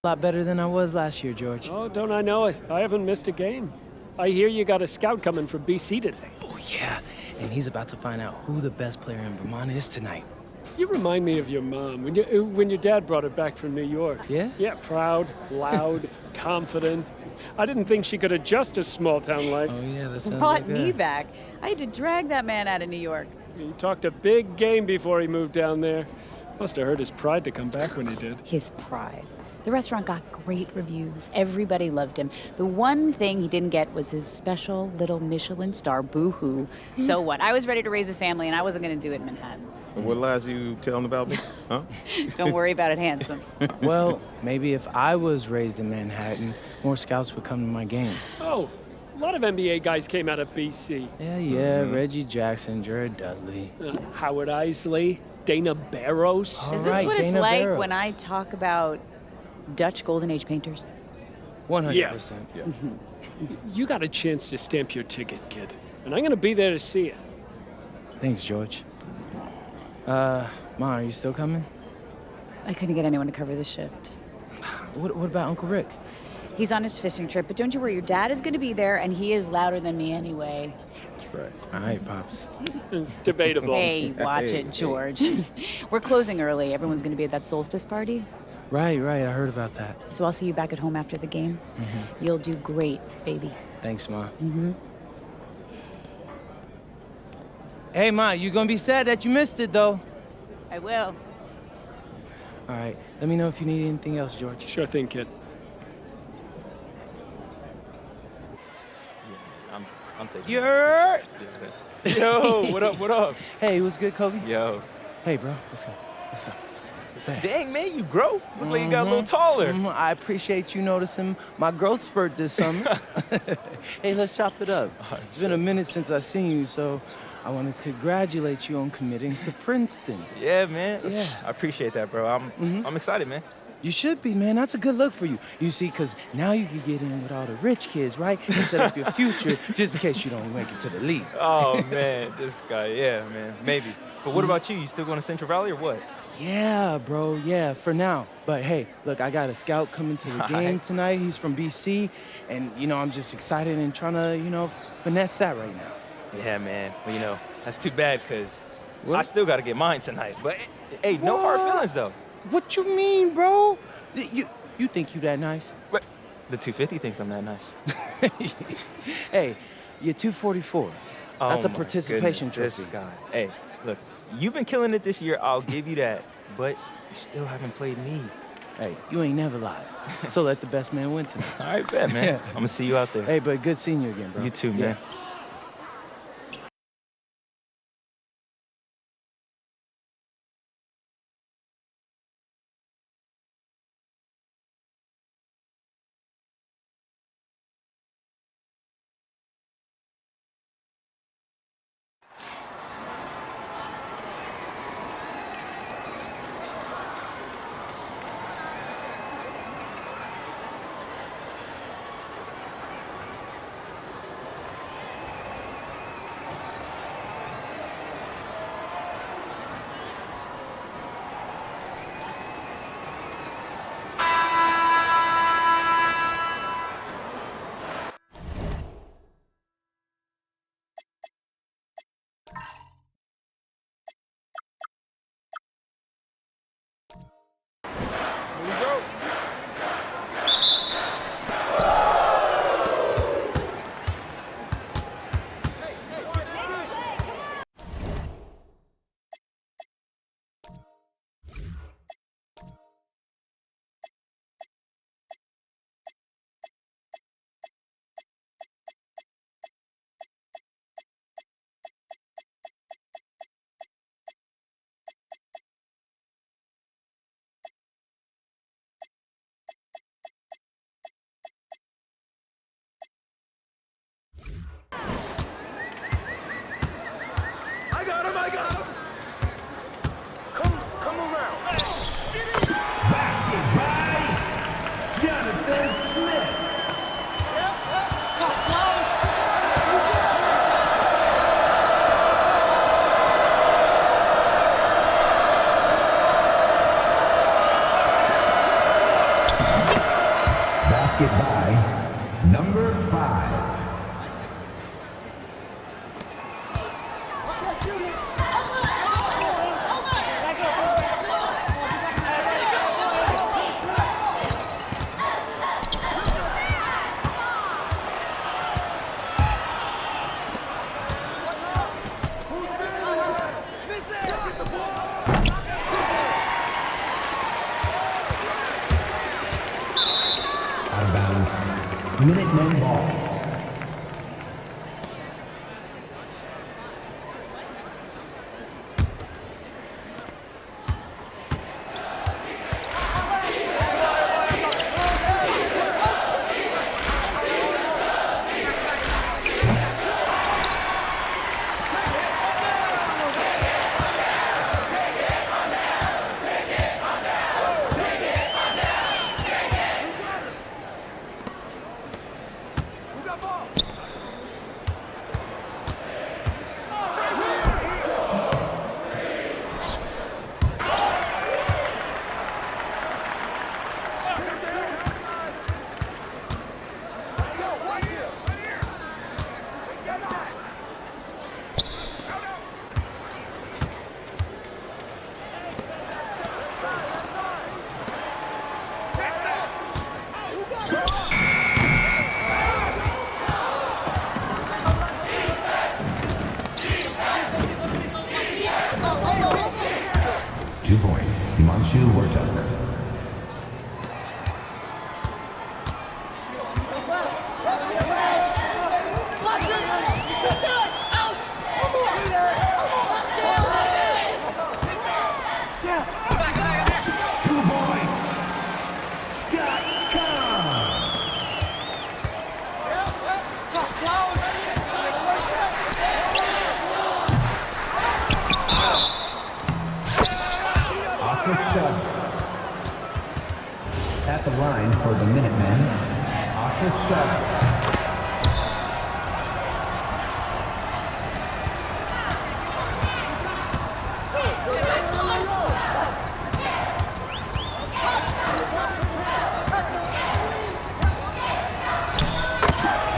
A lot better than I was last year, George. Oh, don't I know it? I haven't missed a game. I hear you got a scout coming from BC today. Oh, yeah. And he's about to find out who the best player in Vermont is tonight. You remind me of your mom when your dad brought her back from New York. Yeah? Yeah, proud, loud, confident. I didn't think she could adjust to small town life. Oh, yeah, that sounds Brought like me her. back. I had to drag that man out of New York. He talked a big game before he moved down there. Must have hurt his pride to come back when he did. His pride. The restaurant got great reviews. Everybody loved him. The one thing he didn't get was his special little Michelin star, boo-hoo. So what? I was ready to raise a family, and I wasn't going to do it in Manhattan. What lies you telling about me? Huh? Don't worry about it, handsome. Well, maybe if I was raised in Manhattan, more scouts would come to my game. Oh, a lot of NBA guys came out of BC. Yeah, Reggie Jackson, Jared Dudley. Howard Isley, Dana Barros. Oh. Is this right, what it's Dana like Barros. when I talk about Dutch Golden Age painters? 100%. Yes. Yeah. You got a chance to stamp your ticket, kid. And I'm going to be there to see it. Thanks, George. Ma, are you still coming? I couldn't get anyone to cover the shift. What about Uncle Rick? He's on his fishing trip, but don't you worry, your dad is going to be there, and he is louder than me anyway. That's right. All right, Pops. It's debatable. Hey, watch it, George. We're closing early. Everyone's going to be at that solstice party. Right, I heard about that. So I'll see you back at home after the game. You'll do great, baby. Thanks, Ma. Hey, Ma, you gonna be sad that you missed it, though. I will. All right, let me know if you need anything else, George. Sure thing, kid. I'm taking You're... it. Yo, what up, what up? Hey, what's good, Kobe? Yo. Hey, bro, what's up? What's up? Say. Dang, man, you grow. Look like you got a little taller. I appreciate you noticing my growth spurt this summer. Hey, let's chop it up. It's been a minute since I've seen you, so I want to congratulate you on committing to Princeton. Yeah, man. Yeah. I appreciate that, bro. I'm excited, man. You should be, man. That's a good look for you. You see, because now you can get in with all the rich kids, right? And set up your future just in case you don't make it to the league. Oh, man, this guy. Yeah, man. Maybe. But what about you? You still going to Central Valley or what? Yeah, bro. Yeah, for now. But hey, look, I got a scout coming to the game tonight. He's from BC. And, I'm just excited and trying to, finesse that right now. Yeah, man. Well, that's too bad because What? I still got to get mine tonight. But, hey, no hard What? feelings, though. What you mean, bro? You think you that nice? But the 250 thinks I'm that nice. Hey, you're 244. That's Oh a my participation goodness, trophy. This guy. Hey, look, you've been killing it this year. I'll give you that. But you still haven't played me. Hey, you ain't never lied. So let the best man win tonight. All right, bet, man. Yeah. I'm going to see you out there. Hey, but good seeing you again, bro. You too, Yeah. man. Basket by number 5. Out of bounds. Minutemen ball. Himanshu Wartak. At the line for the Minutemen, Asif Shah.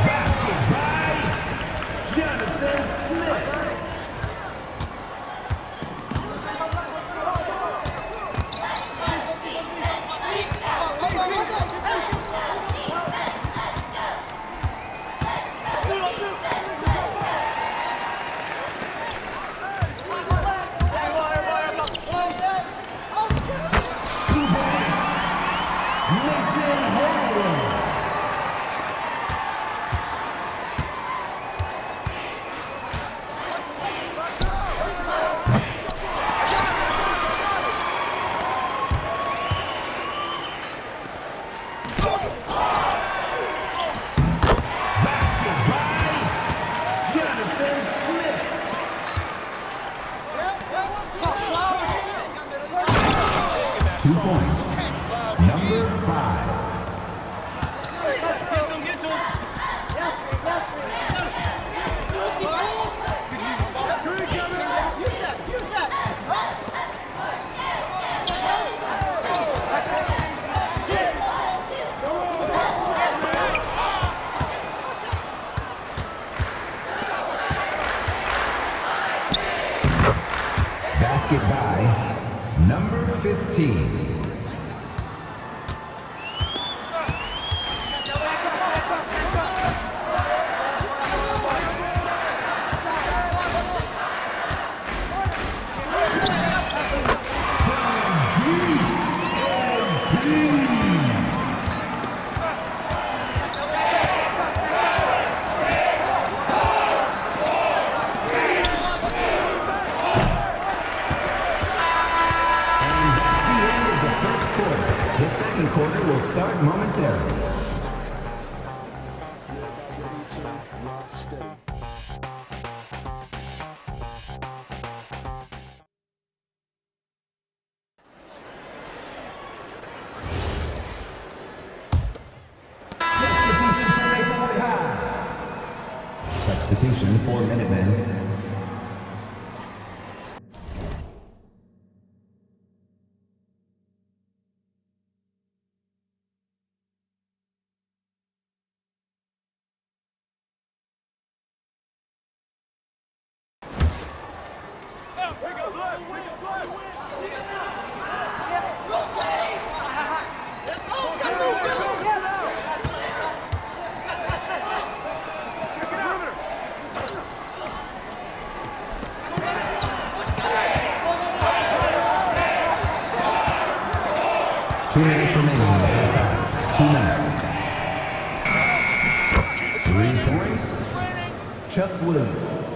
Basket by Jonathan Smith. Number 5. Basket by number 15. The second quarter will start momentarily. Substitution for Minutemen. 2 minutes remaining in the first half. 2 minutes. 3 points. Chuck Williams.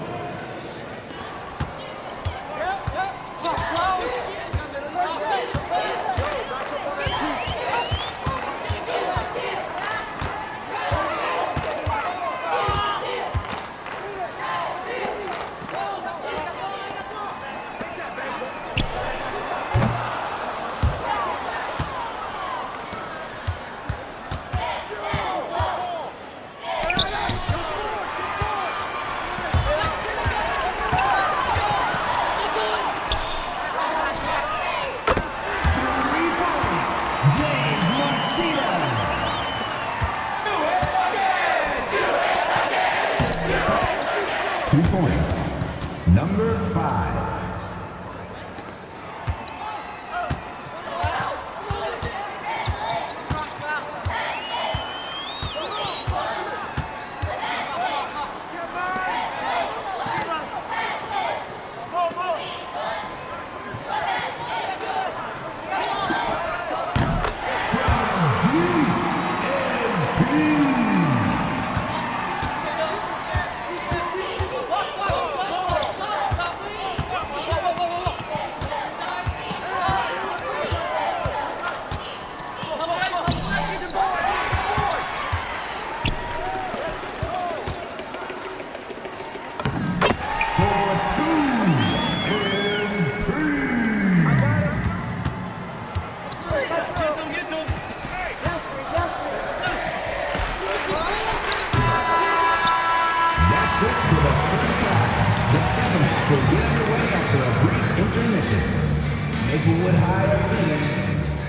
James Marcita. 2 points. Number 5. That's it for the first half. The second half will get underway after a brief intermission. Maplewood High are leading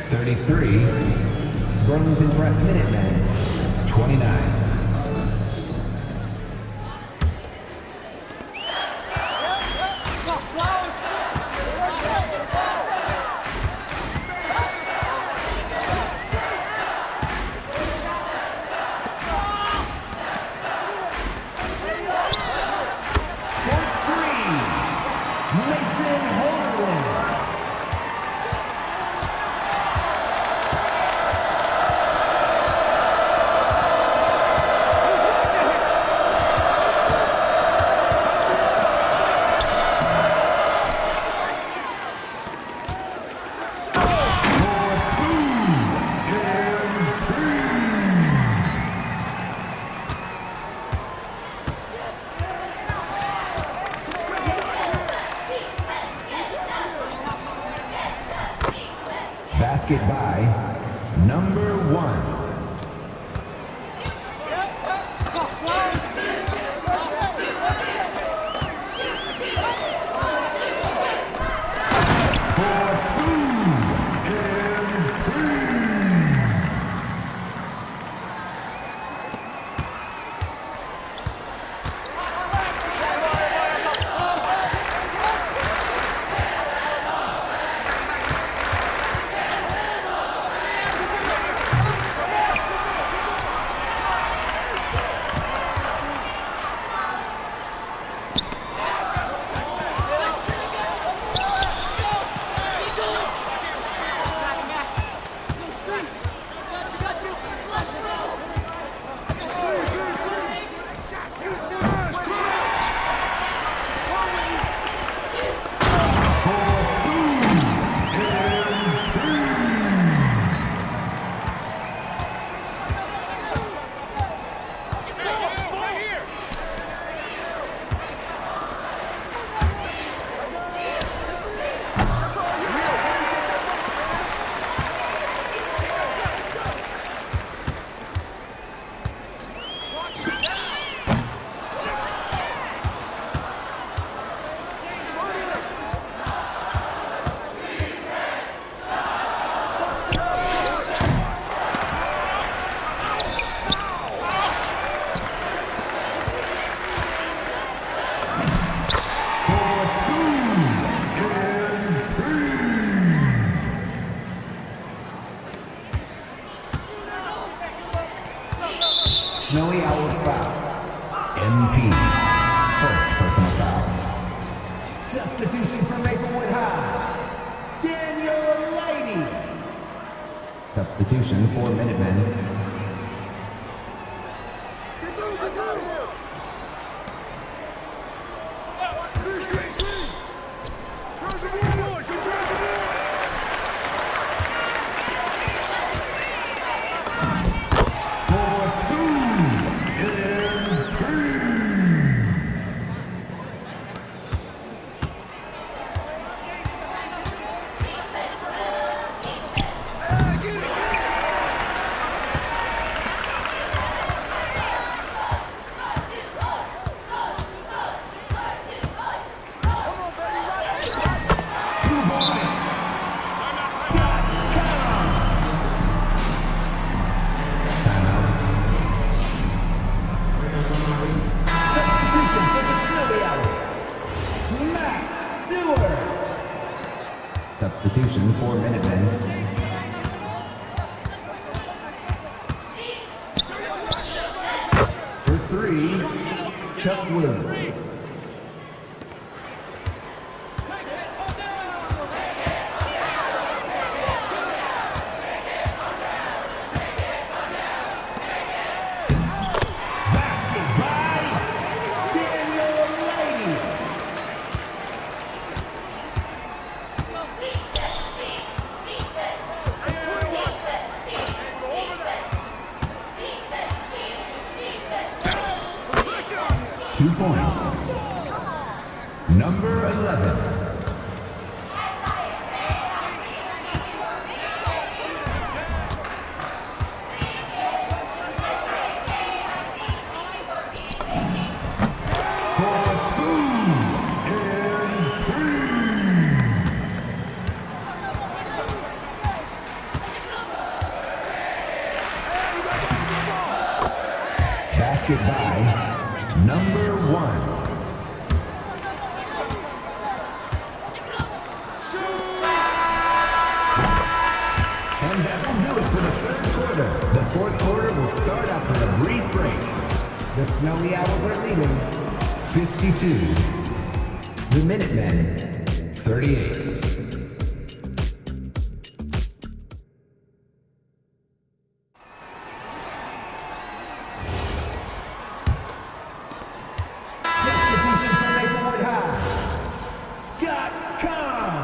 33. Burlington Prep Minutemen 29. Mason Holden. Basket by number 1. Snowy Owls foul. MP. First personal foul. Substitution for Maplewood High. Daniel Lady. Substitution for Minutemen. Substitution for Minutemen. For three, Chuck Williams. Basket by Daniel Lady. Two points. Number 11. For two and three. Basket by number 1. And that will do it for the third quarter. The fourth quarter will start after a brief break. The Snowy Owls are leading 52. The Minutemen 38. Substitution for Maplewood High. Scott Kahn.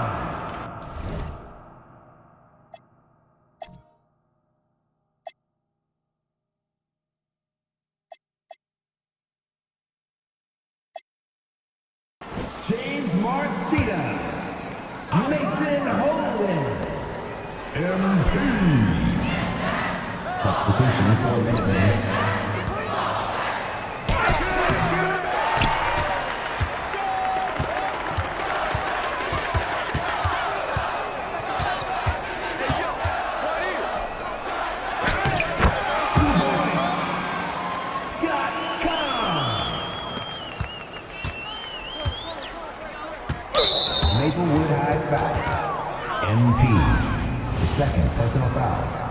James Marcita. Mason Holden. MP. Substitution for Minutemen. Maplewood High foul. MP. Second personal foul.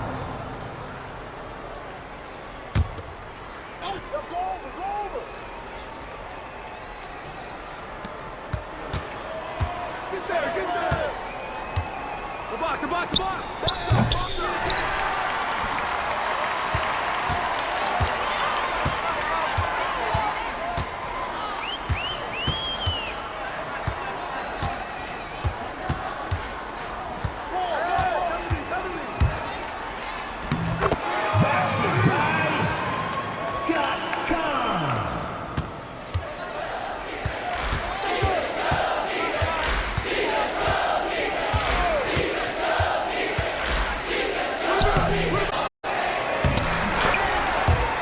Basket by Scott Kahn.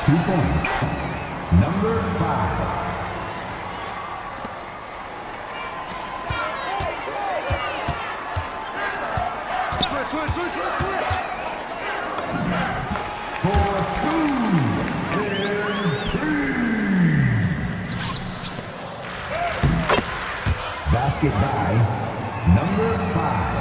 Two points. Number 5. For two and three. Basket by number 5.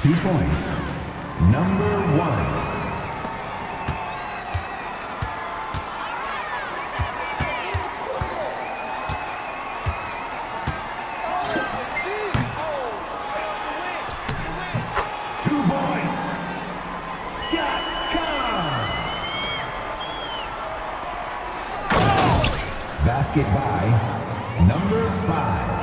2 points. Number 1. Basket by number 5.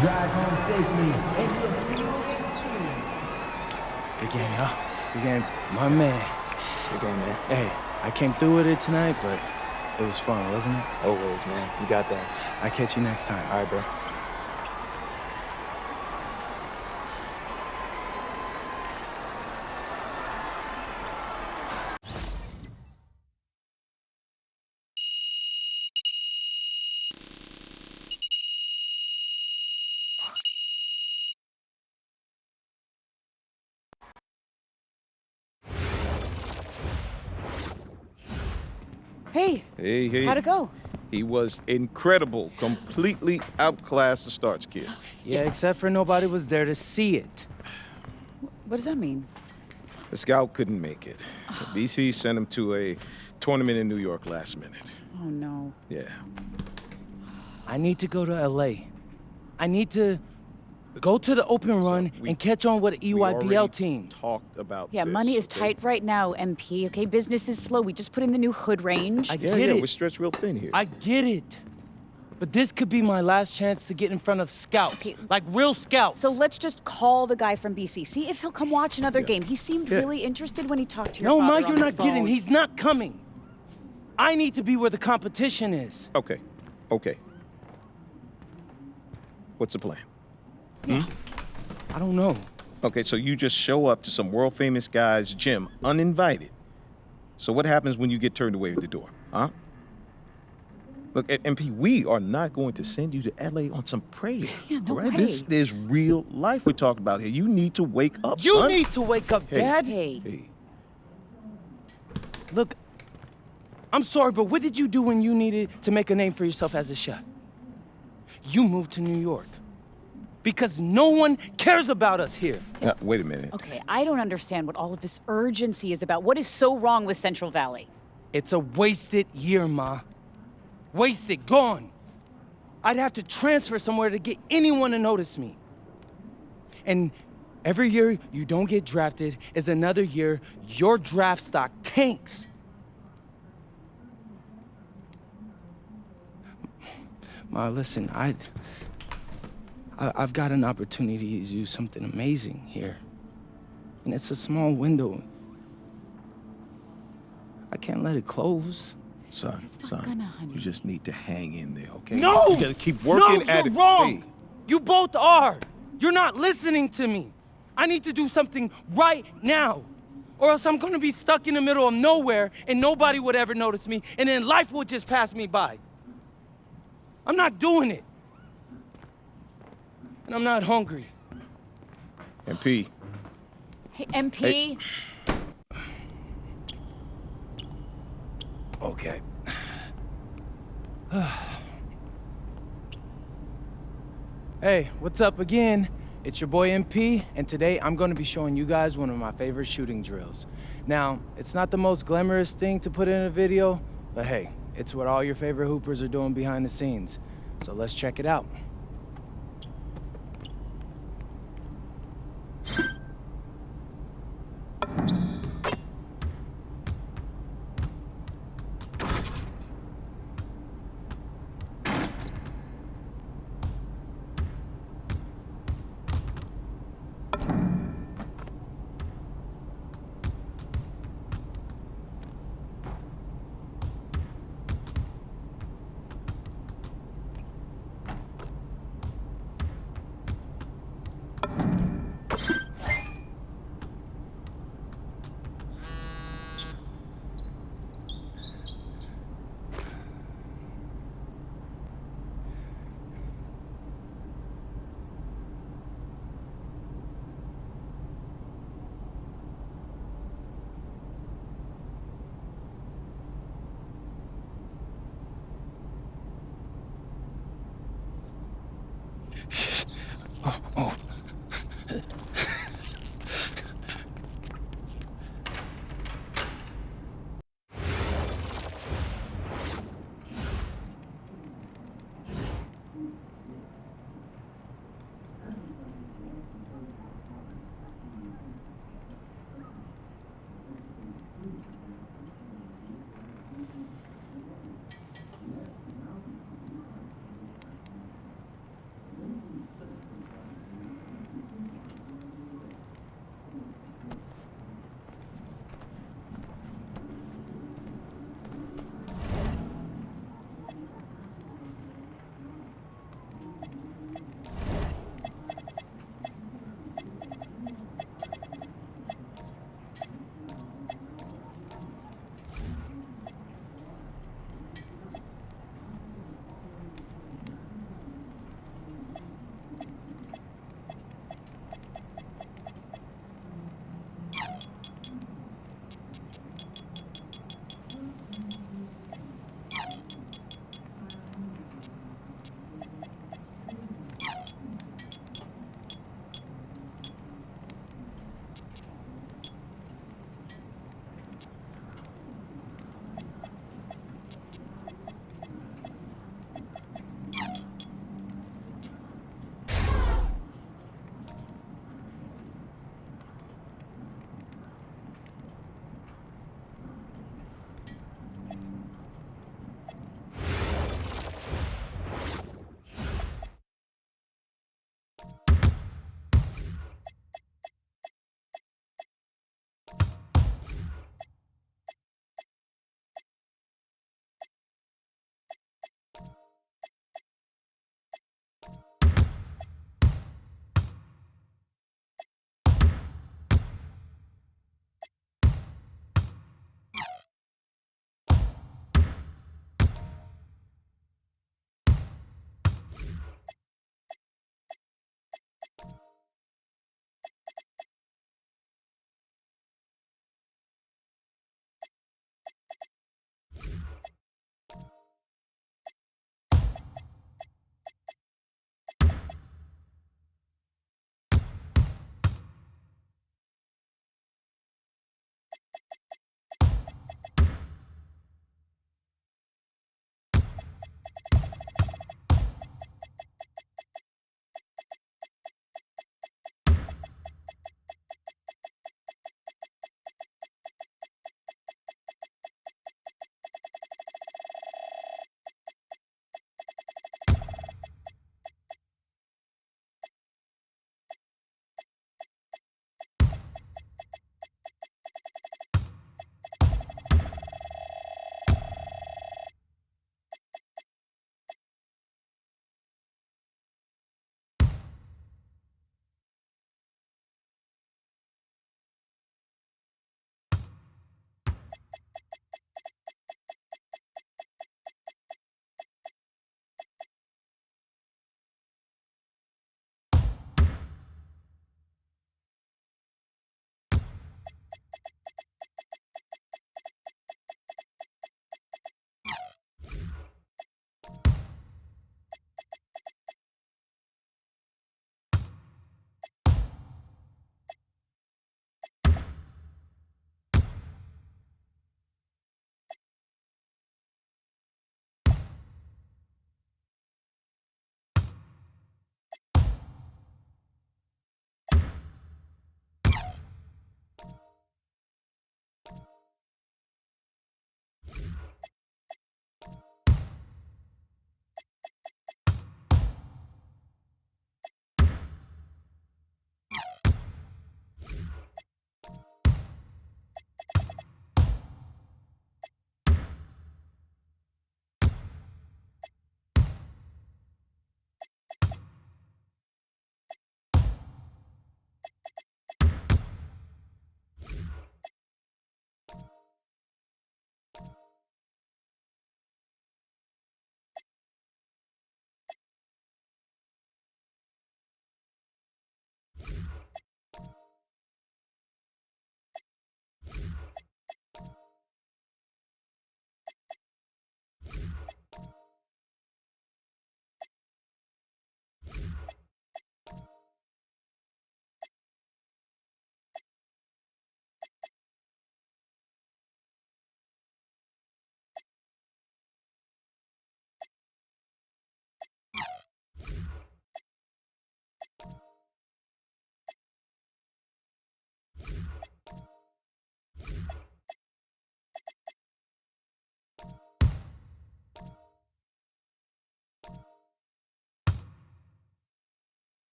Drive home safely, and we'll see you again soon. Good game, y'all. Good game. My man. Good game, man. Hey, I came through with it tonight, but it was fun, wasn't it? Always, man. You got that. I'll catch you next time. All right, bro. Hey, Hey. how'd it go? He was incredible. Completely outclassed the Starch kid. Yeah, except for nobody was there to see it. What does that mean? The scout couldn't make it. BC sent him to a tournament in New York last minute. Oh, no. Yeah. I need to go to LA. I need to go to the open run we- and catch on with We EYBL already team. talked about Yeah, this, money is okay? tight right now, MP. Okay, business is slow. We just put in the new hood range. I Yeah, get yeah, it. we're stretched real thin here. I get it. But this could be my last chance to get in front of scouts. Okay. Like real scouts. So let's just call the guy from BC. See if he'll come watch another Yeah. game. He seemed Yeah. really interested when he talked to your No, father Ma, on you're the not phone. kidding. He's not coming. I need to be where the competition is. Okay. What's the plan? I don't know. Okay, so you just show up to some world famous guy's gym uninvited. So what happens when you get turned away at the door? Huh? Look, MP, we are not going to send you to LA on some prayer. Yeah, no all right? way. This is real life we're talking about here. You need to wake up, You son. need to wake up, Hey. Dad. Hey, Hey, Look, I'm sorry, but what did you do when you needed to make a name for yourself as a chef? You moved to New York. Because no one cares about us here. wait a minute. okay, I don't understand what all of this urgency is about. What is so wrong with Central Valley? It's a wasted year, Ma. Wasted, gone. I'd have to transfer somewhere to get anyone to notice me. And every year you don't get drafted is another year your draft stock tanks. Ma, listen, I've got an opportunity to do something amazing here. And it's a small window. I can't let it close. Son, It's not son, gonna, honey. you just need to hang in there, okay? No! You gotta keep working no, at you're it. wrong! Hey, You both are! You're not listening to me! I need to do something right now! Or else I'm gonna be stuck in the middle of nowhere and nobody would ever notice me, and then life will just pass me by. I'm not doing it. And I'm not hungry. MP, Hey, MP. Okay. Hey, what's up again? It's your boy MP, and today I'm gonna be showing you guys one of my favorite shooting drills. Now, it's not the most glamorous thing to put in a video, but hey, it's what all your favorite hoopers are doing behind the scenes. So let's check it out.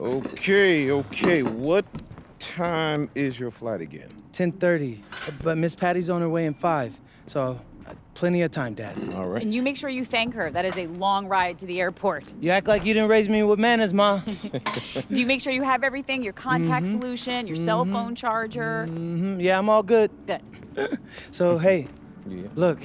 Okay. What time is your flight again? 10:30. But Miss Patty's on her way in 5. So, plenty of time, Dad. All right. And you make sure you thank her. That is a long ride to the airport. You act like you didn't raise me with manners, Ma. Do you make sure you have everything? Your contact solution, your cell phone charger? Yeah, I'm all good. Good. So, hey, Yeah. look,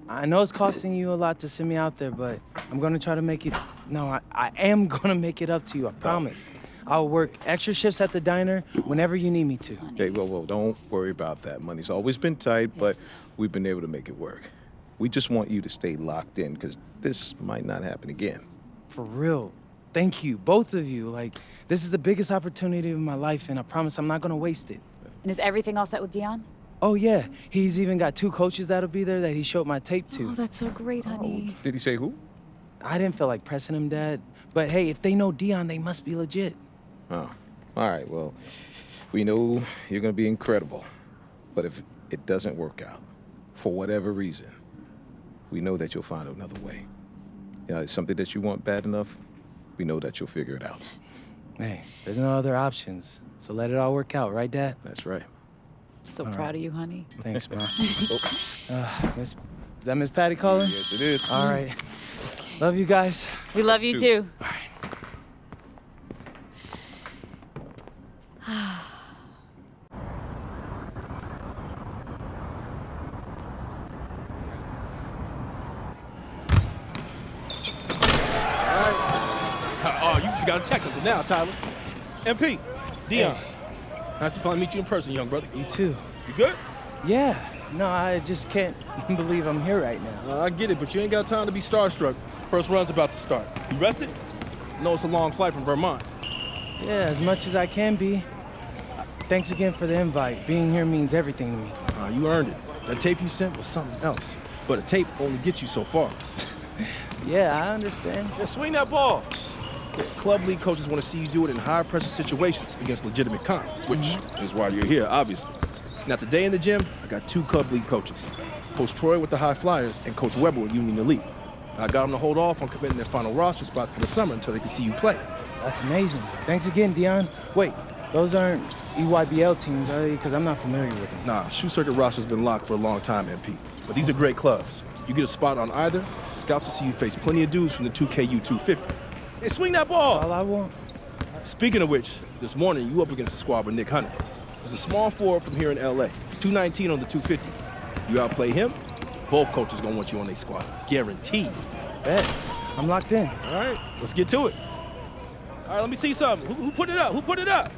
I know it's costing you a lot to send me out there, but I'm gonna try to make it. No, I am gonna make it up to you, I promise. I'll work extra shifts at the diner whenever you need me to. Hey, whoa, don't worry about that. Money's always been tight, but Yes. we've been able to make it work. We just want you to stay locked in, because this might not happen again. For real. Thank you, both of you. Like, this is the biggest opportunity of my life, and I promise I'm not gonna waste it. And is everything all set with Dion? Oh, yeah. He's even got 2 coaches that'll be there that he showed my tape to. Oh, that's so great, honey. Did he say who? I didn't feel like pressing him, Dad. But hey, if they know Dion, they must be legit. Oh, all right. Well, we know you're going to be incredible. But if it doesn't work out, for whatever reason, we know that you'll find another way. You know, it's something that you want bad enough, we know that you'll figure it out. Hey, there's no other options. So let it all work out, right, Dad? That's right. So proud of you, honey. Thanks, Ma. Is that Miss Patty calling? Yes, it is. All right. Love you guys. We love you too. Oh, you just got a technical now, Tyler. MP, Dion. Nice to finally meet you in person, young brother. You too. You good? Yeah. No, I just can't believe I'm here right now. I get it, but you ain't got time to be starstruck. First run's about to start. You rested? No, it's a long flight from Vermont. Yeah, as much as I can be. Thanks again for the invite. Being here means everything to me. You earned it. That tape you sent was something else. But a tape only gets you so far. Yeah, I understand. Yeah, swing that ball. Yeah, club league coaches want to see you do it in high-pressure situations against legitimate comp, which is why you're here, obviously. Now, today in the gym, I got 2 club league coaches. Coach Troy with the High Flyers and Coach Weber with Union Elite. I got them to hold off on committing their final roster spot for the summer until they can see you play. That's amazing. Thanks again, Dion. Wait, those aren't EYBL teams, are they? Because I'm not familiar with them. Nah, Shoe Circuit roster's been locked for a long time, MP. But these are great clubs. You get a spot on either, scouts will see you face plenty of dudes from the 2KU 250. Hey, swing that ball! All I want. Speaking of which, this morning you up against a squad with Nick Hunter. He's a small forward from here in LA, 219 on the 250. You outplay him, both coaches gonna want you on their squad. Guaranteed. Bet. I'm locked in. All right, let's get to it. All right, let me see something. Who put it up? Who put it up?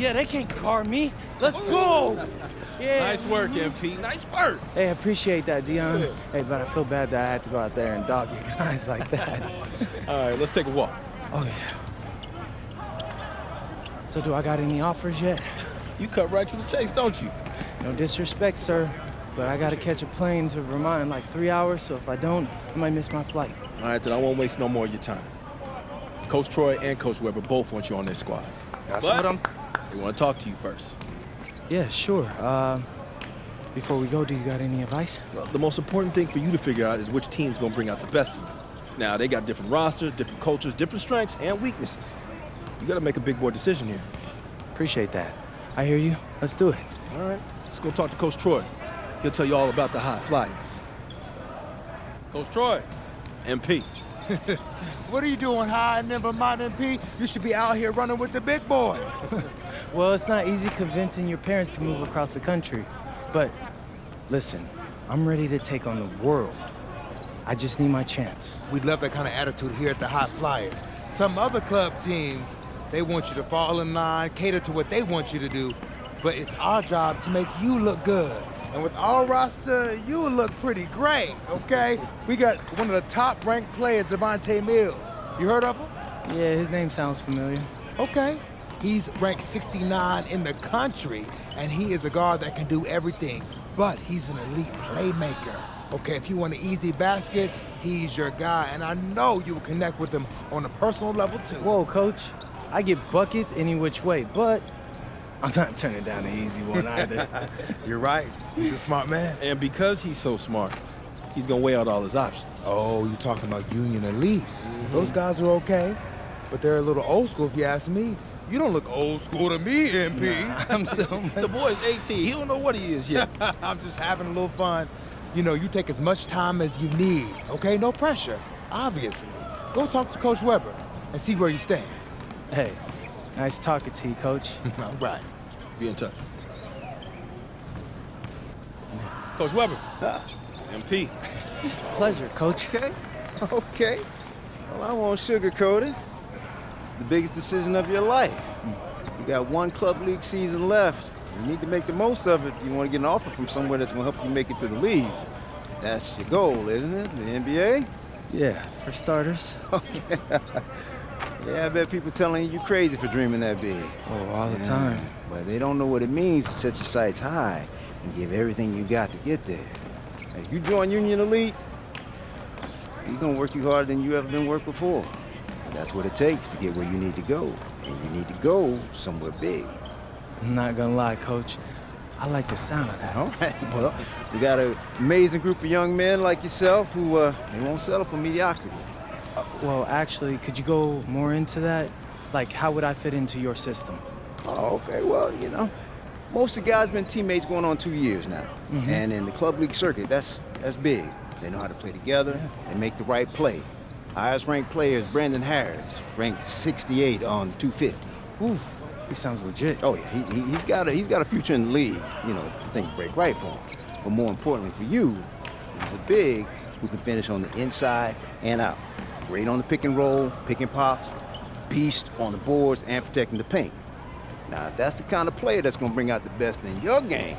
Yeah, they can't guard me. Let's go. Yeah. Nice work, MP. Nice work. Hey, I appreciate that, Dion. Hey, but I feel bad that I had to go out there and dog you guys like that. All right, let's take a walk. Oh, yeah. So do I got any offers yet? You cut right to the chase, don't you? No disrespect, sir, but I gotta catch a plane to Vermont in like 3 hours, so if I don't, I might miss my flight. All right, then I won't waste no more of your time. Coach Troy and Coach Weber both want you on their squad. That's But what I'm... they want to talk to you first. Yeah, sure. Before we go, do you got any advice? Well, the most important thing for you to figure out is which team's going to bring out the best of you. Now, they got different rosters, different cultures, different strengths, and weaknesses. You got to make a big boy decision here. Appreciate that. I hear you. Let's do it. All right, let's go talk to Coach Troy. He'll tell you all about the High Flyers. Coach Troy, MP. What are you doing, High and Vermont MP? You should be out here running with the big boy. Well, it's not easy convincing your parents to move across the country. But listen, I'm ready to take on the world. I just need my chance. We love that kind of attitude here at the Hot Flyers. Some other club teams, they want you to fall in line, cater to what they want you to do, but it's our job to make you look good. And with our roster, you will look pretty great, okay? We got one of the top-ranked players, Devontae Mills. You heard of him? Yeah, his name sounds familiar. Okay. He's ranked 69 in the country, and he is a guard that can do everything, but he's an elite playmaker. Okay, if you want an easy basket, he's your guy, and I know you will connect with him on a personal level, too. Whoa, coach. I get buckets any which way, but I'm not turning down the easy one either. You're right. He's a smart man. And because he's so smart, he's going to weigh out all his options. Oh, you're talking about Union Elite. Those guys are okay, but they're a little old school if you ask me. You don't look old school to me, MP. I'm so The boy's 18. He don't know what he is yet. I'm just having a little fun. You know, you take as much time as you need, okay? No pressure, obviously. Go talk to Coach Weber and see where you stand. Hey, nice talking to you, coach. All right. Be in touch. Coach Weber. MP. Pleasure, coach. Okay. Okay. Well, I won't sugarcoat it. It's the biggest decision of your life. You got one club league season left. You need to make the most of it if you want to get an offer from somewhere that's going to help you make it to the league. That's your goal, isn't it? The NBA? Yeah, for starters. Yeah, I bet people telling you you're crazy for dreaming that big. Oh, all the time. But they don't know what it means to set your sights high and give everything you got to get there. If you join Union Elite, you're going to work you harder than you ever been worked before. And that's what it takes to get where you need to go. And you need to go somewhere big. I'm not gonna lie, coach. I like the sound of that. All right, well, we got an amazing group of young men like yourself who they won't settle for mediocrity. Well, actually, could you go more into that? Like, how would I fit into your system? Oh, okay, well, you know, most of the guys been teammates going on 2 years now. And in the club league circuit, that's big. They know how to play together and make the right play. Highest ranked player is Brandon Harris, ranked 68 on 250. Ooh, he sounds legit. Oh yeah, he's got a future in the league. You know, things break right for him. But more importantly for you, he's a big who can finish on the inside and out. Great on the pick and roll, pick and pops, beast on the boards and protecting the paint. Now, if that's the kind of player that's going to bring out the best in your game,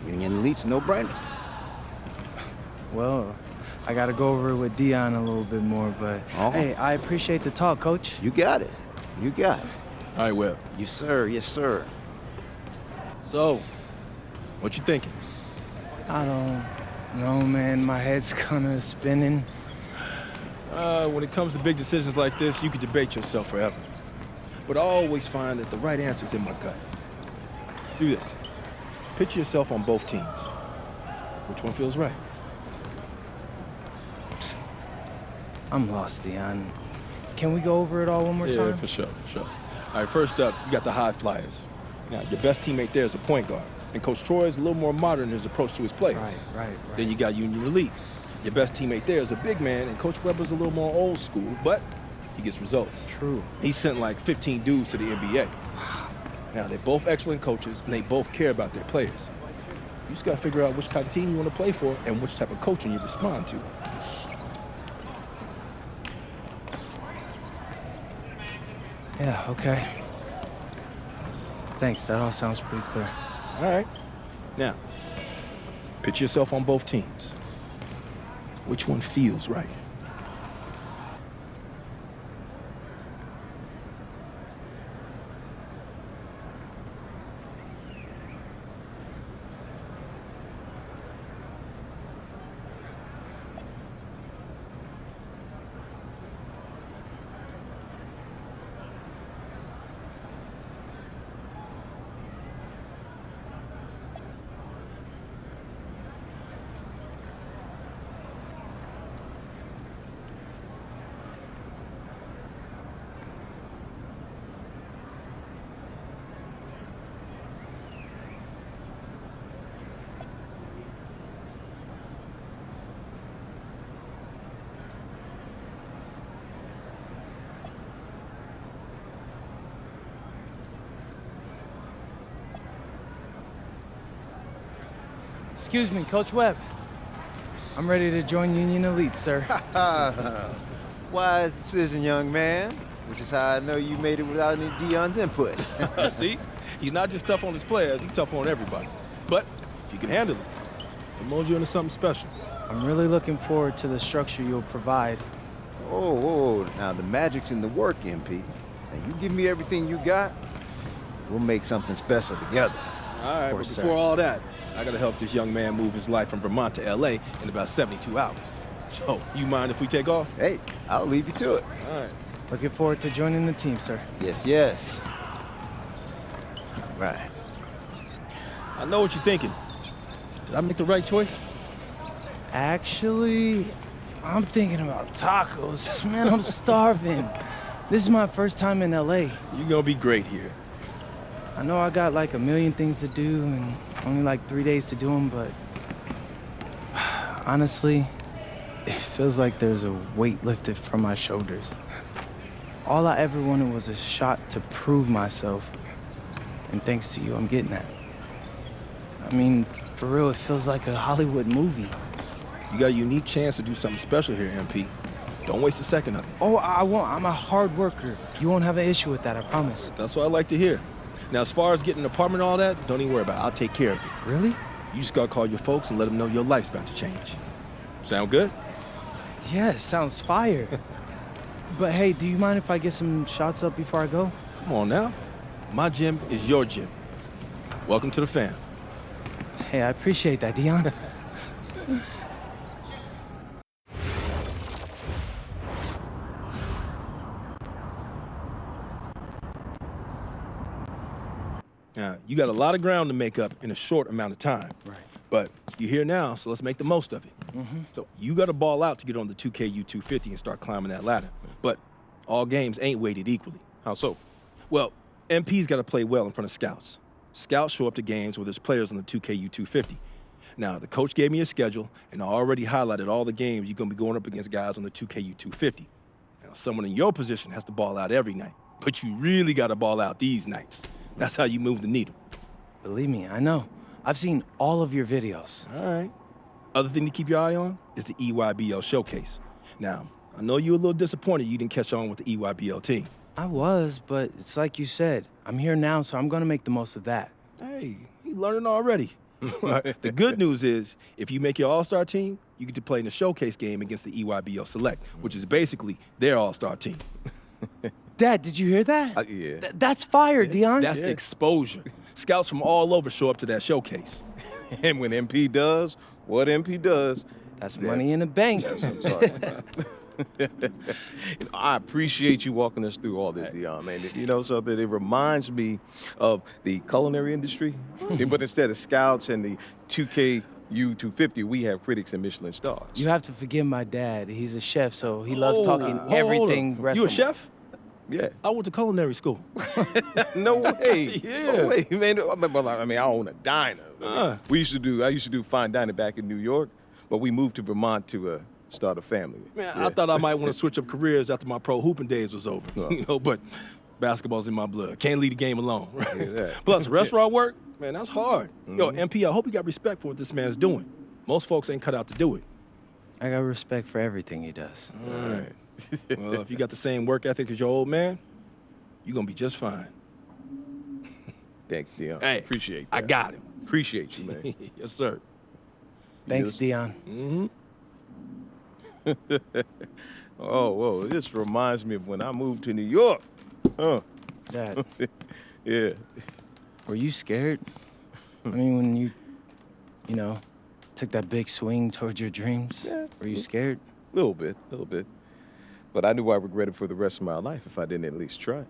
getting in the Elite's a no-brainer. Well, I gotta go over it with Dion a little bit more, but hey, I appreciate the talk, coach. You got it. You got it. All right, Webb. Yes, sir. Yes, sir. So, what you thinking? I don't know, man. My head's kinda spinning. When it comes to big decisions like this, you could debate yourself forever. But I always find that the right answer is in my gut. Do this. Picture yourself on both teams. Which one feels right? I'm lost, Dion. Can we go over it all one more time? Yeah, for sure. All right, first up, you got the High Flyers. Now, your best teammate there is a point guard. And Coach Troy is a little more modern in his approach to his players. Right. Then you got Union Elite. Your best teammate there is a big man, and Coach Weber's a little more old school, but he gets results. True. He sent like 15 dudes to the NBA. Now, they're both excellent coaches, and they both care about their players. You just got to figure out which kind of team you want to play for and which type of coaching you respond to. Yeah, okay. Thanks, that all sounds pretty clear. All right. Now, picture yourself on both teams. Which one feels right? Excuse me, Coach Webb. I'm ready to join Union Elite, sir. Wise decision, young man. Which is how I know you made it without any Dion's input. See? He's not just tough on his players, he's tough on everybody. But if you can handle it, it molds you into something special. I'm really looking forward to the structure you'll provide. Whoa. Now the magic's in the work, MP. Now you give me everything you got, we'll make something special together. All right, but course, before sir. all that, I gotta help this young man move his life from Vermont to LA in about 72 hours. So, you mind if we take off? Hey, I'll leave you to it. All right. Looking forward to joining the team, sir. Yes. Right. I know what you're thinking. Did I make the right choice? Actually, I'm thinking about tacos. Man, I'm starving. This is my first time in LA. You're gonna be great here. I know I got like a million things to do and only like 3 days to do them, but honestly, it feels like there's a weight lifted from my shoulders. All I ever wanted was a shot to prove myself, and thanks to you, I'm getting that. I mean, for real, it feels like a Hollywood movie. You got a unique chance to do something special here, MP. Don't waste a second of it. Oh, I won't. I'm a hard worker. You won't have an issue with that, I promise. That's what I like to hear. Now, as far as getting an apartment and all that, don't even worry about it. I'll take care of it. Really? You just gotta call your folks and let them know your life's about to change. Sound good? Yes, sounds fire. But hey, do you mind if I get some shots up before I go? Come on now. My gym is your gym. Welcome to the fam. Hey, I appreciate that, Dion. Now, you got a lot of ground to make up in a short amount of time. Right. But you're here now, so let's make the most of it. So you got to ball out to get on the 2KU 250 and start climbing that ladder. But all games ain't weighted equally. How so? Well, MP's got to play well in front of scouts. Scouts show up to games where there's players on the 2KU 250. Now, the coach gave me a schedule, and I already highlighted all the games you're going to be going up against guys on the 2KU 250. Now, someone in your position has to ball out every night, but you really got to ball out these nights. That's how you move the needle. Believe me, I know. I've seen all of your videos. All right. Other thing to keep your eye on is the EYBL showcase. Now, I know you're a little disappointed you didn't catch on with the EYBL team. I was, but it's like you said. I'm here now, so I'm gonna make the most of that. Hey, you learning already. The good news is, if you make your all-star team, you get to play in the showcase game against the EYBL Select, which is basically their all-star team. Dad, did you hear that? Yeah. That's fire, Dion. That's exposure. Scouts from all over show up to that showcase. And when MP does what MP does, That's money in the bank. that's what I'm talking about. I appreciate you walking us through all this, Dion, man. You know something? It reminds me of the culinary industry, but instead of scouts and the 2KU 250, we have critics and Michelin stars. You have to forgive my dad. He's a chef, so he loves talking hold everything up. You a restaurant. chef? Yeah. I went to culinary school. No way. Yeah. No way, man. I mean, I own a diner. I used to do fine dining back in New York, but we moved to Vermont to start a family. Man, Yeah. I thought I might want to switch up careers after my pro hooping days was over. You know, but basketball's in my blood. Can't leave the game alone. Right? Yeah, that. Plus, restaurant work, man, that's hard. Yo, MP, I hope you got respect for what this man's doing. Most folks ain't cut out to do it. I got respect for everything he does. All right. Well, if you got the same work ethic as your old man, you're going to be just fine. Thanks, Dion. Hey, Appreciate that. I got him. Appreciate you, man. Yes, sir. Thanks, Yes. Dion. Oh, whoa. This reminds me of when I moved to New York. Huh. Dad, Yeah. were you scared? I mean, when you took that big swing towards your dreams, Yeah. were you scared? Little bit. But I knew I regretted for the rest of my life if I didn't at least try.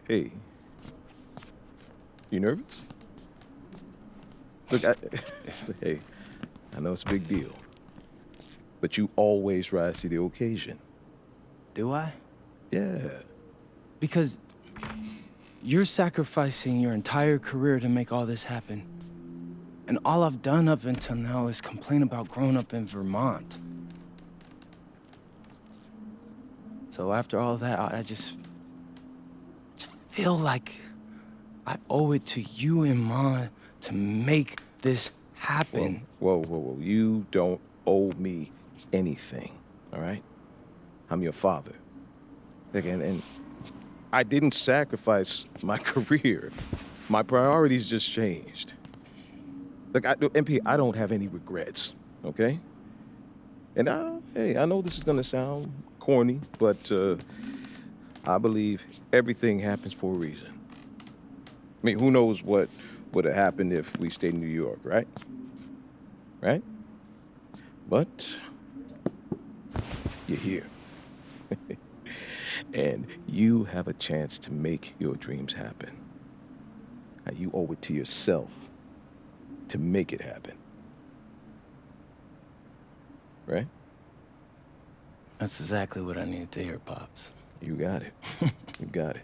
Hey. You nervous? Look, hey, I know it's a big deal, but you always rise to the occasion. Do I? Yeah. Because you're sacrificing your entire career to make all this happen. And all I've done up until now is complain about growing up in Vermont. So after all that, I just feel like I owe it to you and Ma to make this happen. Whoa. You don't owe me anything, all right? I'm your father. Again, and I didn't sacrifice my career. My priorities just changed. Look, MP, I don't have any regrets, okay? And hey, I know this is gonna sound corny, but I believe everything happens for a reason. I mean, who knows what would have happened if we stayed in New York, right? Right? But you're here. And you have a chance to make your dreams happen. And you owe it to yourself to make it happen. Right? That's exactly what I needed to hear, Pops. You got it. You got it.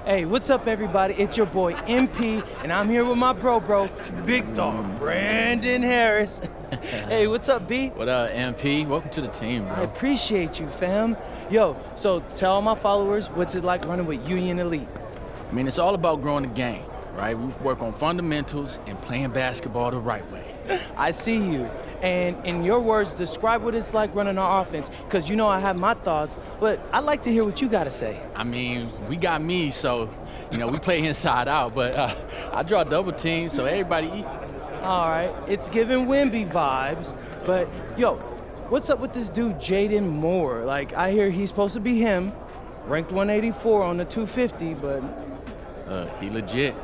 Hey, what's up, everybody? It's your boy MP, and I'm here with my bro, big dog Brandon Harris. Hey, what's up, B? What up, MP? Welcome to the team, bro. I appreciate you, fam. Yo, so tell all my followers what's it like running with Union Elite. I mean, it's all about growing the game, right? We work on fundamentals and playing basketball the right way. I see you. And in your words, describe what it's like running our offense, because you know I have my thoughts, but I'd like to hear what you got to say. I mean, we got me, so, we play inside out, but I draw double teams, so everybody eat. All right, it's giving Wemby vibes, but yo, what's up with this dude Jaden Moore? Like, I hear he's supposed to be him, ranked 184 on the 250, but... He legit.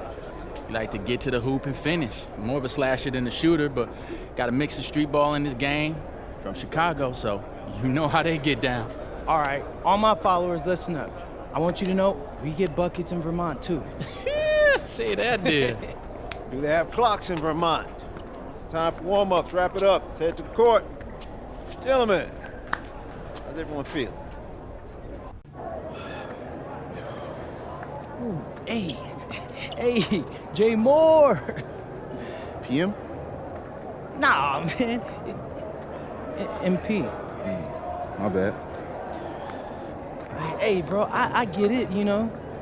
He like to get to the hoop and finish. More of a slasher than a shooter, but got a mix of street ball in his game. From Chicago, so you know how they get down. All right, all my followers, listen up. I want you to know we get buckets in Vermont, too. Say that, dude. Do they have clocks in Vermont? It's time for warm-ups. Wrap it up. Let's head to the court. Gentlemen, how's everyone feel? Hey, Jay Moore. PM? Nah, man. MP. My bad. Hey, bro, I get it,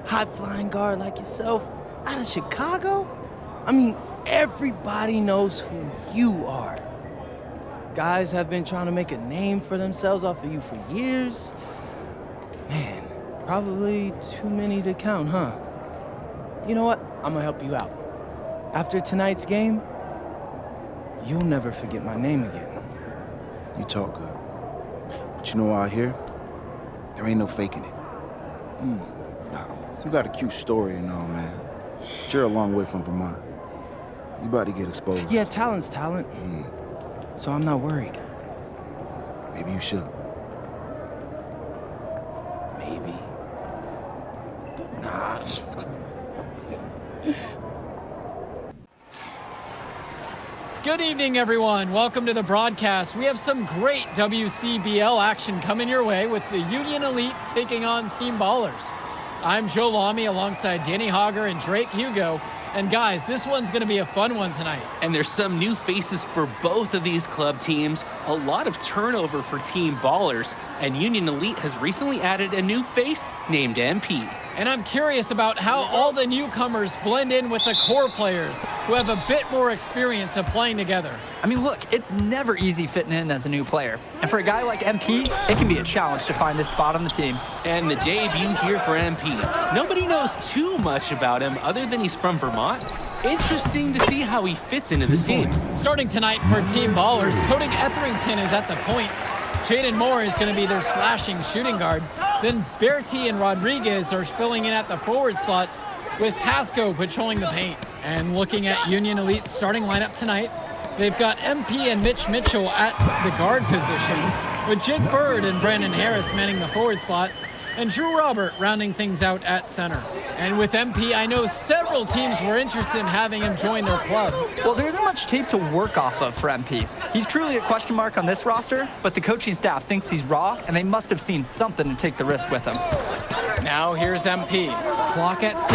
high-flying guard like yourself out of Chicago. I mean, everybody knows who you are. Guys have been trying to make a name for themselves off of you for years. Man, probably too many to count, huh? You know what? I'm gonna help you out. After tonight's game, you'll never forget my name again. You talk good. But you know out here, there ain't no faking it. Nah, you got a cute story and all, man. But you're a long way from Vermont. You about to get exposed. Yeah, talent's talent. So I'm not worried. Maybe you should. Maybe. Nah. Good evening, everyone. Welcome to the broadcast. We have some great WCBL action coming your way with the Union Elite taking on Team Ballers. I'm Joe Lamy alongside Danny Hogger and Drake Hugo. And guys, this one's going to be a fun one tonight. And there's some new faces for both of these club teams, a lot of turnover for Team Ballers, and Union Elite has recently added a new face named MP. And I'm curious about how all the newcomers blend in with the core players who have a bit more experience of playing together. I mean, look, it's never easy fitting in as a new player. And for a guy like MP, it can be a challenge to find his spot on the team. And the debut here for MP. Nobody knows too much about him other than he's from Vermont. Interesting to see how he fits into this team. Starting tonight for Team Ballers, Cody Etherington is at the point. Jaden Moore is going to be their slashing shooting guard. Then Bertie and Rodriguez are filling in at the forward slots with Pasco patrolling the paint. And looking at Union Elite's starting lineup tonight, they've got MP and Mitch Mitchell at the guard positions, with Jake Bird and Brandon Harris manning the forward slots, and Drew Robert rounding things out at center. And with MP, I know several teams were interested in having him join their club. Well, there isn't much tape to work off of for MP. He's truly a question mark on this roster, but the coaching staff thinks he's raw, and they must have seen something to take the risk with him. Now here's MP. Clock at 6.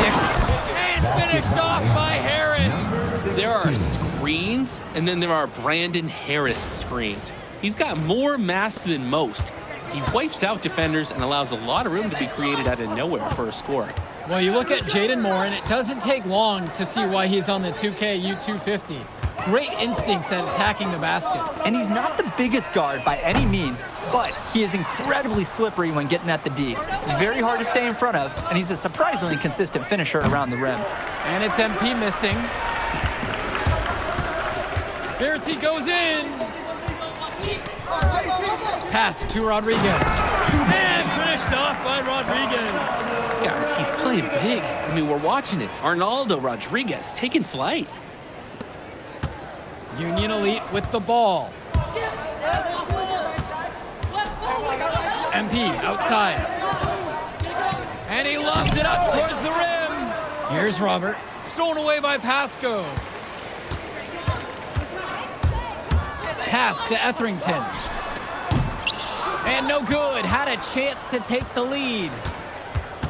And finished off by Harris. There are screens, and then there are Brandon Harris screens. He's got more mass than most. He wipes out defenders and allows a lot of room to be created out of nowhere for a score. Well, you look at Jaden Moore, and it doesn't take long to see why he's on the 2K U250. Great instincts at attacking the basket. And he's not the biggest guard by any means, but he is incredibly slippery when getting at the D. He's very hard to stay in front of, and he's a surprisingly consistent finisher around the rim. And it's MP missing. Bertie goes in. Pass to Rodriguez. And finished off by Rodriguez. Guys, he's playing big. I mean, we're watching it. Arnaldo Rodriguez taking flight. Union Elite with the ball. MP outside. And he lobs it up towards the rim. Here's Robert. Stolen away by Pasco. Pass to Etherington. And no good. Had a chance to take the lead.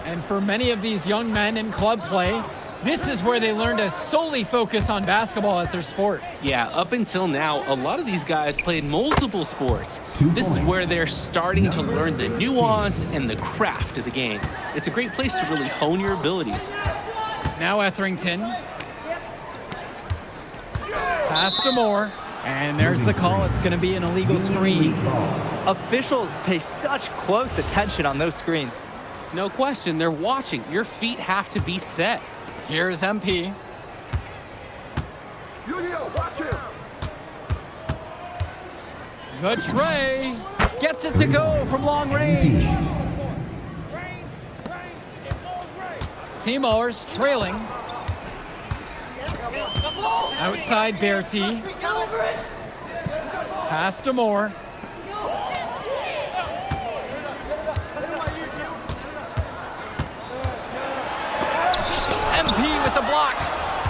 And for many of these young men in club play, this is where they learn to solely focus on basketball as their sport. Yeah, up until now, a lot of these guys played multiple sports. This is where they're starting to learn the nuance and the craft of the game. It's a great place to really hone your abilities. Now Etherington. Pass to Moore. And there's the call. It's going to be an illegal screen. Officials pay such close attention on those screens. No question, they're watching. Your feet have to be set. Here's MP. Good tray. Gets it to go from long range. T-Mowers trailing. Outside Berti. Pass to Moore. MP with the block.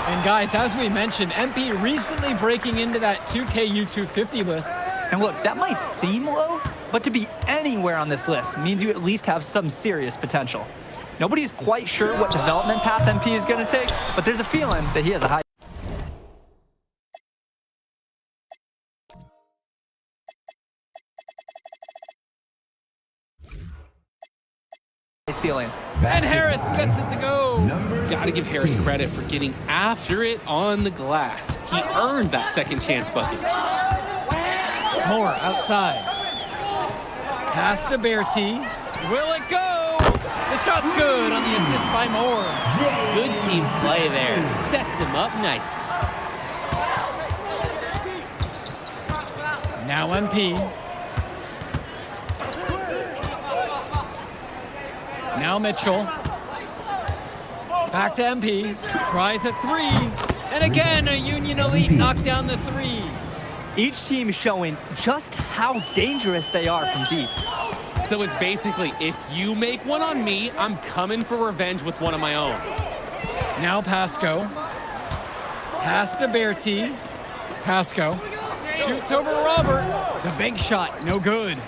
And guys, as we mentioned, MP recently breaking into that 2K U250 list. And look, that might seem low, but to be anywhere on this list means you at least have some serious potential. Nobody's quite sure what development path MP is going to take, but there's a feeling that he has a high ceiling. And Harris gets it to go. Gotta give Harris credit for getting after it on the glass. He earned that second chance bucket. Moore outside. Pass to Berti. Will it go? The shot's good on the assist by Moore. Good team play there. Sets him up nice. Now MP. Now Mitchell. Back to MP. Tries a three. And again, a Union Elite knocked down the three. Each team showing just how dangerous they are from deep. So it's basically, if you make one on me, I'm coming for revenge with one of my own. Now Pasco. Pass to Berti. Pasco. Shoots over Robert. The big shot, no good.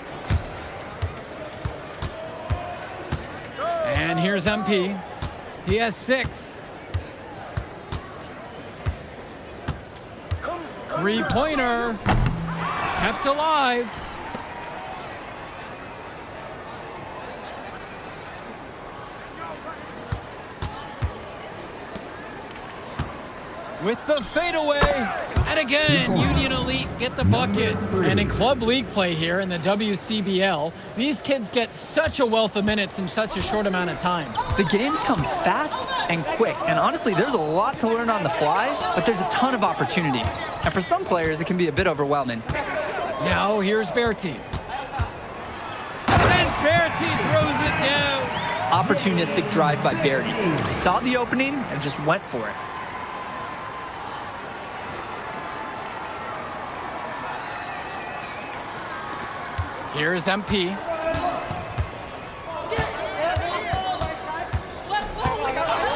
And here's MP. He has 6. Three-pointer. Kept alive. With the fadeaway. And again, Union Elite get the bucket. And in club league play here in the WCBL, these kids get such a wealth of minutes in such a short amount of time. The games come fast and quick, and honestly, there's a lot to learn on the fly, but there's a ton of opportunity. And for some players, it can be a bit overwhelming. Now here's Berti. And Berti throws it down. Opportunistic drive by Berti. Saw the opening and just went for it. Here's MP.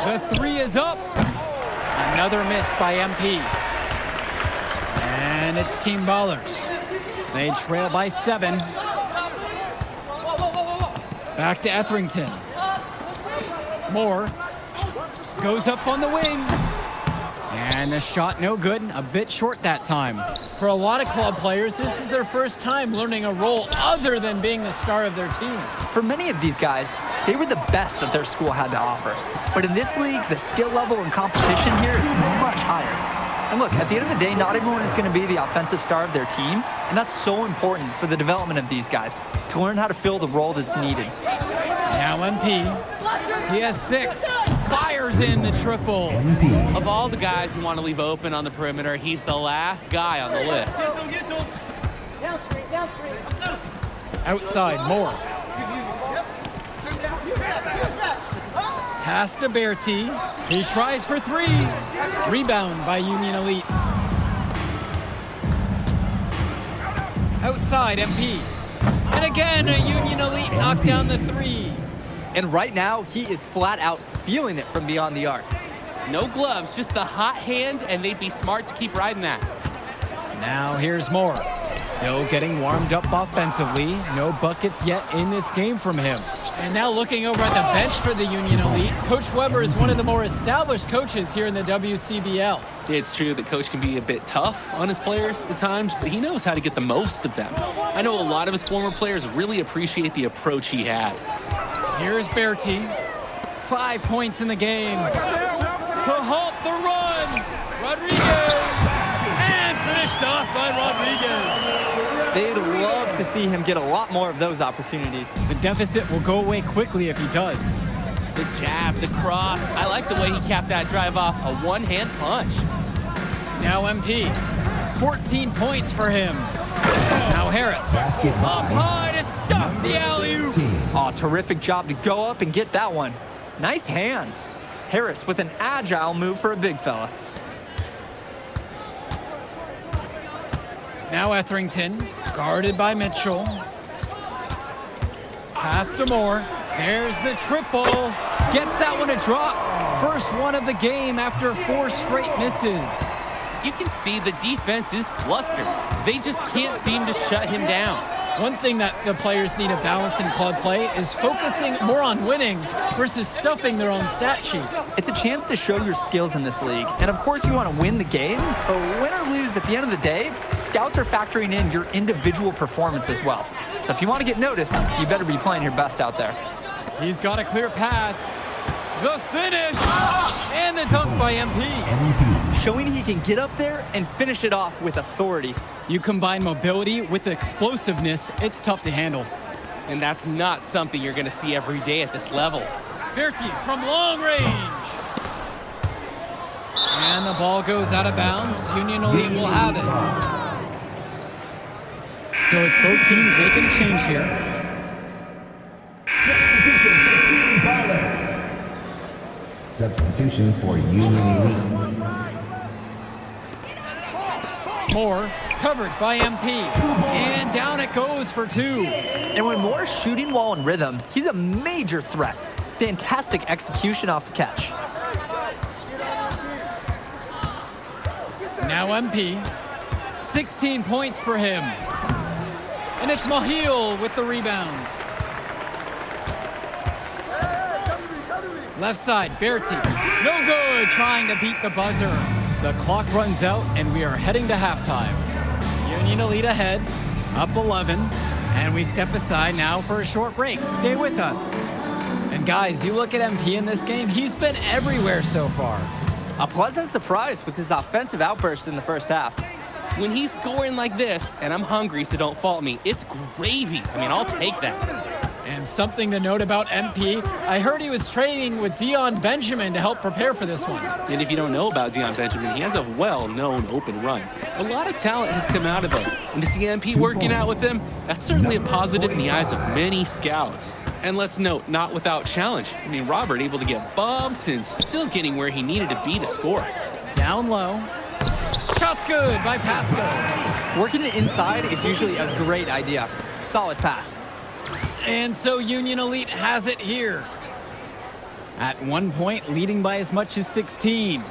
The three is up. Another miss by MP. And it's Team Ballers. They trail by 7. Back to Etherington. Moore goes up on the wing. And the shot no good, a bit short that time. For a lot of club players, this is their first time learning a role other than being the star of their team. For many of these guys, they were the best that their school had to offer. But in this league, the skill level and competition here is much higher. And look, at the end of the day, not everyone is going to be the offensive star of their team, and that's so important for the development of these guys, to learn how to fill the role that's needed. Now MP, he has 6. Fires in the triple. Of all the guys who want to leave open on the perimeter, he's the last guy on the list. Outside, Moore. Pass to Berti. He tries for 3. Rebound by Union Elite. Outside, MP. And again, a Union Elite knocked down the 3. And right now, he is flat out feeling it from beyond the arc. No gloves, just the hot hand, and they'd be smart to keep riding that. Now here's Moore. Still getting warmed up offensively. No buckets yet in this game from him. And now looking over at the bench for the Union Elite, Coach Weber is one of the more established coaches here in the WCBL. It's true that Coach can be a bit tough on his players at times, but he knows how to get the most of them. I know a lot of his former players really appreciate the approach he had. Here's Berti. 5 points in the game. To halt the run, Rodriguez. And finished off by Rodriguez. They'd love to see him get a lot more of those opportunities. The deficit will go away quickly if he does. The jab, the cross. I like the way he capped that drive off. A one-hand punch. Now MP. 14 points for him. Now Harris. Up high to stuff the alley-oop. Oh, terrific job to go up and get that one. Nice hands. Harris with an agile move for a big fella. Now Etherington, guarded by Mitchell. Pass to Moore. There's the triple. Gets that one to drop. First one of the game after 4 straight misses. You can see the defense is flustered. They just can't seem to shut him down. One thing that the players need to balance in club play is focusing more on winning versus stuffing their own stat sheet. It's a chance to show your skills in this league. And of course you want to win the game, but win or lose, at the end of the day, scouts are factoring in your individual performance as well. So if you want to get noticed, you better be playing your best out there. He's got a clear path. The finish! And the dunk by MP. Showing he can get up there and finish it off with authority. You combine mobility with explosiveness, it's tough to handle. And that's not something you're going to see every day at this level. Berti from long range. And the ball goes out of bounds. Union Elite will have it. So it's both teams making a change here. Substitution for Union Elite. Moore covered by MP. And down it goes for 2. And when Moore's shooting while in rhythm, he's a major threat. Fantastic execution off the catch. Now MP. 16 points for him. And it's Mahil with the rebound. Left side, Berti. No good, trying to beat the buzzer. The clock runs out, and we are heading to halftime. Union Elite ahead, up 11, and we step aside now for a short break. Stay with us. And guys, you look at MP in this game, he's been everywhere so far. A pleasant surprise with his offensive outburst in the first half. When he's scoring like this, and I'm hungry, so don't fault me, it's gravy. I mean, I'll take that. And something to note about MP, I heard he was training with Dion Benjamin to help prepare for this one. And if you don't know about Dion Benjamin, he has a well-known open run. A lot of talent has come out of him. And to see MP working out with him, that's certainly a positive in the eyes of many scouts. And let's note, not without challenge. I mean, Robert able to get bumped and still getting where he needed to be to score. Down low. Shot's good by Pasco. Working it inside is usually a great idea. Solid pass. And so Union Elite has it here. At 1 point, leading by as much as 16.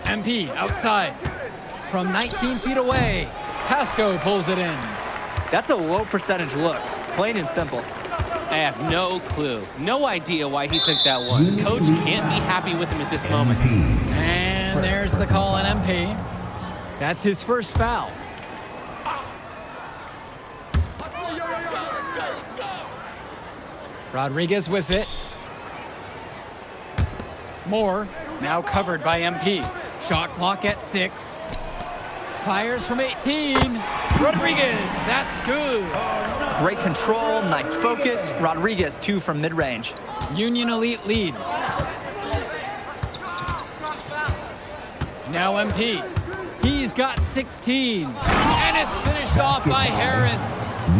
MP outside. From 19 feet away, Pasco pulls it in. That's a low percentage look, plain and simple. I have no clue, no idea why he took that one. Coach can't be happy with him at this moment. And there's the call on MP. That's his first foul. Rodriguez with it. Moore, now covered by MP. Shot clock at 6. Fires from 18. Rodriguez, that's good. Great control, nice focus. Rodriguez, 2 from mid-range. Union Elite lead. Now MP. He's got 16. And it's finished off by Harris.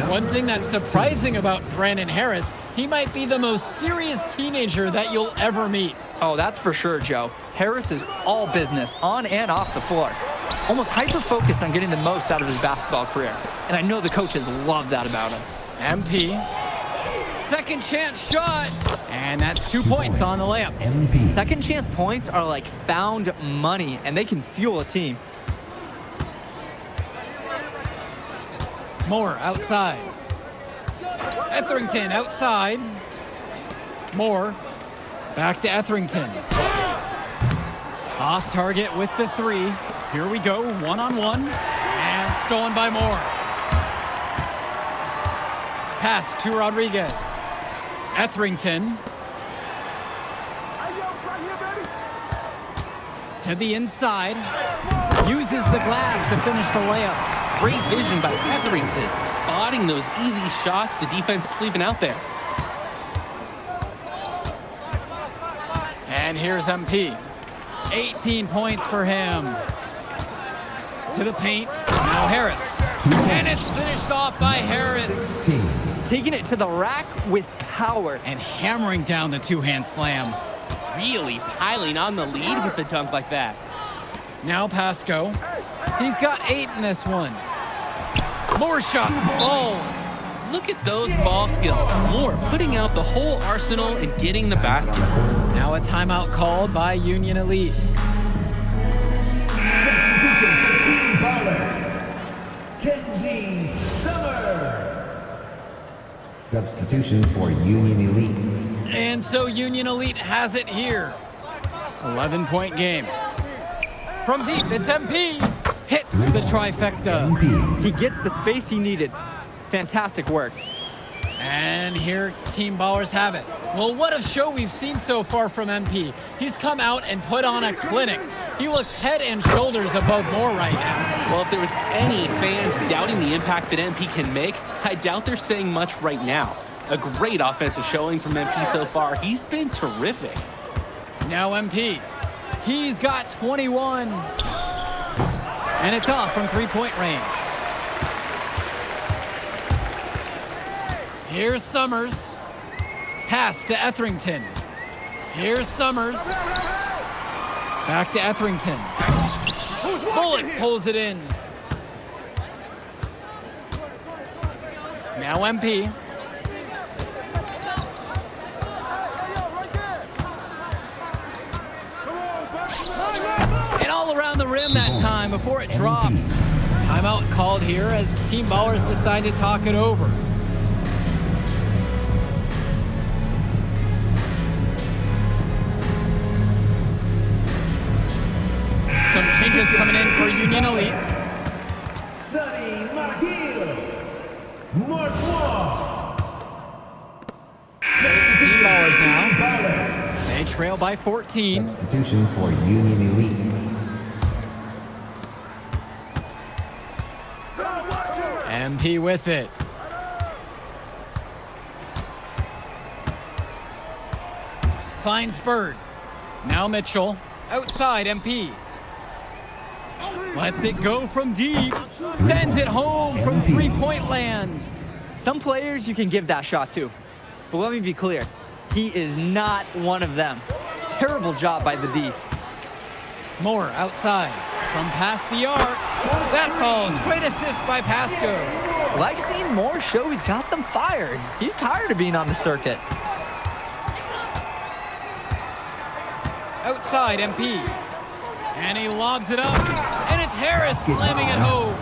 One thing that's surprising about Brandon Harris, he might be the most serious teenager that you'll ever meet. Oh, that's for sure, Joe. Harris is all business, on and off the floor. Almost hyper-focused on getting the most out of his basketball career. And I know the coaches love that about him. MP. Second chance shot. And that's 2 points on the layup. Second chance points are like found money, and they can fuel a team. Moore outside. Etherington outside. Moore back to Etherington. Off target with the 3. Here we go, one-on-one, and stolen by Moore. Pass to Rodriguez. Etherington. To the inside. Uses the glass to finish the layup. Great vision by Etherington, spotting those easy shots the defense is leaving out there. And here's MP. 18 points for him. To the paint. Now Harris. And it's finished off by Harris. Taking it to the rack with power. And hammering down the two-hand slam. Really piling on the lead with a dunk like that. Now Pasco. He's got 8 in this one. More shot balls. Look at those ball skills. Moore putting out the whole arsenal and getting the basket. Now a timeout called by Union Elite. Kenji Summers. Substitution for Union Elite. And so Union Elite has it here. 11-point game. From deep, it's MP. Hits the trifecta. He gets the space he needed. Fantastic work. And here Team Ballers have it. Well, what a show we've seen so far from MP. He's come out and put on a clinic. He looks head and shoulders above Moore right now. Well, if there was any fans doubting the impact that MP can make, I doubt they're saying much right now. A great offensive showing from MP so far. He's been terrific. Now MP. He's got 21. And it's off from three-point range. Here's Summers. Pass to Etherington. Here's Summers. Back to Etherington. Bullock pulls it in. Now MP. And all around the rim that time before it drops. Timeout called here as Team Ballers decide to talk it over. Some changes coming in for Union Elite. Sonny McGill. Mark Wall. Team Ballers now. They trail by 14. Substitution for Union Elite. MP with it. Finds Bird. Now Mitchell. Outside MP. Lets it go from deep. Sends it home from three-point land. Some players you can give that shot to. But let me be clear. He is not one of them. Terrible job by the D. Moore outside. From past the arc. That falls. Great assist by Pasco. Like seeing Moore show he's got some fire. He's tired of being on the circuit. Outside MP. And he lobs it up. And it's Harris slamming it home.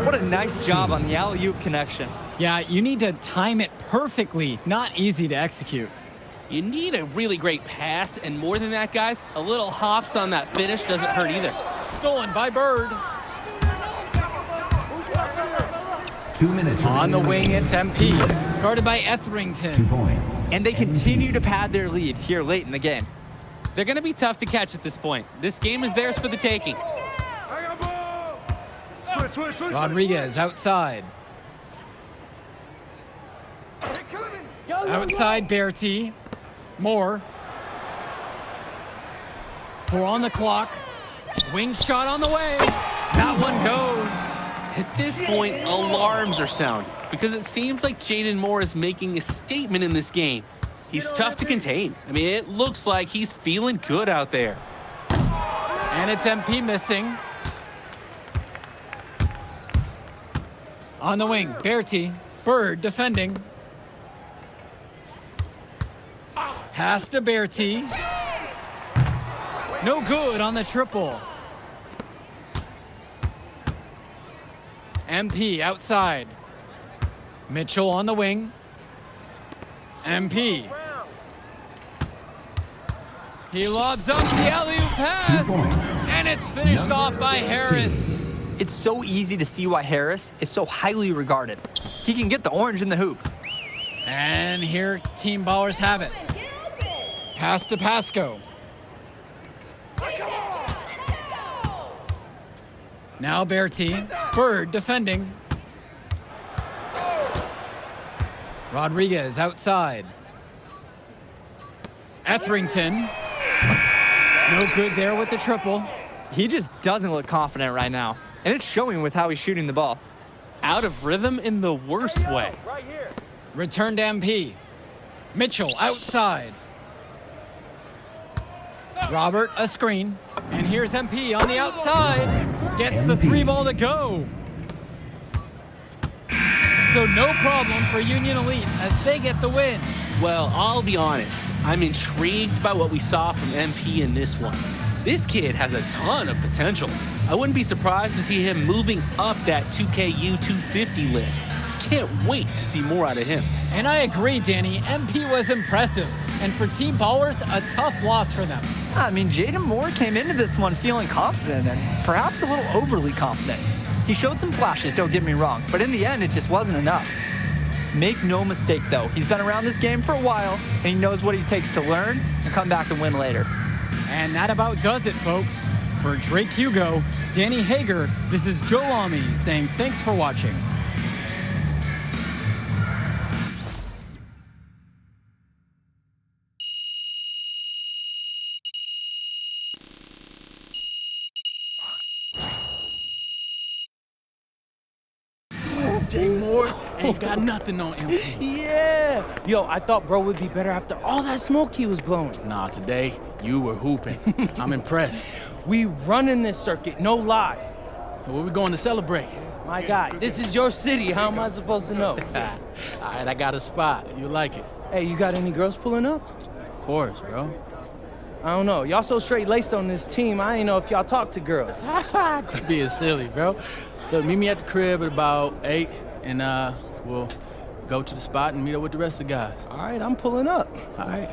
What a nice job on the alley-oop connection. Yeah, you need to time it perfectly. Not easy to execute. You need a really great pass, and more than that, guys, a little hops on that finish doesn't hurt either. Stolen by Bird. 2 minutes. On the wing, it's MP. Guarded by Etherington. 2 points. And they continue to pad their lead here late in the game. They're going to be tough to catch at this point. This game is theirs for the taking. Rodriguez outside. Outside Bertie. Moore. 4 on the clock. Wing shot on the way. That one goes. At this point, alarms are sounding because it seems like Jaden Moore is making a statement in this game. He's tough to contain. I mean, it looks like he's feeling good out there. And it's MP missing. On the wing, Bertie. Bird defending. Pass to Bertie. No good on the triple. MP outside. Mitchell on the wing. MP. He lobs up the alley-oop pass, and it's finished off by Harris. It's so easy to see why Harris is so highly regarded. He can get the orange in the hoop. And here Team Ballers have it. Pass to Pasco. Now Bertie. Bird defending. Rodriguez outside. Etherington. No good there with the triple. He just doesn't look confident right now. And it's showing with how he's shooting the ball. Out of rhythm in the worst way. Return to MP. Mitchell outside. Robert a screen. And here's MP on the outside. Gets the 3-ball to go. So no problem for Union Elite as they get the win. Well, I'll be honest. I'm intrigued by what we saw from MP in this one. This kid has a ton of potential. I wouldn't be surprised to see him moving up that 2KU 250 list. Can't wait to see more out of him. And I agree, Danny. MP was impressive. And for Team Ballers, a tough loss for them. I mean, Jaden Moore came into this one feeling confident and perhaps a little overly confident. He showed some flashes, don't get me wrong, but in the end, it just wasn't enough. Make no mistake, though, he's been around this game for a while, and he knows what it takes to learn and come back and win later. And that about does it, folks. For Drake Hugo, Danny Hager, this is Joe Lamy saying thanks for watching. Jay Moore ain't got nothing on him. Yeah. Yo, I thought bro would be better after all that smoke he was blowing. Nah, today, you were hooping. I'm impressed. We running this circuit, no lie. Where we going to celebrate? My guy, this is your city. How am I supposed to know? All right, I got a spot. You like it? Hey, you got any girls pulling up? Of course, bro. I don't know. Y'all so straight-laced on this team, I ain't know if y'all talk to girls. Quit being silly, bro. Look, meet me at the crib at about 8, and we'll go to the spot and meet up with the rest of the guys. All right, I'm pulling up. All right.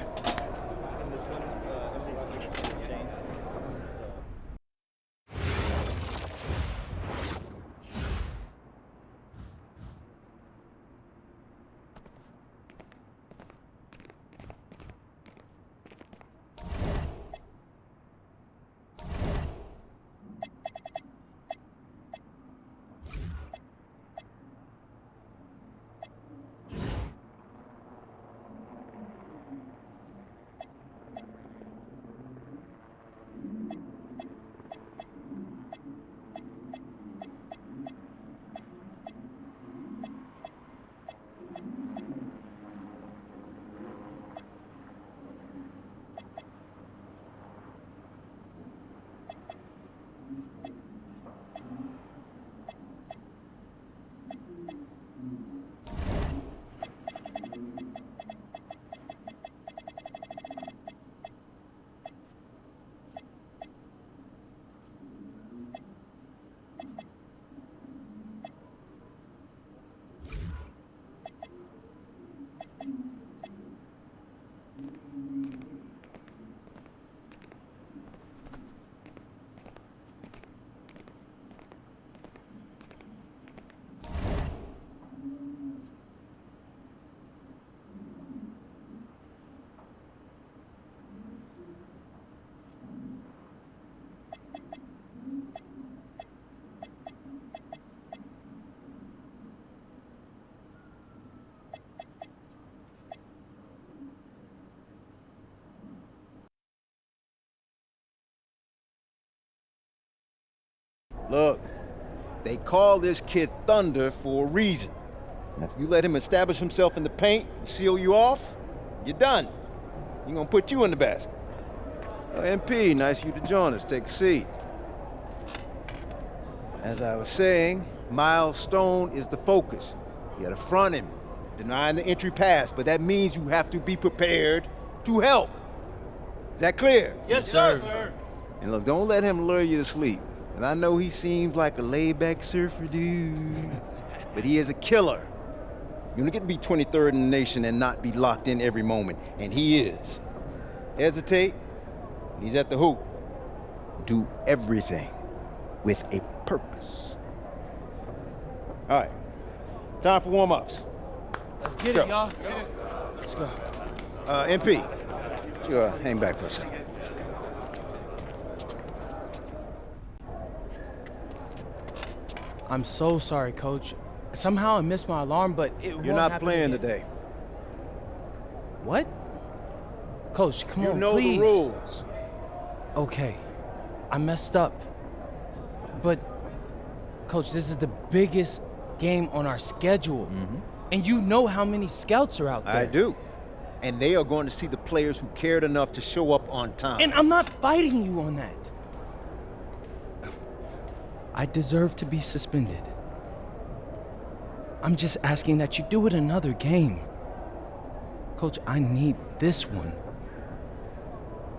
Look, they call this kid Thunder for a reason. And if you let him establish himself in the paint and seal you off, you're done. He's gonna put you in the basket. MP, nice of you to join us. Take a seat. As I was saying, Miles Stone is the focus. You gotta front him, denying the entry pass, but that means you have to be prepared to help. Is that clear? Yes, sir. And look, don't let him lure you to sleep. And I know he seems like a laid-back surfer dude, but he is a killer. You don't get to be 23rd in the nation and not be locked in every moment, and he is. Hesitate, he's at the hoop. Do everything with a purpose. All right, time for warm-ups. Let's get it, y'all. Let's go. MP, you hang back for a second. I'm so sorry, Coach. Somehow I missed my alarm, but You're not playing today. What? Coach, come You on, know please. the rules. Okay, I messed up. But, Coach, this is the biggest game on our schedule. And you know how many scouts are out there. I do. And they are going to see the players who cared enough to show up on time. And I'm not fighting you on that. I deserve to be suspended. I'm just asking that you do it another game. Coach, I need this one.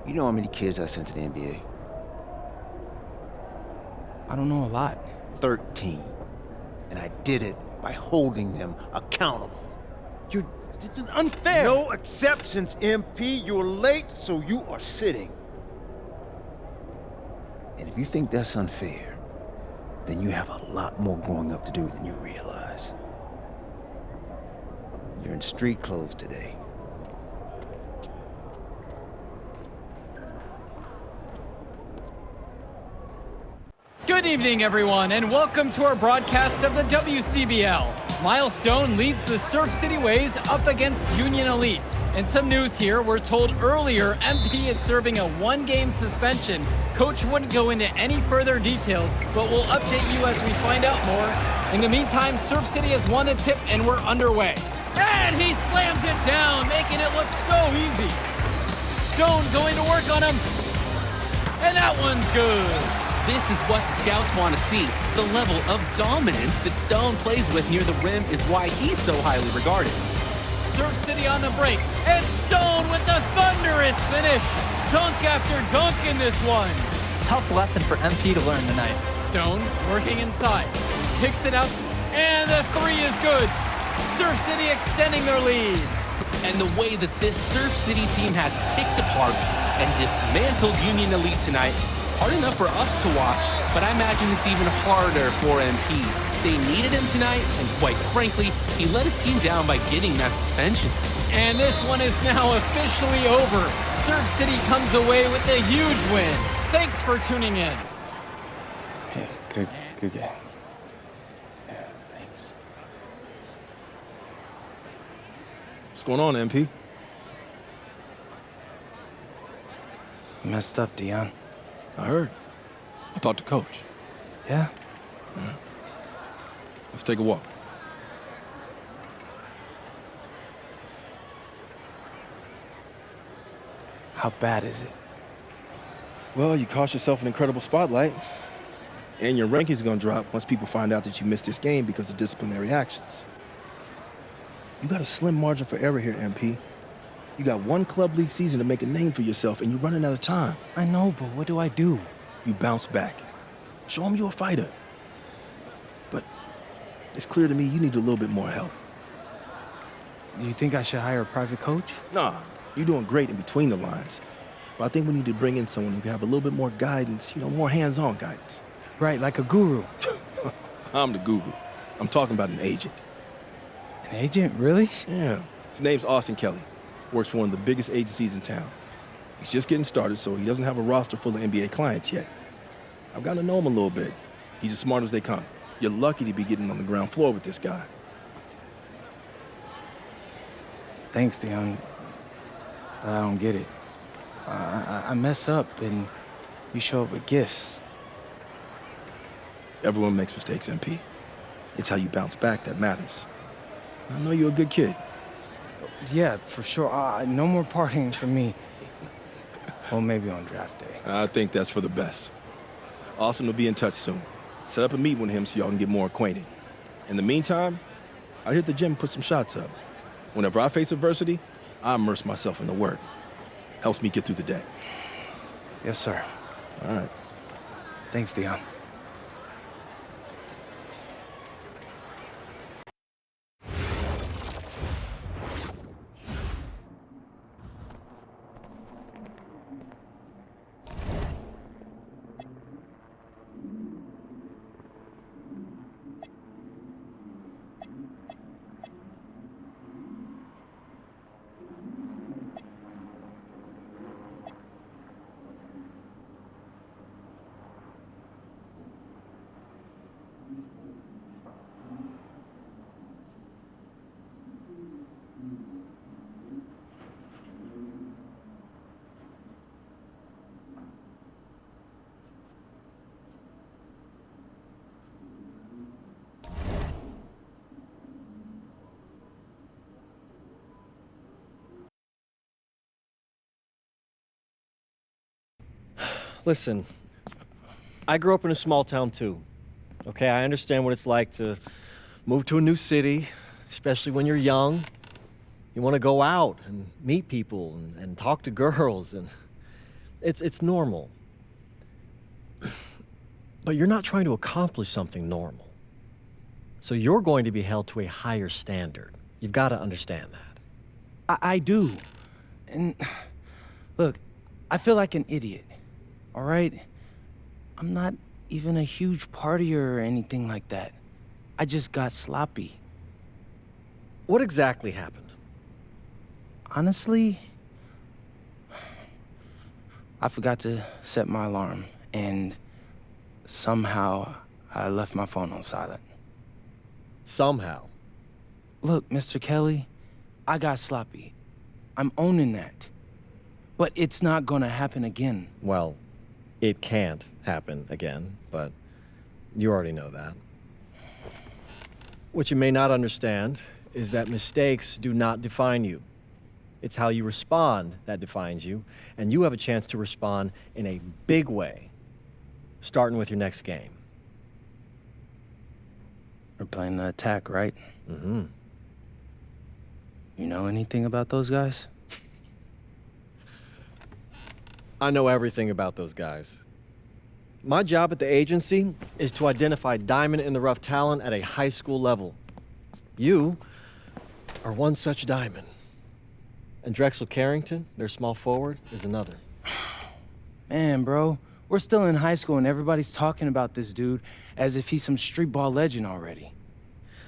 You know how many kids I sent to the NBA? I don't know a lot. 13. And I did it by holding them accountable. This is unfair. No exceptions, MP. You're late, so you are sitting. And if you think that's unfair, then you have a lot more growing up to do than you realize. You're in street clothes today. Good evening, everyone, and welcome to our broadcast of the WCBL. Milestone leads the Surf City Waves up against Union Elite. And some news here, we're told earlier MP is serving a one-game suspension. Coach wouldn't go into any further details, but we'll update you as we find out more. In the meantime, Surf City has won the tip and we're underway. And he slams it down, making it look so easy. Stone going to work on him. And that one's good. This is what the scouts want to see. The level of dominance that Stone plays with near the rim is why he's so highly regarded. Surf City on the break, and Stone with the thunderous finish. Dunk after dunk in this one. Tough lesson for MP to learn tonight. Stone working inside, kicks it out, and the three is good. Surf City extending their lead. And the way that this Surf City team has picked apart and dismantled Union Elite tonight, hard enough for us to watch, but I imagine it's even harder for MP. They needed him tonight, and quite frankly, he let his team down by getting that suspension. And this one is now officially over. Surf City comes away with a huge win. Thanks for tuning in. Hey, good game. Yeah, thanks. What's going on, MP? Messed up, Dion. I heard. I talked to Coach. Yeah? Let's take a walk. How bad is it? Well, you cost yourself an incredible spotlight. And your ranking's gonna drop once people find out that you missed this game because of disciplinary actions. You got a slim margin for error here, MP. You got one club league season to make a name for yourself, and you're running out of time. I know, but what do I do? You bounce back. Show them you're a fighter. But it's clear to me you need a little bit more help. Do you think I should hire a private coach? Nah, you're doing great in between the lines. But I think we need to bring in someone who can have a little bit more guidance, more hands-on guidance. Right, like a guru. I'm the guru. I'm talking about an agent. An agent, really? Yeah. His name's Austin Kelly. Works for one of the biggest agencies in town. He's just getting started, so he doesn't have a roster full of NBA clients yet. I've gotten to know him a little bit. He's as smart as they come. You're lucky to be getting on the ground floor with this guy. Thanks, Dion. I don't get it. I mess up, and you show up with gifts. Everyone makes mistakes, MP. It's how you bounce back that matters. I know you're a good kid. Yeah, for sure. No more partying for me. Well, maybe on draft day. I think that's for the best. Austin will be in touch soon. Set up a meet with him so y'all can get more acquainted. In the meantime, I hit the gym and put some shots up. Whenever I face adversity, I immerse myself in the work. Helps me get through the day. Yes, sir. All right. Thanks, Dion. Listen, I grew up in a small town too. Okay, I understand what it's like to move to a new city, especially when you're young. You want to go out and meet people and talk to girls, and it's normal. But you're not trying to accomplish something normal. So you're going to be held to a higher standard. You've got to understand that. I do. And look, I feel like an idiot, all right? I'm not even a huge partier or anything like that. I just got sloppy. What exactly happened? Honestly, I forgot to set my alarm, and somehow I left my phone on silent. Somehow? Look, Mr. Kelly, I got sloppy. I'm owning that. But it's not gonna happen again. Well, it can't happen again, but you already know that. What you may not understand is that mistakes do not define you. It's how you respond that defines you, and you have a chance to respond in a big way, starting with your next game. We're playing the Attack, right? Mm-hmm. You know anything about those guys? I know everything about those guys. My job at the agency is to identify diamond-in-the-rough talent at a high school level. You are one such diamond. And Drexel Carrington, their small forward, is another. Man, bro, we're still in high school and everybody's talking about this dude as if he's some street ball legend already.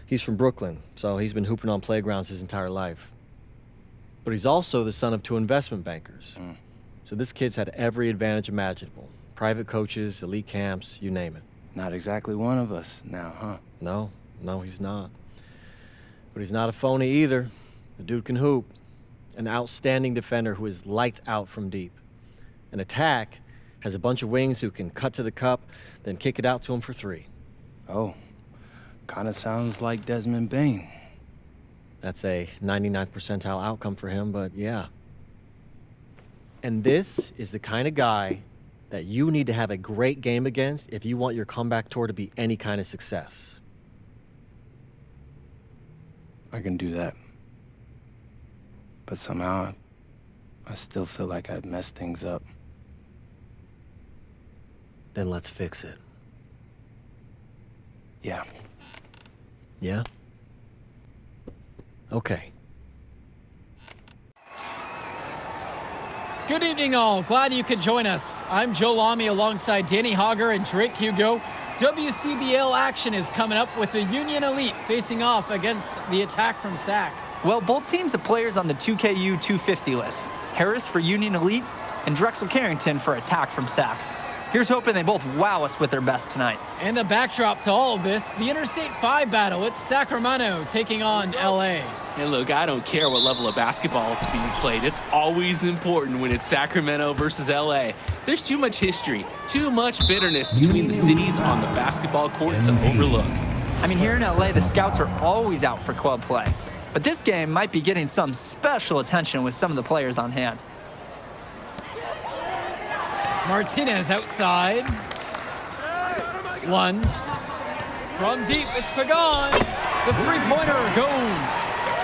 He's from Brooklyn, so he's been hooping on playgrounds his entire life. But he's also the son of 2 investment bankers. So this kid's had every advantage imaginable. Private coaches, elite camps, you name it. Not exactly one of us now, huh? No, he's not. But he's not a phony either. The dude can hoop. An outstanding defender who is lights out from deep. An Attack has a bunch of wings who can cut to the cup, then kick it out to him for 3. Oh, kind of sounds like Desmond Bain. That's a 99th percentile outcome for him, but yeah. And this is the kind of guy that you need to have a great game against if you want your comeback tour to be any kind of success. I can do that. But somehow, I still feel like I'd messed things up. Then let's fix it. Yeah. Yeah? Okay. Good evening, all. Glad you could join us. I'm Joe Lamy alongside Danny Hogger and Drake Hugo. WCBL action is coming up with the Union Elite facing off against the Attack from SAC. Well, both teams have players on the 2KU 250 list. Harris for Union Elite and Drexel Carrington for Attack from SAC. Here's hoping they both wow us with their best tonight. And the backdrop to all of this, the Interstate 5 battle. It's Sacramento taking on LA. And look, I don't care what level of basketball is being played. It's always important when it's Sacramento versus LA. There's too much history, too much bitterness between the cities on the basketball court to overlook. I mean, here in LA, the scouts are always out for club play. But this game might be getting some special attention with some of the players on hand. Martinez outside. Lund. From deep, it's Pagan. The three-pointer goes.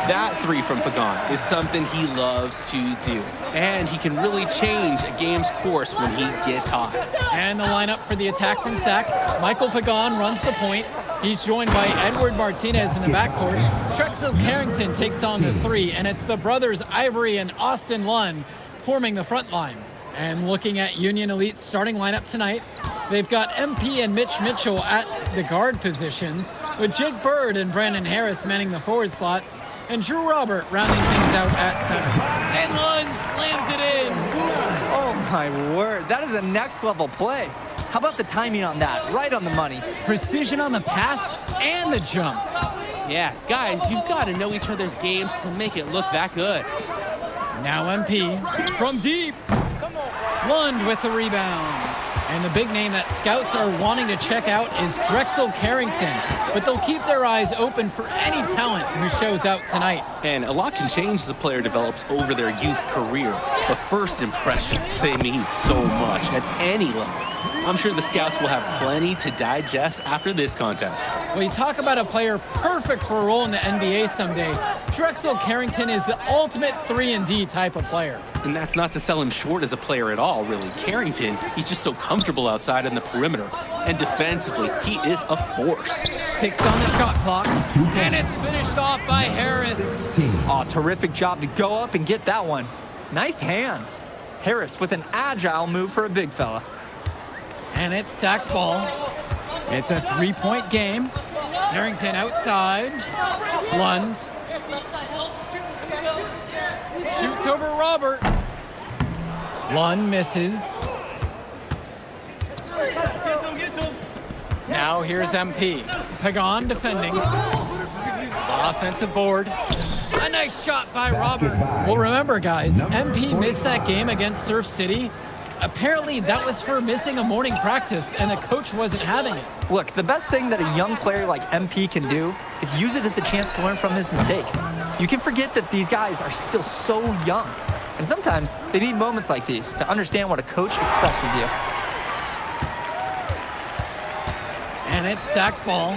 That 3 from Pagan is something he loves to do. And he can really change a game's course when he gets hot. And the lineup for the Attack from SAC. Michael Pagan runs the point. He's joined by Edward Martinez in the backcourt. Drexel Carrington takes on the 3, and it's the brothers Ivory and Austin Lund forming the front line. And looking at Union Elite's starting lineup tonight, they've got MP and Mitch Mitchell at the guard positions, with Jake Bird and Brandon Harris manning the forward slots, and Drew Robert rounding things out at center. And Lund slams it in. Oh my word, that is a next level play. How about the timing on that? Right on the money. Precision on the pass and the jump. Yeah, guys, you've got to know each other's games to make it look that good. Now MP from deep. Lund with the rebound. And the big name that scouts are wanting to check out is Drexel Carrington, but they'll keep their eyes open for any talent who shows out tonight. And a lot can change as a player develops over their youth career. But first impressions, they mean so much at any level. I'm sure the scouts will have plenty to digest after this contest. Well, you talk about a player perfect for a role in the NBA someday. Drexel Carrington is the ultimate 3-and-D type of player. And that's not to sell him short as a player at all, really. Carrington, he's just so comfortable outside in the perimeter. And defensively, he is a force. 6 on the shot clock, and it's finished off by Harris. Oh, terrific job to go up and get that one. Nice hands. Harris with an agile move for a big fella. And it's Sack's ball. It's a 3-point game. Carrington outside. Lund. Shoots over Robert. Lund misses. Now here's MP. Pagan defending. Offensive board. A nice shot by Robert. Well, remember, guys, MP missed that game against Surf City. Apparently, that was for missing a morning practice, and the coach wasn't having it. Look, the best thing that a young player like MP can do is use it as a chance to learn from his mistake. You can forget that these guys are still so young, and sometimes they need moments like these to understand what a coach expects of you. And it's Sack's ball.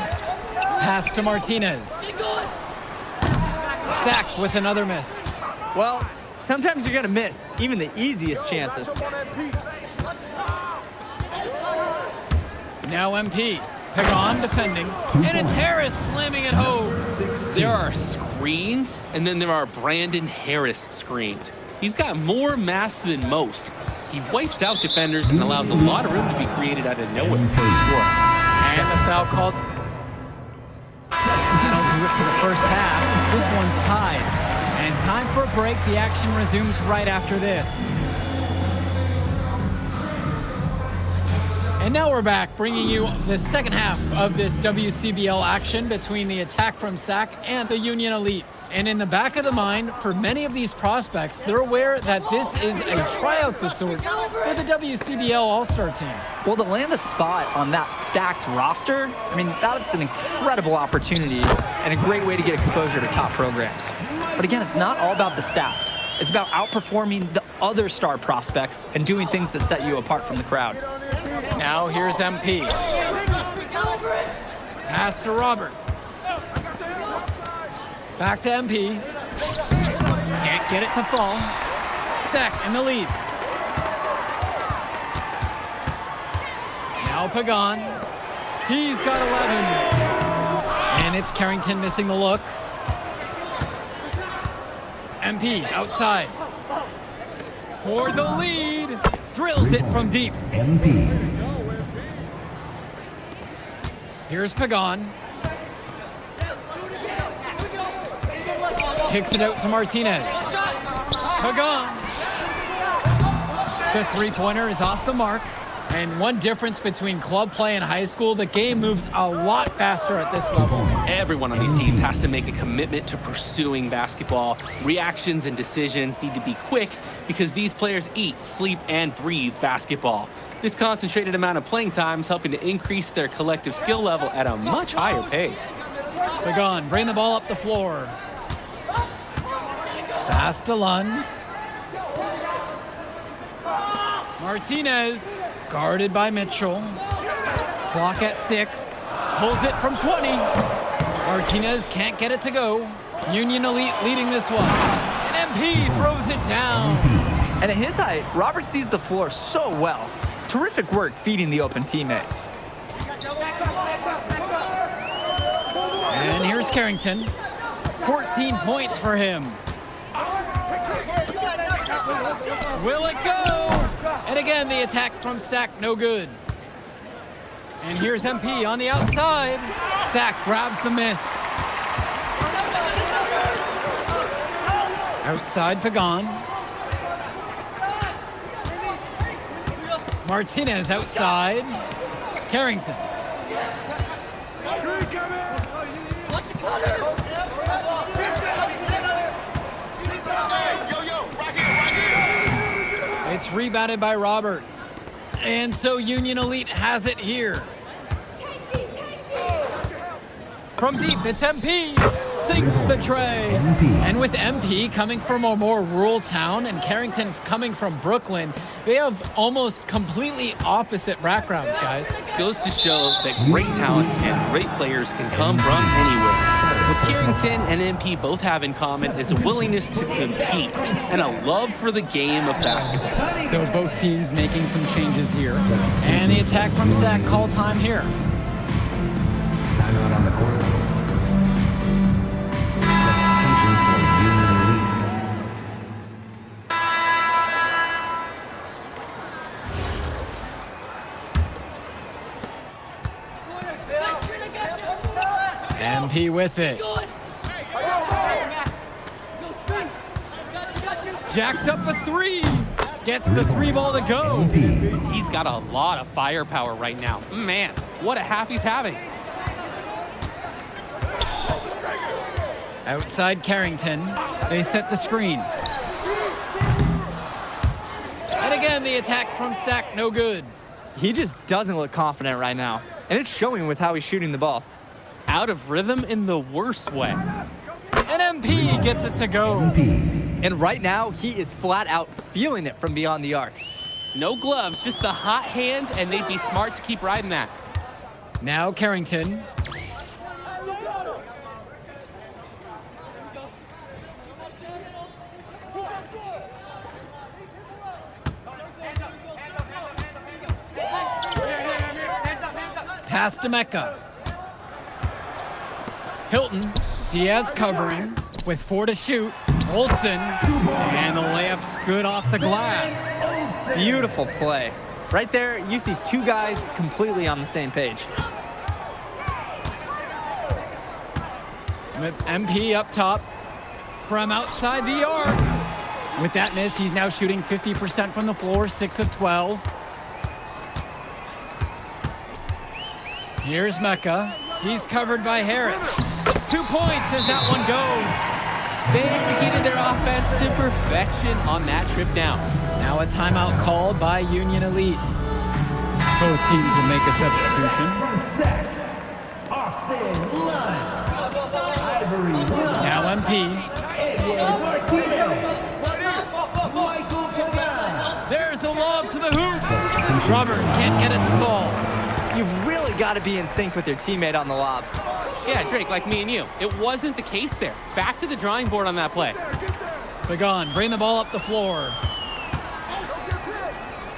Pass to Martinez. Sack with another miss. Well, sometimes you're going to miss even the easiest chances. Now MP. Pagan defending. And it's Harris slamming it home. There are screens, and then there are Brandon Harris screens. He's got more mass than most. He wipes out defenders and allows a lot of room to be created out of nowhere for a score. And the foul called. That'll do it for the first half. This one's tied. And time for a break. The action resumes right after this. And now we're back, bringing you the second half of this WCBL action between the attack from Sac and the Union Elite. And in the back of the mind, for many of these prospects, they're aware that this is a tryout of sorts for the WCBL All-Star team. Well, to land a spot on that stacked roster, I mean, that's an incredible opportunity and a great way to get exposure to top programs. But again, it's not all about the stats. It's about outperforming the other star prospects and doing things that set you apart from the crowd. Now here's MP. Pass to Robert. Back to MP. Can't get it to fall. Sack in the lead. Now Pagan. He's got 11. And it's Carrington missing the look. MP outside. For the lead. Drills it from deep. MP. Here's Pagan. Kicks it out to Martinez. Pagan. The three-pointer is off the mark. And one difference between club play and high school, the game moves a lot faster at this level. Everyone on these teams has to make a commitment to pursuing basketball. Reactions and decisions need to be quick because these players eat, sleep, and breathe basketball. This concentrated amount of playing time is helping to increase their collective skill level at a much higher pace. Pagan, bring the ball up the floor. Pass to Lund. Martinez, guarded by Mitchell. Clock at 6. Pulls it from 20. Martinez can't get it to go. Union Elite leading this one. And MP throws it down. And at his height, Robert sees the floor so well. Terrific work feeding the open teammate. And here's Carrington. 14 points for him. Will it go? And again, the attack from Sack, no good. And here's MP on the outside. Sack grabs the miss. Outside Pagan. Martinez outside. Carrington. It's rebounded by Robert. And so Union Elite has it here. From deep, it's MP. Sinks the tray. And with MP coming from a more rural town and Carrington coming from Brooklyn, they have almost completely opposite backgrounds, guys. Goes to show that great talent and great players can come from anywhere. What Carrington and MP both have in common is a willingness to compete and a love for the game of basketball. So both teams making some changes here. And the attack from Sack call time here. Timeout on the court. MP with it. Jacks up a three. Gets the three ball to go. He's got a lot of firepower right now. Man, what a half he's having. Outside Carrington. They set the screen. And again, the attack from Sack, no good. He just doesn't look confident right now. And it's showing with how he's shooting the ball. Out of rhythm in the worst way. And MP gets it to go. And right now, he is flat out feeling it from beyond the arc. No gloves, just a hot hand, and they'd be smart to keep riding that. Now Carrington. Pass to Mecca. Hilton, Diaz covering with 4 to shoot. Olsen, and the layup's good off the glass. Beautiful play. Right there, you see two guys completely on the same page. With MP up top from outside the arc. With that miss, he's now shooting 50% from the floor, 6 of 12. Here's Mecca. He's covered by Harris. 2 points as that one goes. They executed their offense to perfection on that trip down. Now a timeout called by Union Elite. Both teams will make a substitution. Austin Lunn. Ivory Lunn. Now MP. Edward Martinez. Michael Pagan. There's a lob to the hoop. Robert can't get it to fall. You've really got to be in sync with your teammate on the lob. Yeah, Drake, like me and you. It wasn't the case there. Back to the drawing board on that play. Pagan, bring the ball up the floor.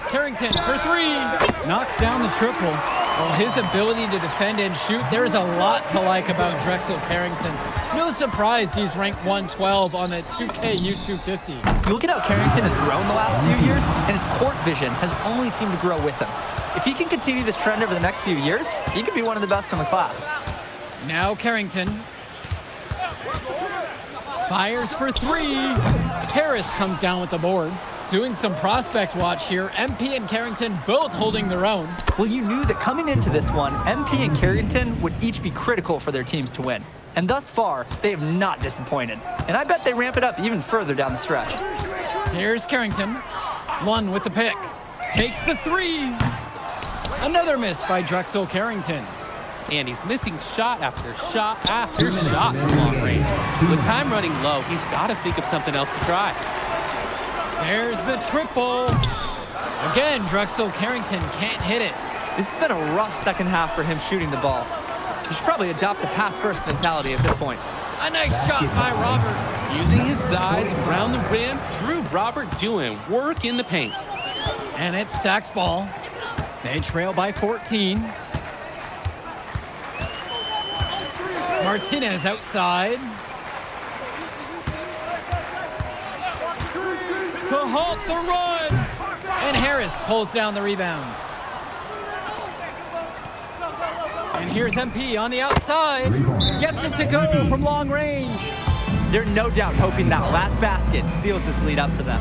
Carrington for 3. Knocks down the triple. Well, his ability to defend and shoot, there's a lot to like about Drexel Carrington. No surprise he's ranked 112 on the 2K YouTube 50. You look at how Carrington has grown the last few years, and his court vision has only seemed to grow with him. If he can continue this trend over the next few years, he could be one of the best in the class. Now Carrington. Fires for 3. Harris comes down with the board. Doing some prospect watch here. MP and Carrington both holding their own. Well, you knew that coming into this one, MP and Carrington would each be critical for their teams to win. And thus far, they have not disappointed. And I bet they ramp it up even further down the stretch. Here's Carrington. Lunn with the pick. Takes the 3. Another miss by Drexel Carrington. And he's missing shot after shot after shot from long range. With time running low, he's got to think of something else to try. There's the triple. Again, Drexel Carrington can't hit it. This has been a rough second half for him shooting the ball. He should probably adopt the pass-first mentality at this point. A nice shot by Robert. Using his size around the rim, Drew Robert doing work in the paint. And it's Sack's ball. They trail by 14. Martinez outside. To halt the run. And Harris pulls down the rebound. And here's MP on the outside. Gets it to go from long range. They're no doubt hoping that last basket seals this lead up for them.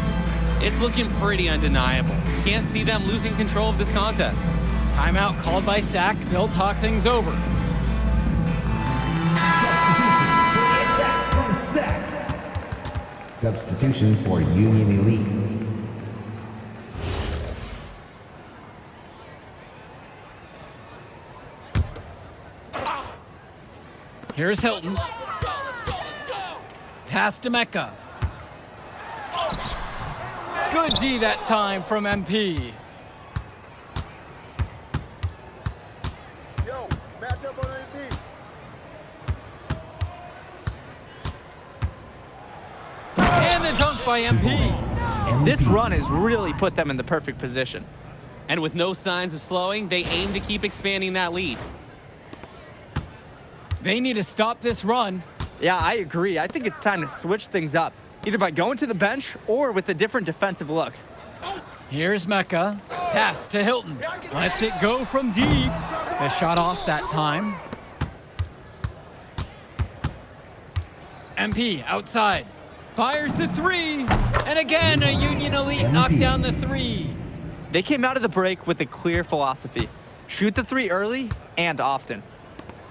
It's looking pretty undeniable. Can't see them losing control of this contest. Timeout called by Sack. They'll talk things over. Substitution for Union Elite. Here's Hilton. Pass to Mecca. Good D that time from MP. Yo, match up on AP. And the dunk by MP. This run has really put them in the perfect position. And with no signs of slowing, they aim to keep expanding that lead. They need to stop this run. Yeah, I agree. I think it's time to switch things up, either by going to the bench or with a different defensive look. Here's Mecca. Pass to Hilton. Lets it go from deep. The shot off that time. MP outside. Fires the three. And again, a Union Elite knocked down the three. They came out of the break with a clear philosophy. Shoot the three early and often.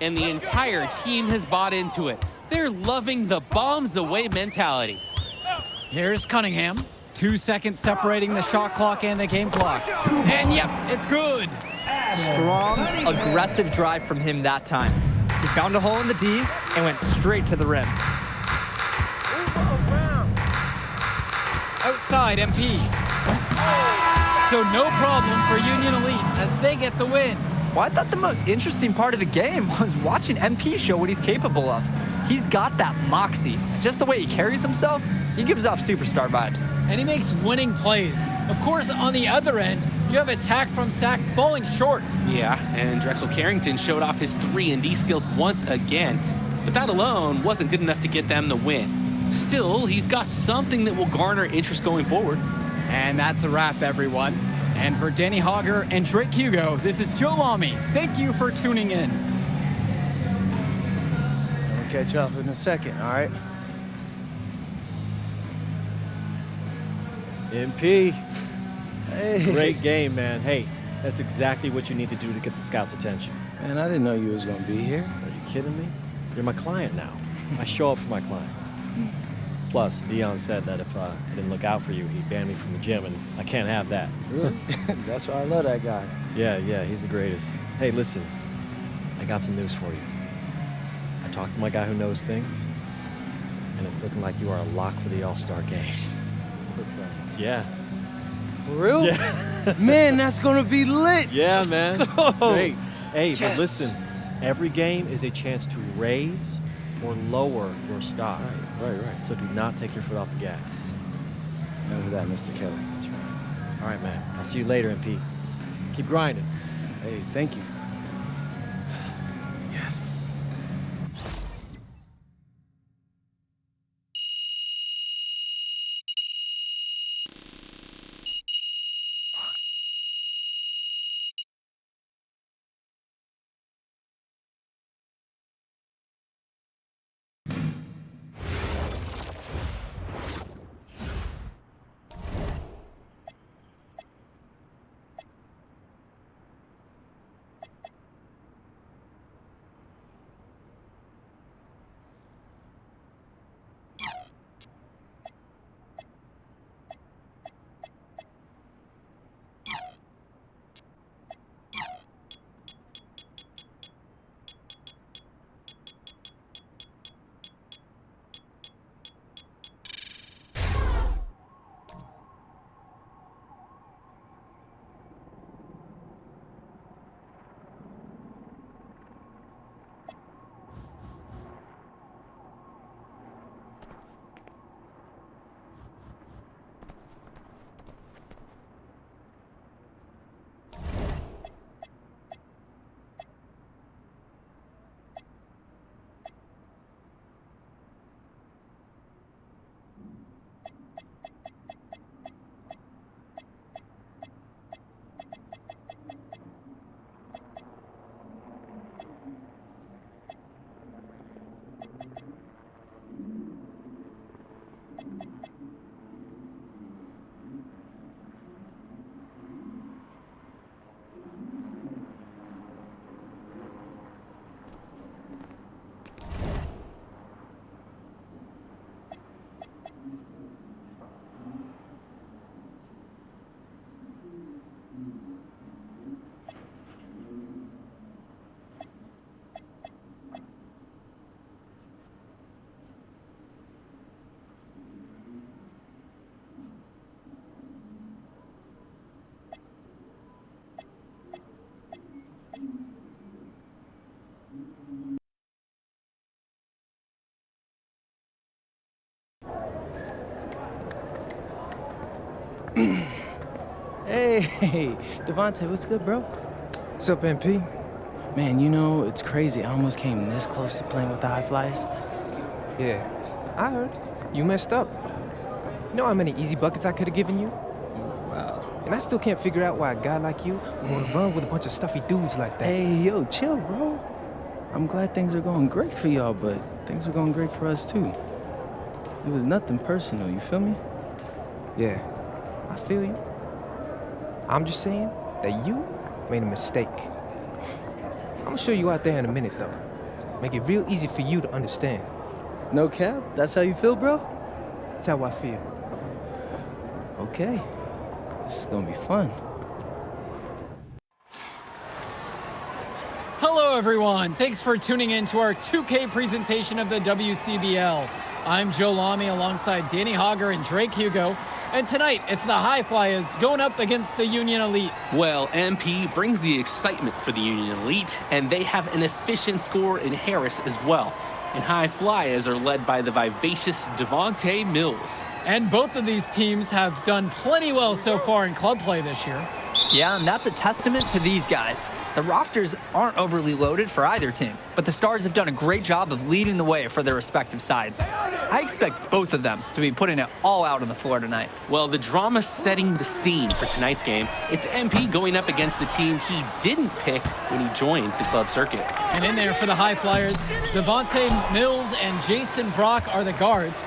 And the entire team has bought into it. They're loving the bombs away mentality. Here's Cunningham. 2 seconds separating the shot clock and the game clock. And yep, it's good. Strong, aggressive drive from him that time. He found a hole in the D and went straight to the rim. Outside MP. So no problem for Union Elite as they get the win. Well, I thought the most interesting part of the game was watching MP show what he's capable of. He's got that moxie. Just the way he carries himself, he gives off superstar vibes. And he makes winning plays. Of course, on the other end, you have attack from Sac falling short. Yeah, and Drexel Carrington showed off his 3-and-D skills once again. But that alone wasn't good enough to get them the win. Still, he's got something that will garner interest going forward. And that's a wrap, everyone. And for Danny Hogger and Drake Hugo, this is Joe Lamy. Thank you for tuning in. We'll catch up in a second, all right? MP. Hey. Great game, man. Hey, that's exactly what you need to do to get the scouts' attention. Man, I didn't know you was gonna be here. Are you kidding me? You're my client now. I show up for my clients. Plus, Dion said that if I didn't look out for you, he'd ban me from the gym, and I can't have that. Really? That's why I love that guy. Yeah, he's the greatest. Hey, listen, I got some news for you. I talked to my guy who knows things, and it's looking like you are a lock for the All-Star game. Yeah. For real? Yeah. Man, that's gonna be lit. Yeah, man. Go. It's great. Hey, Yes. but listen, every game is a chance to raise or lower your stock. Right. So do not take your foot off the gas. Remember that, Mr. Kelly. That's right. All right, man. I'll see you later, MP. Keep grinding. Hey, thank you. Yes. Hey, Devontae, what's good, bro? What's up, MP? Man, you know, it's crazy. I almost came this close to playing with the High Flyers. Yeah, I heard. You messed up. You know how many easy buckets I could have given you? Wow. And I still can't figure out why a guy like you would want to run with a bunch of stuffy dudes like that. Hey, yo, chill, bro. I'm glad things are going great for y'all, but things are going great for us, too. It was nothing personal, you feel me? Yeah, I feel you. I'm just saying that you made a mistake. I'm gonna show you out there in a minute, though. Make it real easy for you to understand. No cap? That's how you feel, bro? That's how I feel. Okay. This is gonna be fun. Hello, everyone. Thanks for tuning in to our 2K presentation of the WCBL. I'm Joe Lamy alongside Danny Hogger and Drake Hugo. And tonight, it's the High Flyers going up against the Union Elite. Well, MP brings the excitement for the Union Elite, and they have an efficient scorer in Harris as well. And High Flyers are led by the vivacious Devontae Mills. And both of these teams have done plenty well so far in club play this year. Yeah, and that's a testament to these guys. The rosters aren't overly loaded for either team, but the Stars have done a great job of leading the way for their respective sides. I expect both of them to be putting it all out on the floor tonight. Well, the drama setting the scene for tonight's game, it's MP going up against the team he didn't pick when he joined the club circuit. And in there for the High Flyers, Devontae Mills and Jason Brock are the guards.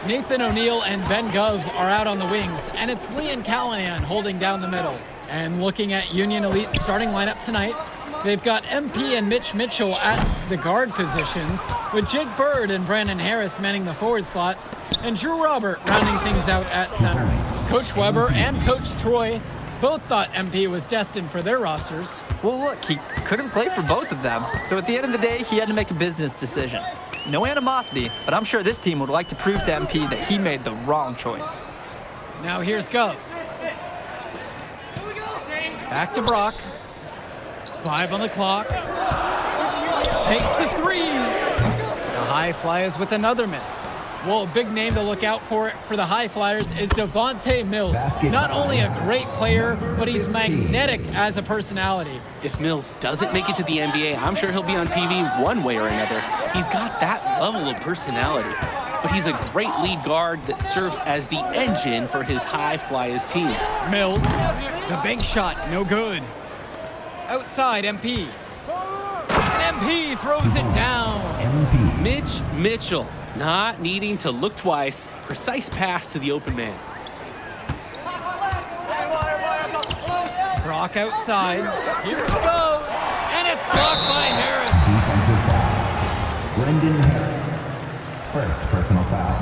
Nathan O'Neill and Ben Gove are out on the wings, and it's Leon Callahan holding down the middle. And looking at Union Elite's starting lineup tonight, they've got MP and Mitch Mitchell at the guard positions, with Jake Bird and Brandon Harris manning the forward slots, and Drew Robert rounding things out at center. Coach Weber and Coach Troy both thought MP was destined for their rosters. Well, look, he couldn't play for both of them, so at the end of the day, he had to make a business decision. No animosity, but I'm sure this team would like to prove to MP that he made the wrong choice. Now here's Gove. Back to Brock. 5 on the clock. Takes the 3. The High Flyers with another miss. Well, a big name to look out for the High Flyers is Devontae Mills. Not only a great player, but he's magnetic as a personality. If Mills doesn't make it to the NBA, I'm sure he'll be on TV one way or another. He's got that level of personality. But he's a great lead guard that serves as the engine for his High Flyers team. Mills, the bank shot, no good. Outside, MP. And MP throws it down. Mitch Mitchell, not needing to look twice. Precise pass to the open man. Brock outside. Here we go. And it's blocked by Harris. Defensive foul. Brendan Harris. First personal foul.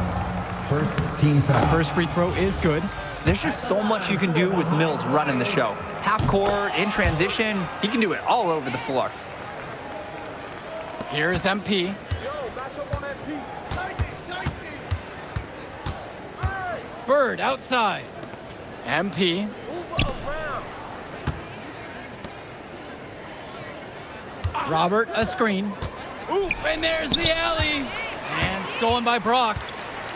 First team foul. First free throw is good. There's just so much you can do with Mills running the show. Half court, in transition, he can do it all over the floor. Here's MP. Bird outside. MP. Robert, a screen. Oop, and there's the alley. And stolen by Brock.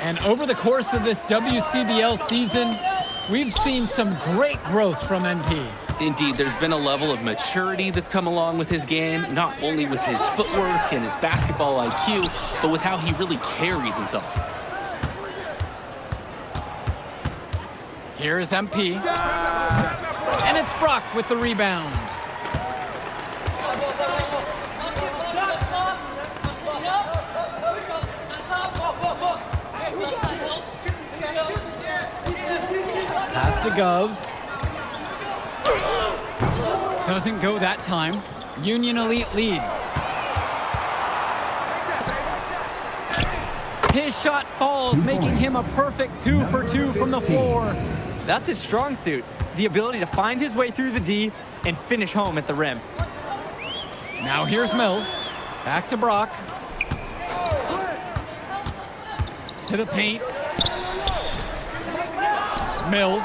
And over the course of this WCBL season, we've seen some great growth from MP. Indeed, there's been a level of maturity that's come along with his game, not only with his footwork and his basketball IQ, but with how he really carries himself. Here's MP. And it's Brock with the rebound. Pass to Gove. Doesn't go that time. Union Elite lead. His shot falls, making him a perfect 2 for 2 from the floor. That's his strong suit, the ability to find his way through the D and finish home at the rim. Now here's Mills. Back to Brock. To the paint. Mills.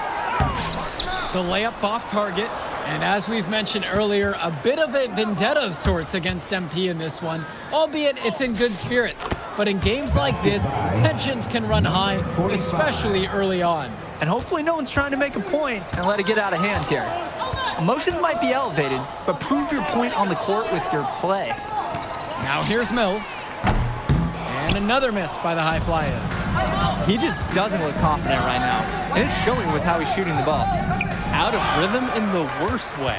The layup off target. And as we've mentioned earlier, a bit of a vendetta of sorts against MP in this one, albeit it's in good spirits. But in games like this, tensions can run high, especially early on. And hopefully no one's trying to make a point and let it get out of hand here. Emotions might be elevated, but prove your point on the court with your play. Now here's Mills. And another miss by the High Flyers. He just doesn't look confident right now, and it's showing with how he's shooting the ball. Out of rhythm in the worst way.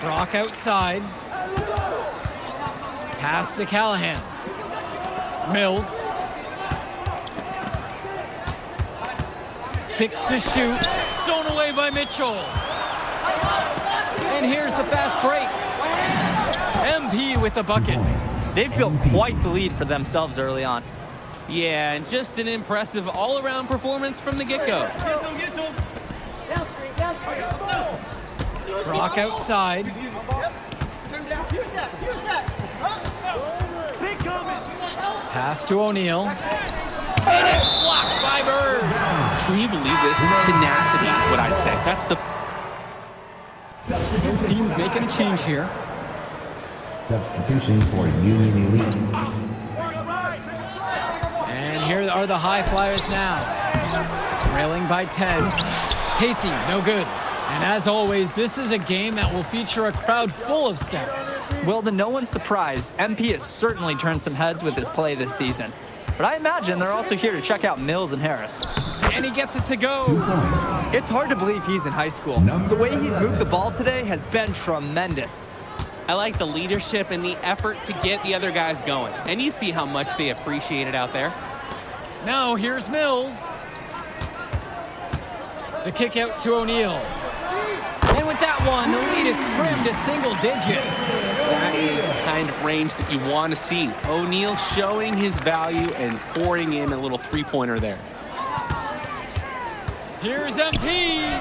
Brock outside. Pass to Callahan. Mills. 6 to shoot. Thrown away by Mitchell. And here's the fast break. MP with the bucket. They've built quite the lead for themselves early on. Yeah, and just an impressive all-around performance from the get-go. Brock outside. Pass to O'Neal. And it's blocked by Bird. Can you believe this? Tenacity is what I'd say. That's the... Both teams making a change here. Substitution for Union Elite. And here are the High Flyers now. Trailing by 10. Casey, no good. And as always, this is a game that will feature a crowd full of scouts. Well, to no one's surprise, MP has certainly turned some heads with his play this season. But I imagine they're also here to check out Mills and Harris. And he gets it to go. It's hard to believe he's in high school. The way he's moved the ball today has been tremendous. I like the leadership and the effort to get the other guys going. And you see how much they appreciate it out there. Now here's Mills. The kick out to O'Neal. And with that one, the lead is trimmed to single digits. That is the kind of range that you want to see. O'Neal showing his value and pouring in a little three-pointer there. Here's MP.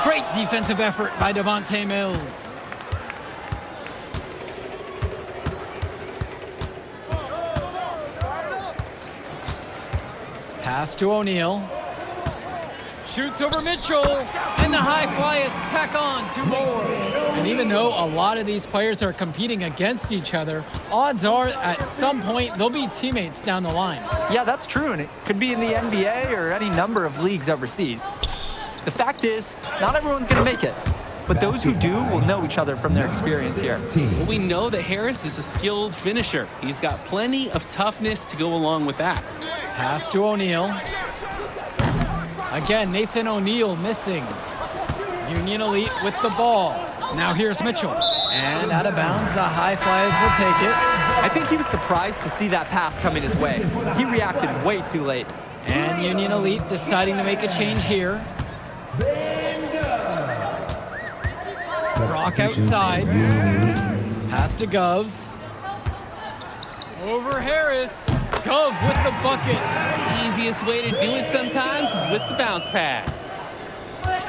Great defensive effort by Devontae Mills. Pass to O'Neal. Shoots over Mitchell, and the High Flyers tack on 2 more. And even though a lot of these players are competing against each other, odds are at some point they'll be teammates down the line. Yeah, that's true, and it could be in the NBA or any number of leagues overseas. The fact is, not everyone's going to make it, but those who do will know each other from their experience here. Well, we know that Harris is a skilled finisher. He's got plenty of toughness to go along with that. Pass to O'Neal. Again, Nathan O'Neal missing. Union Elite with the ball. Now here's Mitchell. And out of bounds, the High Flyers will take it. I think he was surprised to see that pass coming his way. He reacted way too late. And Union Elite deciding to make a change here. Brock outside. Pass to Gov. Over Harris. Gov with the bucket. Easiest way to do it sometimes is with the bounce pass.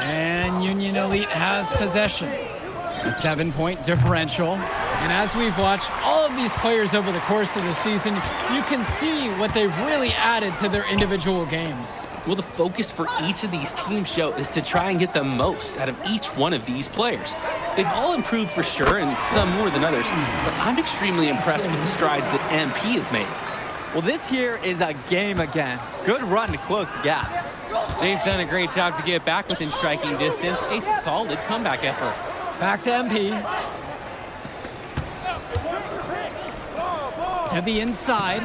And Union Elite has possession. A 7-point differential. And as we've watched all of these players over the course of the season, you can see what they've really added to their individual games. Well, the focus for each of these teams, Joe, is to try and get the most out of each one of these players. They've all improved for sure, and some more than others, but I'm extremely impressed with the strides that MP has made. Well, this here is a game again. Good run to close the gap. They've done a great job to get back within striking distance. A solid comeback effort. Back to MP. To the inside.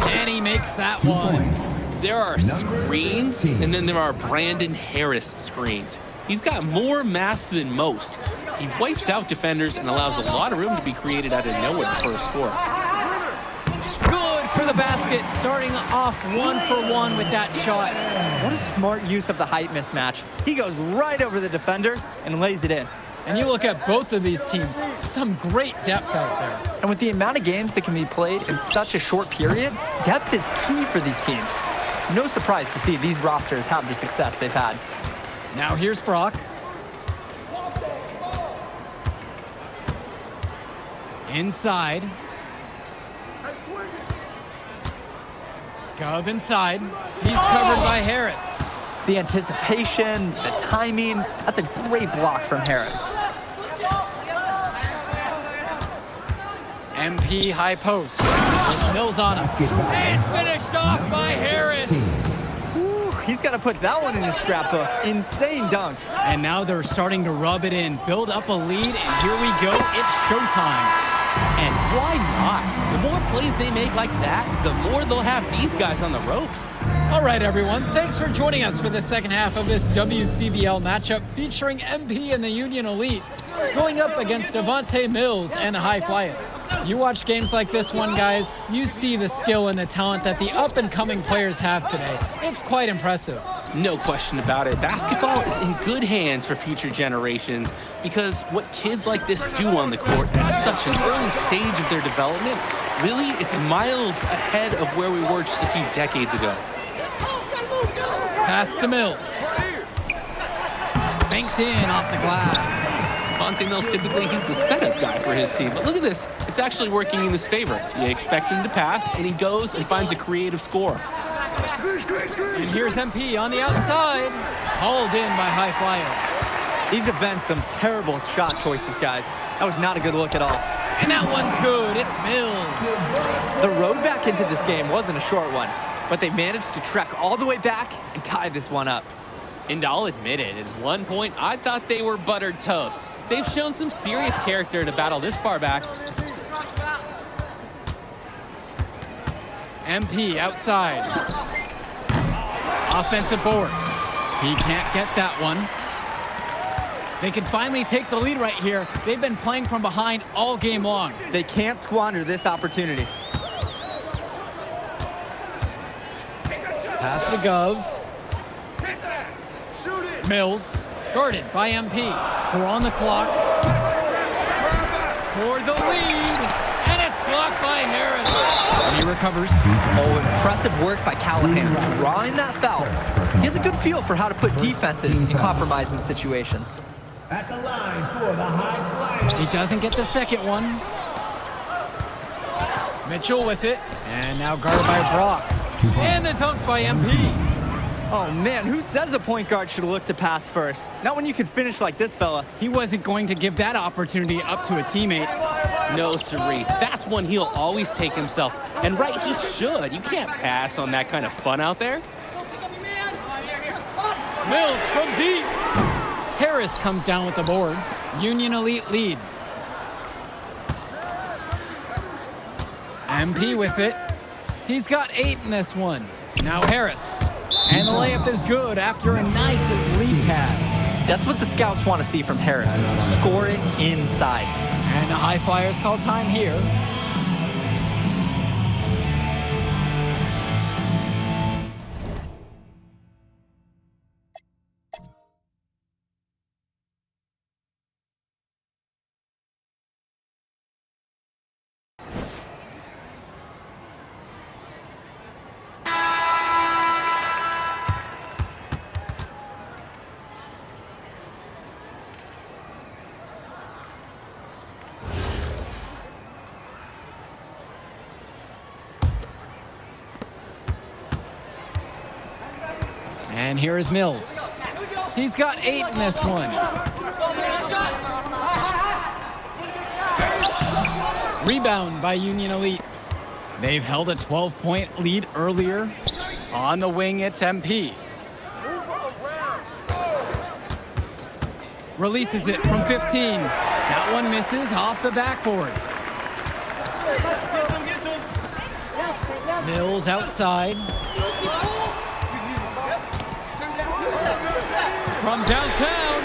And he makes that one. There are screens, and then there are Brandon Harris screens. He's got more mass than most. He wipes out defenders and allows a lot of room to be created out of nowhere for a score. Good for the basket, starting off 1-for-1 with that shot. What a smart use of the height mismatch. He goes right over the defender and lays it in. And you look at both of these teams, some great depth out there. And with the amount of games that can be played in such a short period, depth is key for these teams. No surprise to see these rosters have the success they've had. Now here's Brock. Inside. Gov inside. He's covered by Harris. The anticipation, the timing, that's a great block from Harris. MP high post. With Mills on him. And finished off by Harris. Ooh, he's got to put that one in his scrapbook. Insane dunk. And now they're starting to rub it in, build up a lead, and here we go. It's showtime. And why not? The more plays they make like that, the more they'll have these guys on the ropes. All right, everyone. Thanks for joining us for the second half of this WCBL matchup featuring MP and the Union Elite going up against Devontae Mills and the High Flyers. You watch games like this one, guys, you see the skill and the talent that the up-and-coming players have today. It's quite impressive. No question about it. Basketball is in good hands for future generations because what kids like this do on the court at such an early stage of their development, really, it's miles ahead of where we were just a few decades ago. Pass to Mills. Banked in off the glass. Devontae Mills, typically, he's the setup guy for his team. But look at this. It's actually working in his favor. You expect him to pass, and he goes and finds a creative score. And here's MP on the outside. Hauled in by High Flyers. These have been some terrible shot choices, guys. That was not a good look at all. And that one's good. It's Mills. The road back into this game wasn't a short one, but they managed to trek all the way back and tie this one up. And I'll admit it, at one point, I thought they were buttered toast. They've shown some serious character to battle this far back. MP outside. Offensive board. He can't get that one. They can finally take the lead right here. They've been playing from behind all game long. They can't squander this opportunity. Pass to Gov. Mills, guarded by MP. 4 on the clock. For the lead, and it's blocked by Harris. And he recovers. Oh, impressive work by Callahan, drawing that foul. He has a good feel for how to put defenses in compromising situations. At the line for the High Flyers. He doesn't get the second one. Mitchell with it, and now guarded by Brock. And the dunk by MP. Oh man, who says a point guard should look to pass first? Not when you can finish like this fella. He wasn't going to give that opportunity up to a teammate. No, siree. That's one he'll always take himself. And right, he should. You can't pass on that kind of fun out there. Mills from deep. Harris comes down with the board. Union Elite lead. MP with it. He's got 8 in this one. Now Harris. And the layup is good after a nice lead pass. That's what the scouts want to see from Harris. Score it inside. And the High Flyers call time here. And here is Mills. He's got 8 in this one. Rebound by Union Elite. They've held a 12-point lead earlier. On the wing, it's MP. Releases it from 15. That one misses off the backboard. Mills outside. From downtown.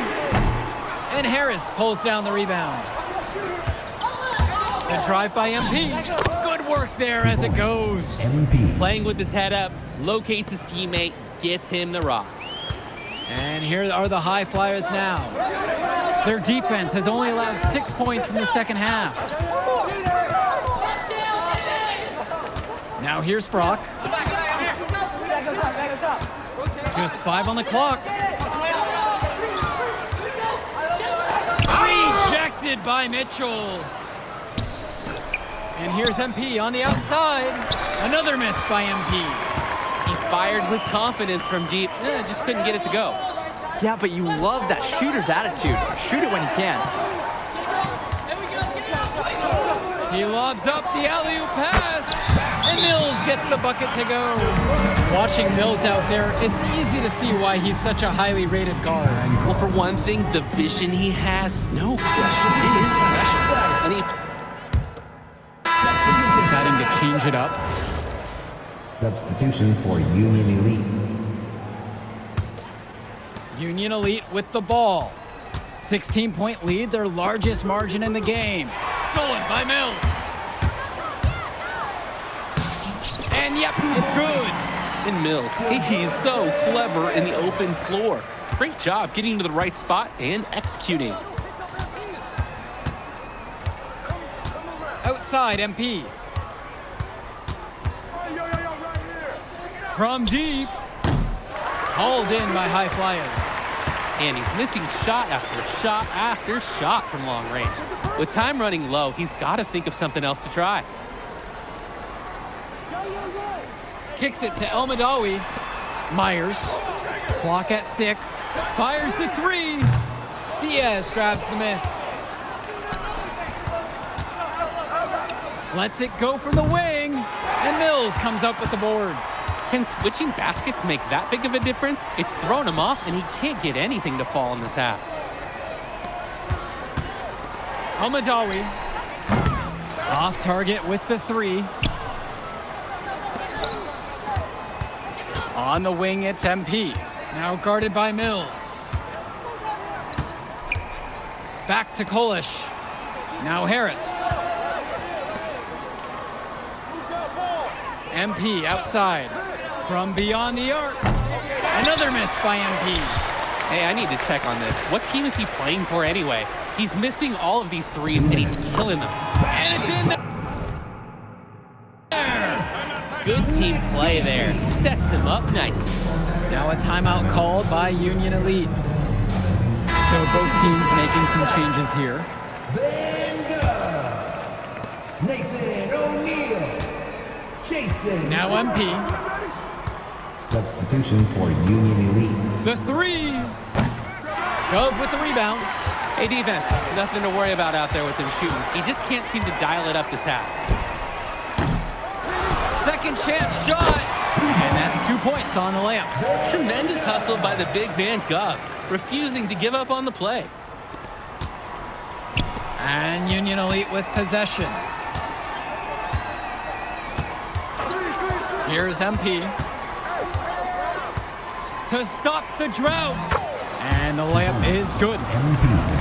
And Harris pulls down the rebound. The drive by MP. Good work there as it goes. MP. Playing with his head up, locates his teammate, gets him the rock. And here are the High Flyers now. Their defense has only allowed 6 points in the second half. Now here's Brock. Just 5 on the clock. Rejected by Mitchell. And here's MP on the outside. Another miss by MP. He fired with confidence from deep, just couldn't get it to go. Yeah, but you love that shooter's attitude. Shoot it when you can. He lobs up the alley-oop pass, and Mills gets the bucket to go. Watching Mills out there, it's easy to see why he's such a highly rated guard. Well, for one thing, the vision he has, no question, it is special. And he's deciding to change it up. Substitution for Union Elite. Union Elite with the ball. 16-point lead, their largest margin in the game. Stolen by Mills. And yep, it's good. in Mills. He's so clever in the open floor. Great job getting to the right spot and executing. Outside, MP. From deep. Hauled in by High Flyers. And he's missing shot after shot after shot from long range. With time running low, he's got to think of something else to try. Kicks it to El Madawi. Myers. Clock at 6. Fires the 3. Diaz grabs the miss. Lets it go from the wing. And Mills comes up with the board. Can switching baskets make that big of a difference? It's thrown him off, and he can't get anything to fall in this half. El Madawi. Off target with the 3. On the wing, it's MP. Now guarded by Mills. Back to Kolish. Now Harris. MP outside. From beyond the arc. Another miss by MP. Hey, I need to check on this. What team is he playing for anyway? He's missing all of these threes, and he's killing them. And it's in there. Good team play there. Sets him up nicely. Now a timeout called by Union Elite. So both teams making some changes here. Nathan O'Neal. Jason. Now MP. Substitution for Union Elite. The 3. Gove with the rebound. Hey, defense, nothing to worry about out there with him shooting. He just can't seem to dial it up this half. Second chance shot. And that's 2 points on the layup. Tremendous hustle by the big man Gove, refusing to give up on the play. And Union Elite with possession. Here's MP. To stop the drought. And the layup is good.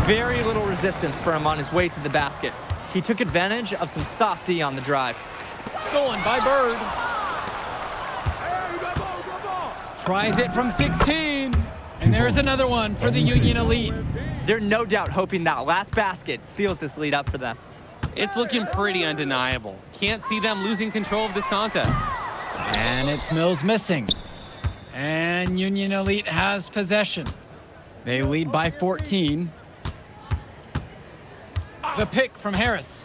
Very little resistance for him on his way to the basket. He took advantage of some softy on the drive. Stolen by Bird. Tries it from 16. And there's another one for the Union Elite. They're no doubt hoping that last basket seals this lead up for them. It's looking pretty undeniable. Can't see them losing control of this contest. And it's Mills missing. And Union Elite has possession. They lead by 14. The pick from Harris.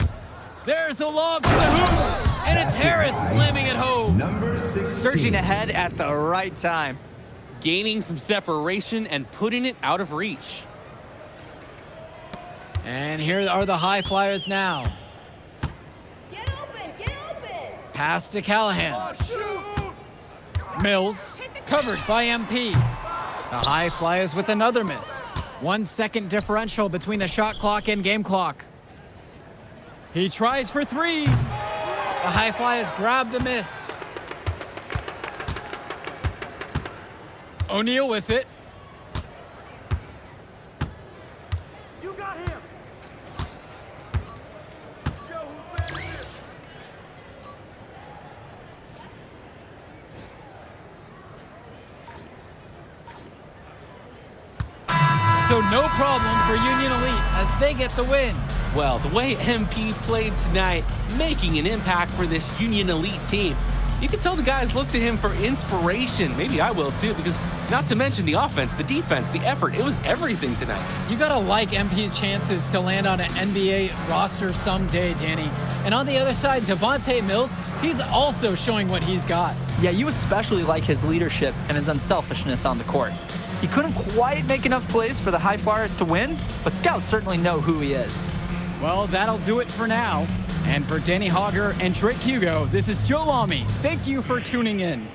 There's a lob to the hoop. And it's Harris slamming it home. Number 16. Surging ahead at the right time. Gaining some separation and putting it out of reach. And here are the High Flyers now. Get open, get open. Pass to Callahan. Mills, covered by MP. The High Flyers with another miss. 1 second differential between the shot clock and game clock. He tries for 3. The High Flyers grab the miss. O'Neal with it. You got him. So no problem for Union Elite as they get the win. Well, the way MP played tonight, making an impact for this Union Elite team. You can tell the guys look to him for inspiration. Maybe I will too, because not to mention the offense, the defense, the effort, it was everything tonight. You gotta like MP's chances to land on an NBA roster someday, Danny. And on the other side, Devontae Mills, he's also showing what he's got. Yeah, you especially like his leadership and his unselfishness on the court. He couldn't quite make enough plays for the High Flyers to win, but scouts certainly know who he is. Well, that'll do it for now. And for Danny Hogger and Drake Hugo, this is Joe Lamy. Thank you for tuning in.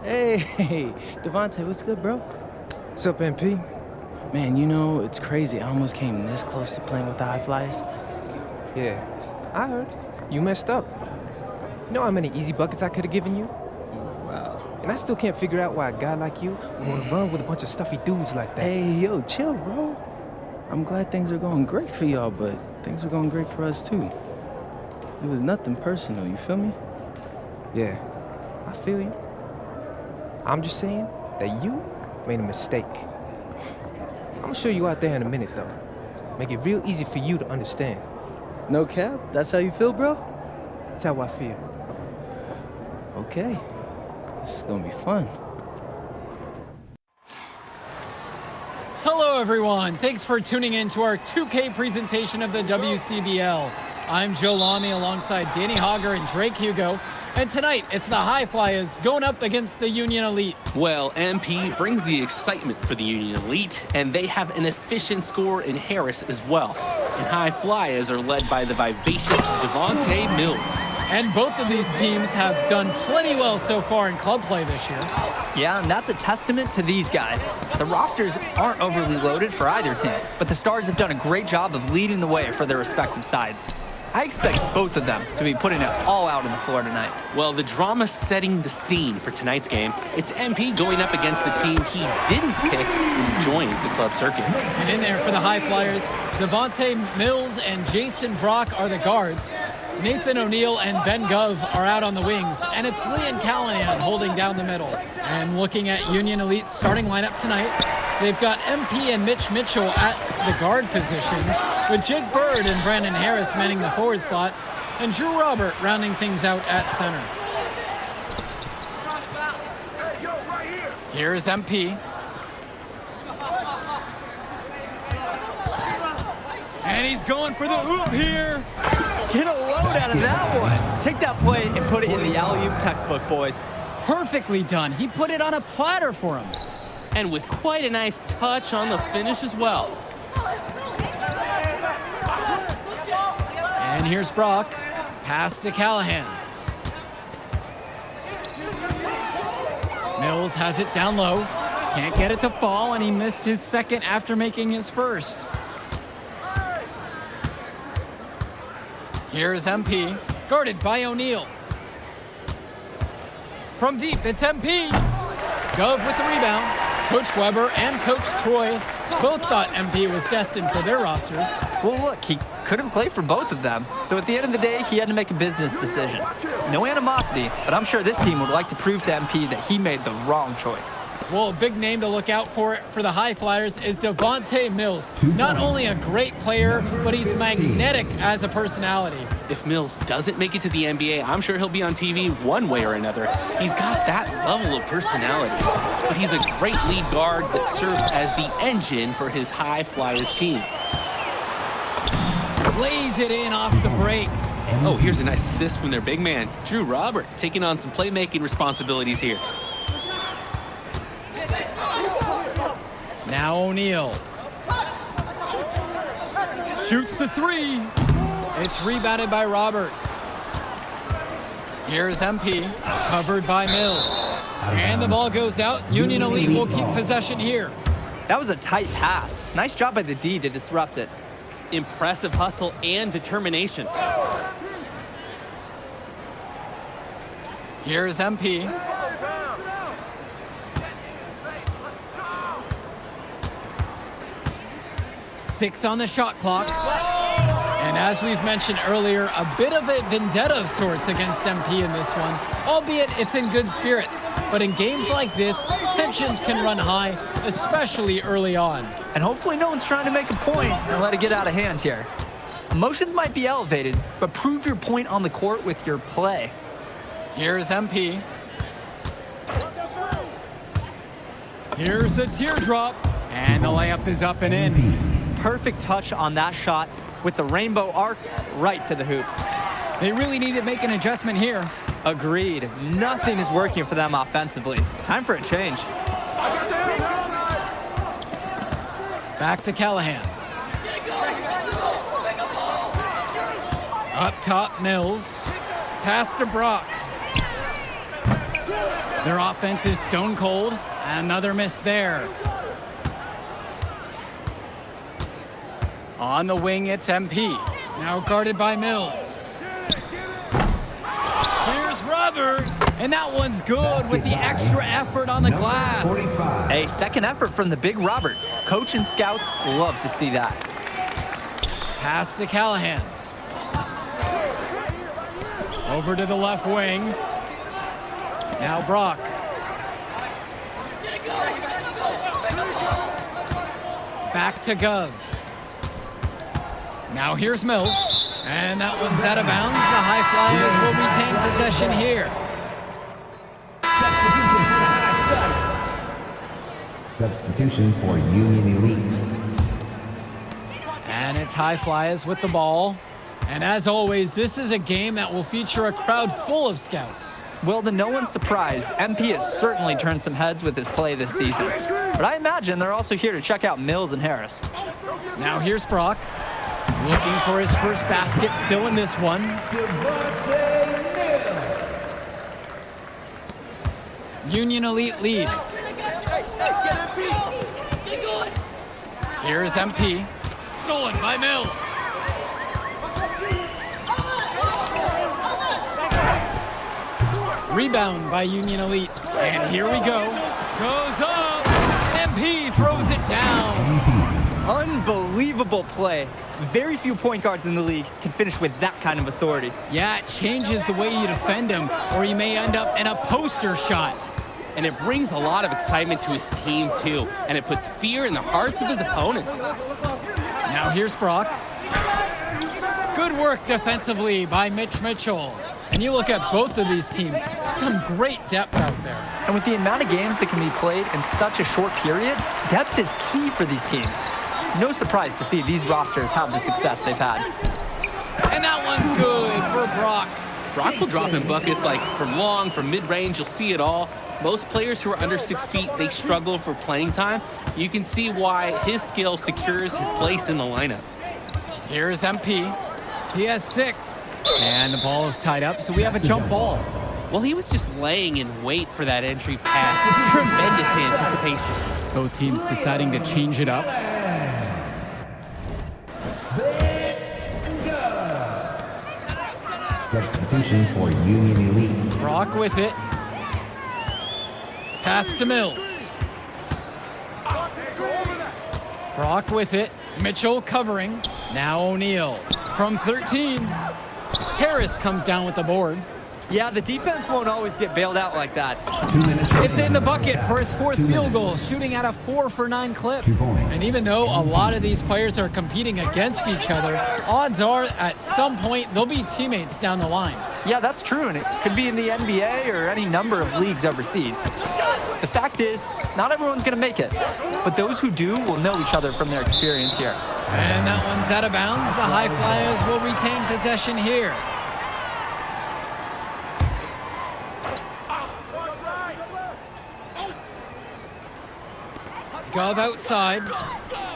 Hey, Devontae, what's good, bro? What's up, MP? Man, you know, it's crazy. I almost came this close to playing with the High Flyers. Yeah, I heard. You messed up. You know how many easy buckets I could have given you? Wow. And I still can't figure out why a guy like you want to run with a bunch of stuffy dudes like that. Hey, yo, chill, bro. I'm glad things are going great for y'all, but things are going great for us, too. It was nothing personal, you feel me? Yeah, I feel you. I'm just saying that you made a mistake. I'm gonna show you out there in a minute, though. Make it real easy for you to understand. No cap? That's how you feel, bro? That's how I feel. Okay. This is gonna be fun. Hello, everyone. Thanks for tuning in to our 2K presentation of the WCBL. I'm Joe Lamy alongside Danny Hogger and Drake Hugo. And tonight, it's the High Flyers going up against the Union Elite. Well, MP brings the excitement for the Union Elite, and they have an efficient scorer in Harris as well. And High Flyers are led by the vivacious Devontae Mills. And both of these teams have done plenty well so far in club play this year. Yeah, and that's a testament to these guys. The rosters aren't overly loaded for either team, but the Stars have done a great job of leading the way for their respective sides. I expect both of them to be putting it all out on the floor tonight. Well, the drama setting the scene for tonight's game. It's MP going up against the team he didn't pick when he joined the club circuit. And in there for the High Flyers, Devontae Mills and Jason Brock are the guards. Nathan O'Neill and Ben Gove are out on the wings, and it's Liam Callahan holding down the middle. And looking at Union Elite's starting lineup tonight, they've got MP and Mitch Mitchell at the guard positions, with Jake Bird and Brandon Harris manning the forward slots, and Drew Robert rounding things out at center. Here's MP. And he's going for the oop here. Get a load out of that one. Take that play and put it in the alley-oop textbook, boys. Perfectly done. He put it on a platter for him. And with quite a nice touch on the finish as well. And here's Brock. Pass to Callahan. Mills has it down low. Can't get it to fall, and he missed his second after making his first. Here's MP, guarded by O'Neill. From deep, it's MP. Gove with the rebound. Coach Weber and Coach Troy both thought MP was destined for their rosters. Well, look, he couldn't play for both of them. So at the end of the day, he had to make a business decision. No animosity, but I'm sure this team would like to prove to MP that he made the wrong choice. Well, a big name to look out for the High Flyers is Devontae Mills. Not only a great player, but he's magnetic as a personality. If Mills doesn't make it to the NBA, I'm sure he'll be on TV one way or another. He's got that level of personality. But he's a great lead guard that serves as the engine for his High Flyers team. Plays it in off the break. Oh, here's a nice assist from their big man, Drew Robert, taking on some playmaking responsibilities here. Now O'Neill. Shoots the three. It's rebounded by Robert. Here's MP, covered by Mills. And the ball goes out. Union Elite will keep possession here. That was a tight pass. Nice job by the D to disrupt it. Impressive hustle and determination. Here's MP. Six on the shot clock. And as we've mentioned earlier, a bit of a vendetta of sorts against MP in this one, albeit it's in good spirits. But in games like this, tensions can run high, especially early on. And hopefully no one's trying to make a point and let it get out of hand here. Emotions might be elevated, but prove your point on the court with your play. Here's MP. Here's the teardrop. And the layup is up and in. Perfect touch on that shot with the rainbow arc right to the hoop. They really need to make an adjustment here. Agreed. Nothing is working for them offensively. Time for a change. Back to Callahan. Up top, Mills. Pass to Brock. Their offense is stone cold. Another miss there. On the wing, it's MP. Now guarded by Mills. Here's Robert. And that one's good with the extra effort on the glass. A second effort from the big Robert. Coach and scouts love to see that. Pass to Callahan. Over to the left wing. Now Brock. Back to Gov. Now here's Mills. And that one's out of bounds. The High Flyers will retain possession here. Substitution for Union Elite. And it's High Flyers with the ball. And as always, this is a game that will feature a crowd full of scouts. Well, to no one's surprise, MP has certainly turned some heads with his play this season. But I imagine they're also here to check out Mills and Harris. Now here's Brock. Looking for his first basket, still in this one. Union Elite lead. Here's MP. Stolen by Mills. Rebound by Union Elite. And here we go. Goes up. MP throws it down. Unbelievable play. Very few point guards in the league can finish with that kind of authority. Yeah, it changes the way you defend him, or you may end up in a poster shot. And it brings a lot of excitement to his team, too. And it puts fear in the hearts of his opponents. Now here's Brock. Good work defensively by Mitch Mitchell. And you look at both of these teams, some great depth out there. And with the amount of games that can be played in such a short period, depth is key for these teams. No surprise to see these rosters have the success they've had. And that one's good for Brock. Brock will drop in buckets like from long, from mid-range, you'll see it all. Most players who are under 6 feet, they struggle for playing time. You can see why his skill secures his place in the lineup. Here's MP. He has 6. And the ball is tied up, so we have a jump ball. Well, he was just laying in wait for that entry pass. Tremendous anticipation. Both teams deciding to change it up. Substitution for Union Elite. Brock with it. Pass to Mills. Brock with it. Mitchell covering. Now O'Neal. From 13. Harris comes down with the board. Yeah, the defense won't always get bailed out like that. 2 minutes. It's in the bucket for his 4th field goal, shooting at a 4-for-9 clip. 2 points. And even though a lot of these players are competing against each other, odds are at some point they'll be teammates down the line. Yeah, that's true, and it could be in the NBA or any number of leagues overseas. The fact is, not everyone's going to make it, but those who do will know each other from their experience here. And that one's out of bounds. The High Flyers will retain possession here. Gov outside.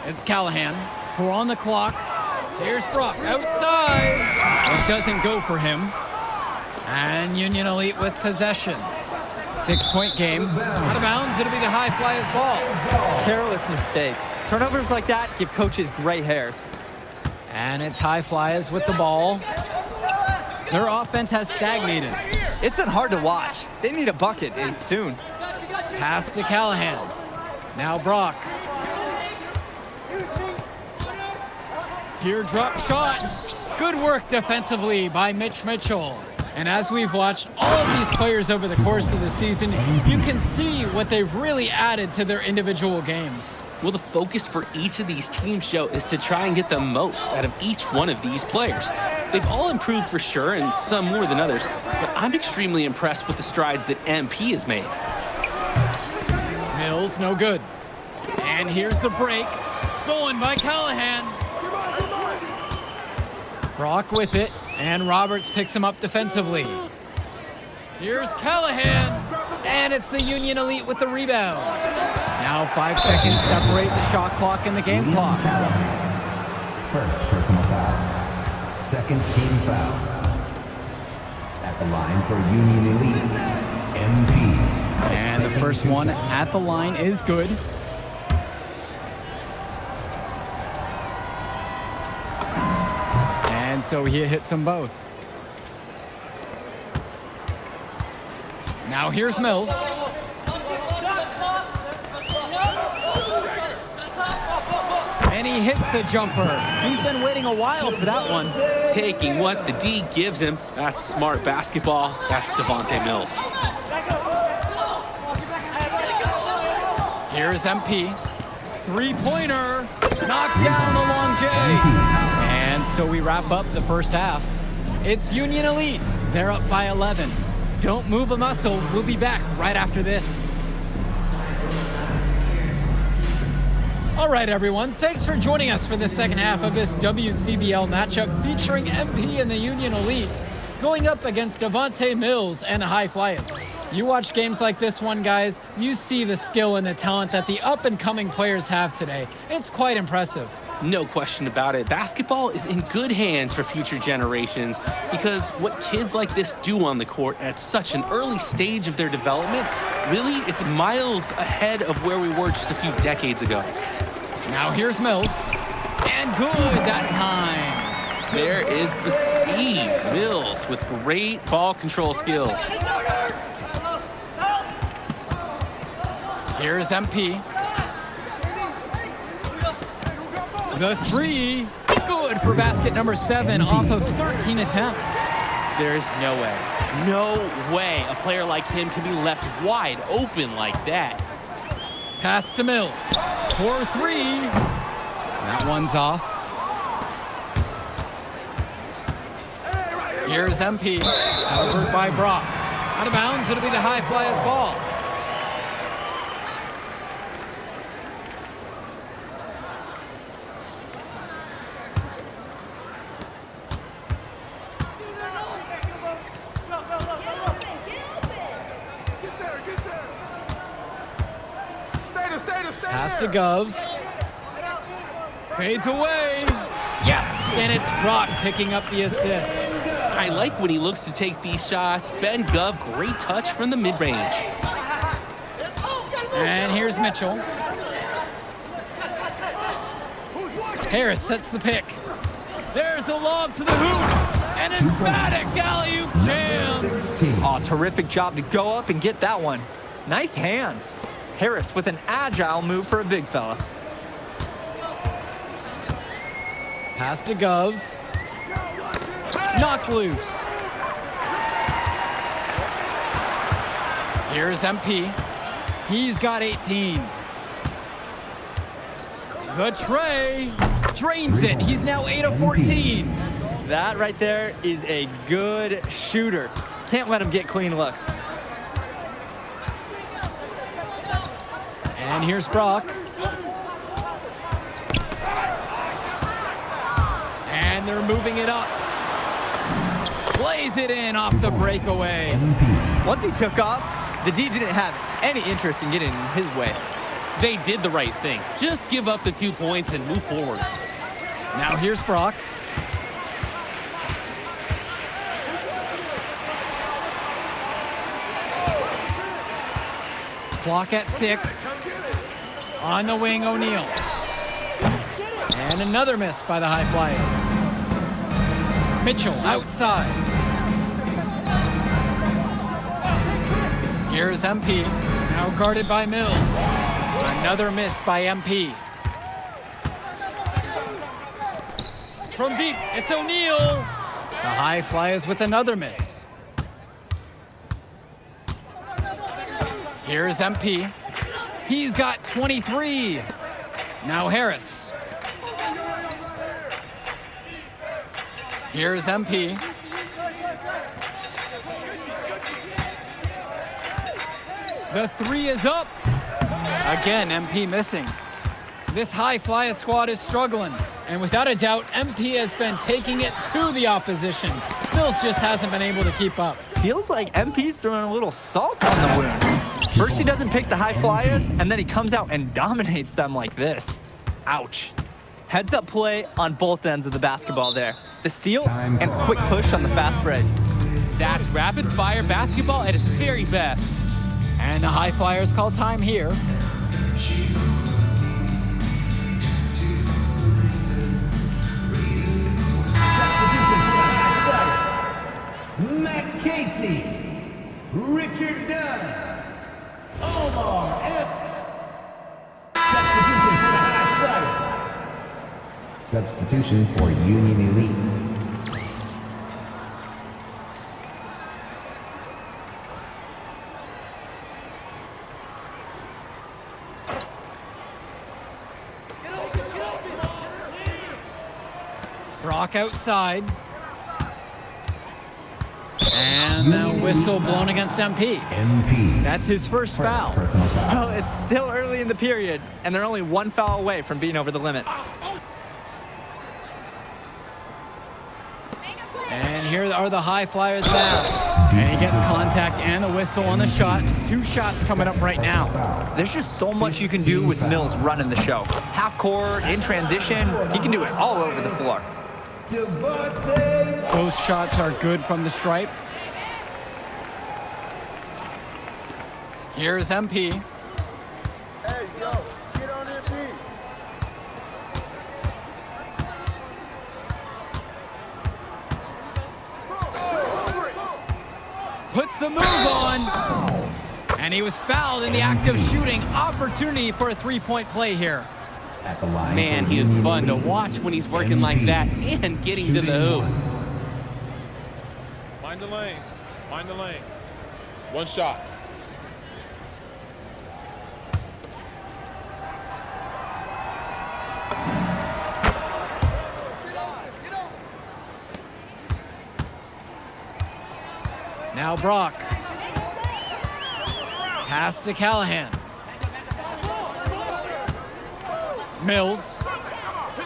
It's Callahan. 4 on the clock. Here's Brock outside. It doesn't go for him. And Union Elite with possession. 6-point game. Out of bounds. It'll be the High Flyers ball. Careless mistake. Turnovers like that give coaches gray hairs. And it's High Flyers with the ball. Their offense has stagnated. It's been hard to watch. They need a bucket, and soon. Pass to Callahan. Now Brock. Teardrop shot. Good work defensively by Mitch Mitchell. And as we've watched all of these players over the course of the season, you can see what they've really added to their individual games. Well, the focus for each of these teams show is to try and get the most out of each one of these players. They've all improved for sure, and some more than others, but I'm extremely impressed with the strides that MP has made. Mills, no good. And here's the break. Stolen by Callahan. Brock with it, and Roberts picks him up defensively. Here's Callahan, and it's the Union Elite with the rebound. Now 5 seconds separate the shot clock and the game clock. First personal foul. Second team foul. At the line for Union Elite, MP. And the first one at the line is good. And so he hits them both. Now here's Mills. And he hits the jumper. He's been waiting a while for that one. Taking what the D gives him. That's smart basketball. That's Devontae Mills. Here's MP. Three-pointer. Knocks down the long J. And so we wrap up the first half. It's Union Elite. They're up by 11. Don't move a muscle. We'll be back right after this. All right, everyone. Thanks for joining us for the second half of this WCBL matchup featuring MP and the Union Elite going up against Devontae Mills and the High Flyers. You watch games like this one, guys, you see the skill and the talent that the up-and-coming players have today. It's quite impressive. No question about it. Basketball is in good hands for future generations because what kids like this do on the court at such an early stage of their development, really, it's miles ahead of where we were just a few decades ago. Now here's Mills. And good that time. There is the speed. Mills with great ball control skills. Here's MP. The three, good for basket number 7 off of 13 attempts. There's no way a player like him can be left wide open like that. Pass to Mills for 3. That one's off. Here's MP, covered by Brock. Out of bounds, it'll be the High Flyers ball. Pass to Gov. Fades away. Yes, and it's Brock picking up the assist. I like when he looks to take these shots. Ben Gov, great touch from the mid-range. And here's Mitchell. Harris sets the pick. There's a lob to the hoop. And an emphatic alley-oop jam. Oh, terrific job to go up and get that one. Nice hands. Harris with an agile move for a big fella. Pass to Gov. Knocked loose. Here's MP. He's got 18. The tray drains it. He's now 8 of 14. That right there is a good shooter. Can't let him get clean looks. And here's Brock. And they're moving it up. Plays it in off the breakaway. Once he took off, the D didn't have any interest in getting in his way. They did the right thing. Just give up the 2 points and move forward. Now here's Brock. Clock at 6. On the wing, O'Neal. And another miss by the High Flyers. Mitchell outside. Here's MP, now guarded by Mills. Another miss by MP. From deep, it's O'Neal. The High Flyers with another miss. Here's MP. He's got 23. Now Harris. Here's MP. The 3 is up. Again, MP missing. This High Flyer squad is struggling. And without a doubt, MP has been taking it to the opposition. Mills just hasn't been able to keep up. Feels like MP's throwing a little salt on the wound. First he doesn't pick the High Flyers, and then he comes out and dominates them like this. Ouch. Heads up play on both ends of the basketball there. The steal and quick push on the fast break. That's rapid fire basketball at its very best. And the High Flyers call time here. Matt Casey, Richard Dunn, Omar F. Substitution for the High Flyers. Substitution for Union Elite. Brock outside. And the whistle blown against MP. That's his first foul. Well, it's still early in the period, and they're only one foul away from being over the limit. And here are the High Flyers now. And he gets contact and the whistle on the shot. 2 shots coming up right now. There's just so much you can do with Mills running the show. Half court, in transition, he can do it all over the floor. Both shots are good from the stripe. Here's MP. Hey, yo, get on MP. Puts the move on. And he was fouled in the act of shooting. Opportunity for a 3-point play here. Man, he is fun to watch when he's working like that and getting to the hoop. Mind the lanes. Mind the lanes. One shot. Now Brock. Pass to Callahan. Mills.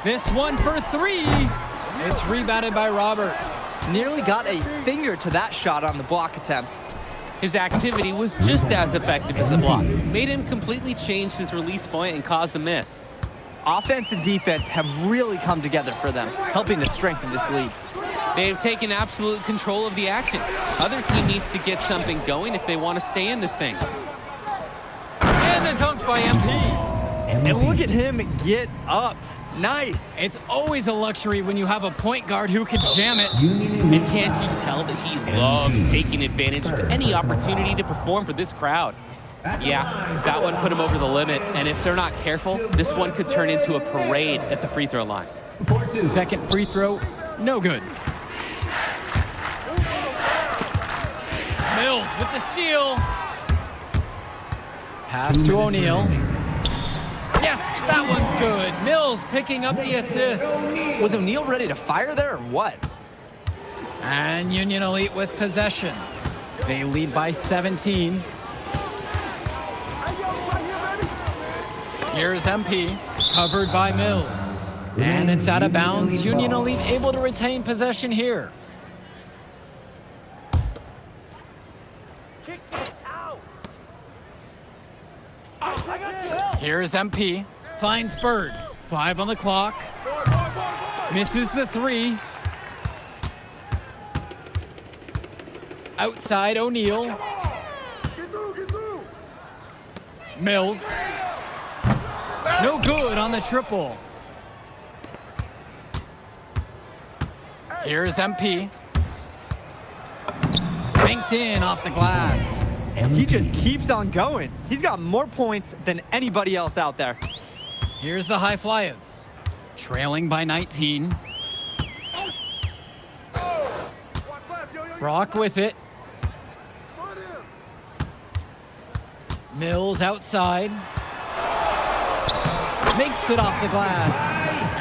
This one for 3. It's rebounded by Robert. Nearly got a finger to that shot on the block attempt. His activity was just as effective as the block. Made him completely change his release point and caused the miss. Offense and defense have really come together for them, helping to strengthen this lead. They've taken absolute control of the action. Other team needs to get something going if they want to stay in this thing. And the dunk by MP. And look at him get up. Nice. It's always a luxury when you have a point guard who can jam it. And can't you tell that he loves taking advantage of any opportunity to perform for this crowd? Yeah, that one put him over the limit. And if they're not careful, this one could turn into a parade at the free throw line. Second free throw, no good. Mills with the steal. Pass to O'Neal. Yes, that one's good. Mills picking up the assist. Was O'Neal ready to fire there or what? And Union Elite with possession. They lead by 17. Here's MP, covered by Mills. And it's out of bounds. Union Elite able to retain possession here. Here's MP, finds Bird. 5 on the clock. Misses the 3. Outside O'Neal. Mills. No good on the triple. Here's MP. Banked in off the glass. He just keeps on going. He's got more points than anybody else out there. Here's the High Flyers, trailing by 19. Brock with it. Mills outside. Makes it off the glass.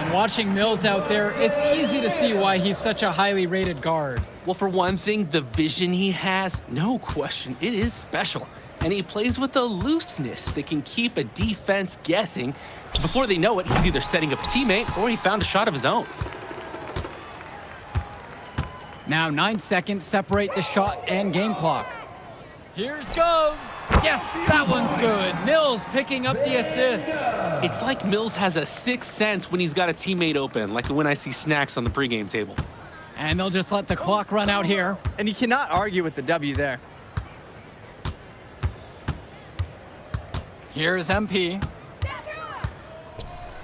And watching Mills out there, it's easy to see why he's such a highly rated guard. Well, for one thing, the vision he has, no question, it is special. And he plays with a looseness that can keep a defense guessing. Before they know it, he's either setting up a teammate or he found a shot of his own. Now 9 seconds separate the shot and game clock. Here's Gove. Yes, that one's good. Mills picking up the assist. It's like Mills has a sixth sense when he's got a teammate open, like when I see snacks on the pregame table. And they'll just let the clock run out here. And you cannot argue with the W there. Here's MP.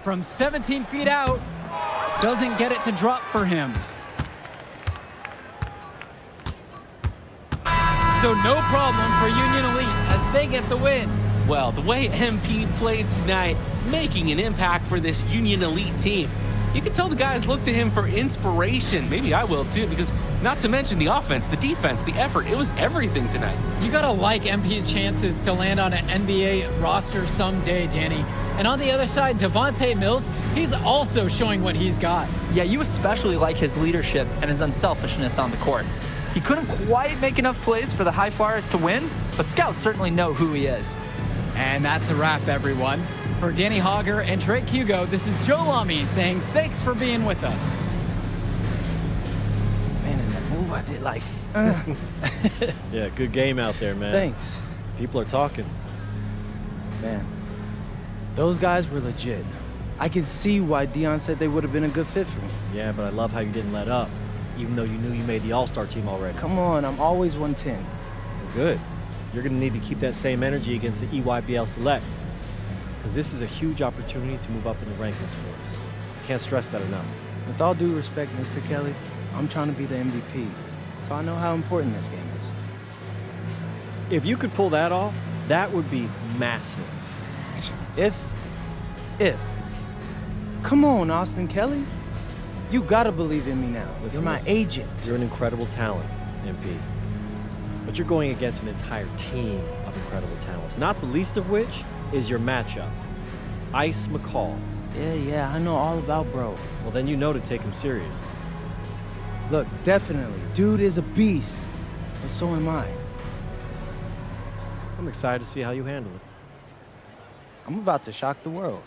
From 17 feet out, doesn't get it to drop for him. So no problem for Union Elite as they get the win. Well, the way MP played tonight, making an impact for this Union Elite team. You can tell the guys look to him for inspiration. Maybe I will too, because not to mention the offense, the defense, the effort, it was everything tonight. You gotta like MP's chances to land on an NBA roster someday, Danny. And on the other side, Devontae Mills, he's also showing what he's got. Yeah, you especially like his leadership and his unselfishness on the court. He couldn't quite make enough plays for the High Flyers to win, but scouts certainly know who he is. And that's a wrap, everyone. For Danny Hogger and Drake Hugo, this is Joe Lamy saying thanks for being with us. Man, in that move I did like. Yeah, good game out there, man. Thanks. People are talking. Man, those guys were legit. I can see why Dion said they would have been a good fit for me. Yeah, but I love how you didn't let up, even though you knew you made the All-Star team already. Come on, I'm always 110. Well, good. You're going to need to keep that same energy against the EYBL Select, because this is a huge opportunity to move up in the rankings for us. I can't stress that enough. With all due respect, Mr. Kelly, I'm trying to be the MVP, so I know how important this game is. If you could pull that off, that would be massive. If. Come on, Austin Kelly. You gotta believe in me now. You're my agent. You're an incredible talent, MP. But you're going against an entire team of incredible talents, not the least of which is your matchup, Ice McCall. Yeah, I know all about bro. Well, then you know to take him seriously. Look, definitely. Dude is a beast, but so am I. I'm excited to see how you handle it. I'm about to shock the world.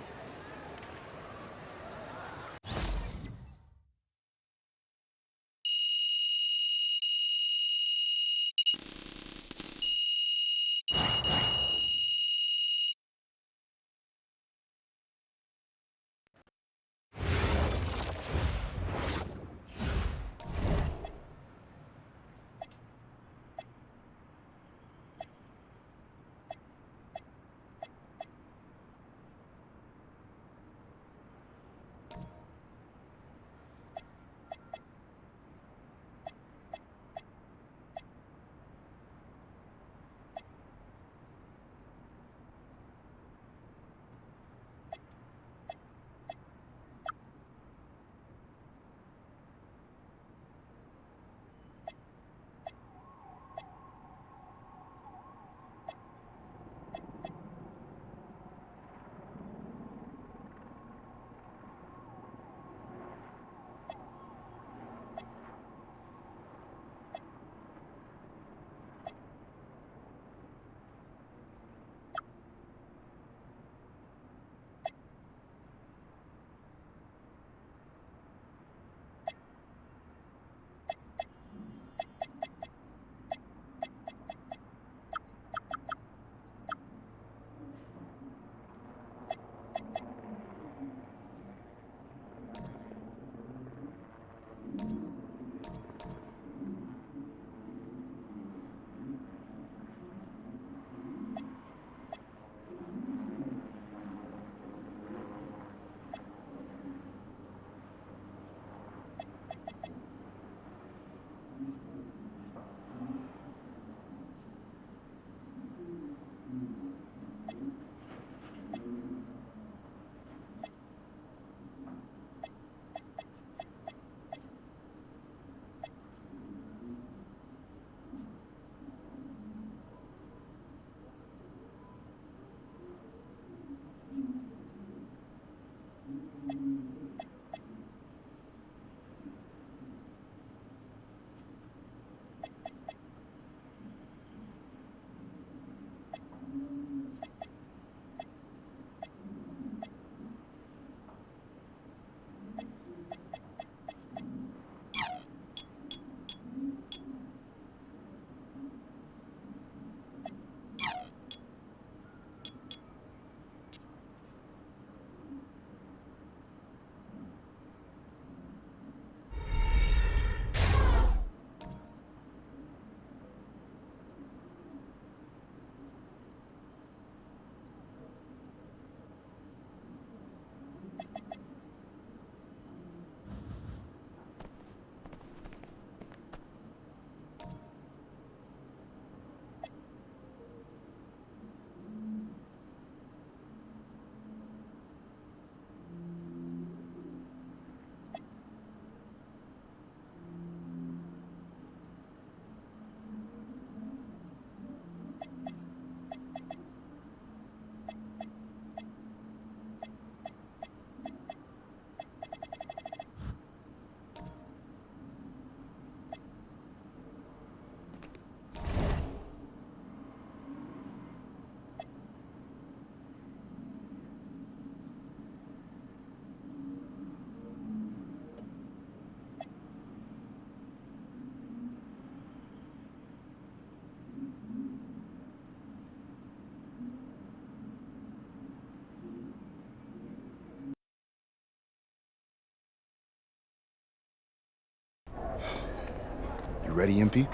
ready, MP?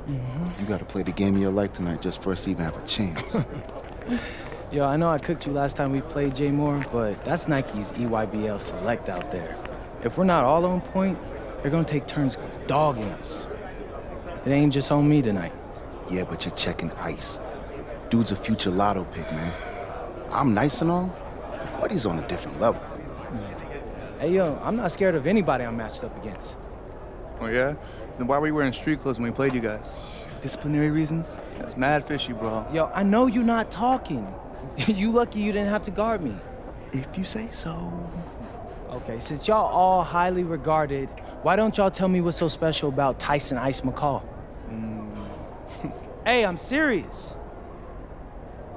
Mm-hmm. You gotta play the game of your life tonight just for us to even have a chance. Yo, I know I cooked you last time we played Jay Moore, but that's Nike's EYBL Select out there. If we're not all on point, they're gonna take turns dogging us. It ain't just on me tonight. Yeah, but you're checking ice. Dude's a future lotto pick, man. I'm nice and all, but he's on a different level. Hey, yo, I'm not scared of anybody I'm matched up against. Oh, yeah? Then why were you wearing street clothes when we played you guys? Disciplinary reasons? That's mad fishy, bro. Yo, I know you're not talking. You lucky you didn't have to guard me. If you say so. Okay, since y'all all highly regarded, why don't y'all tell me what's so special about Tyson Ice McCall? Hey, I'm serious.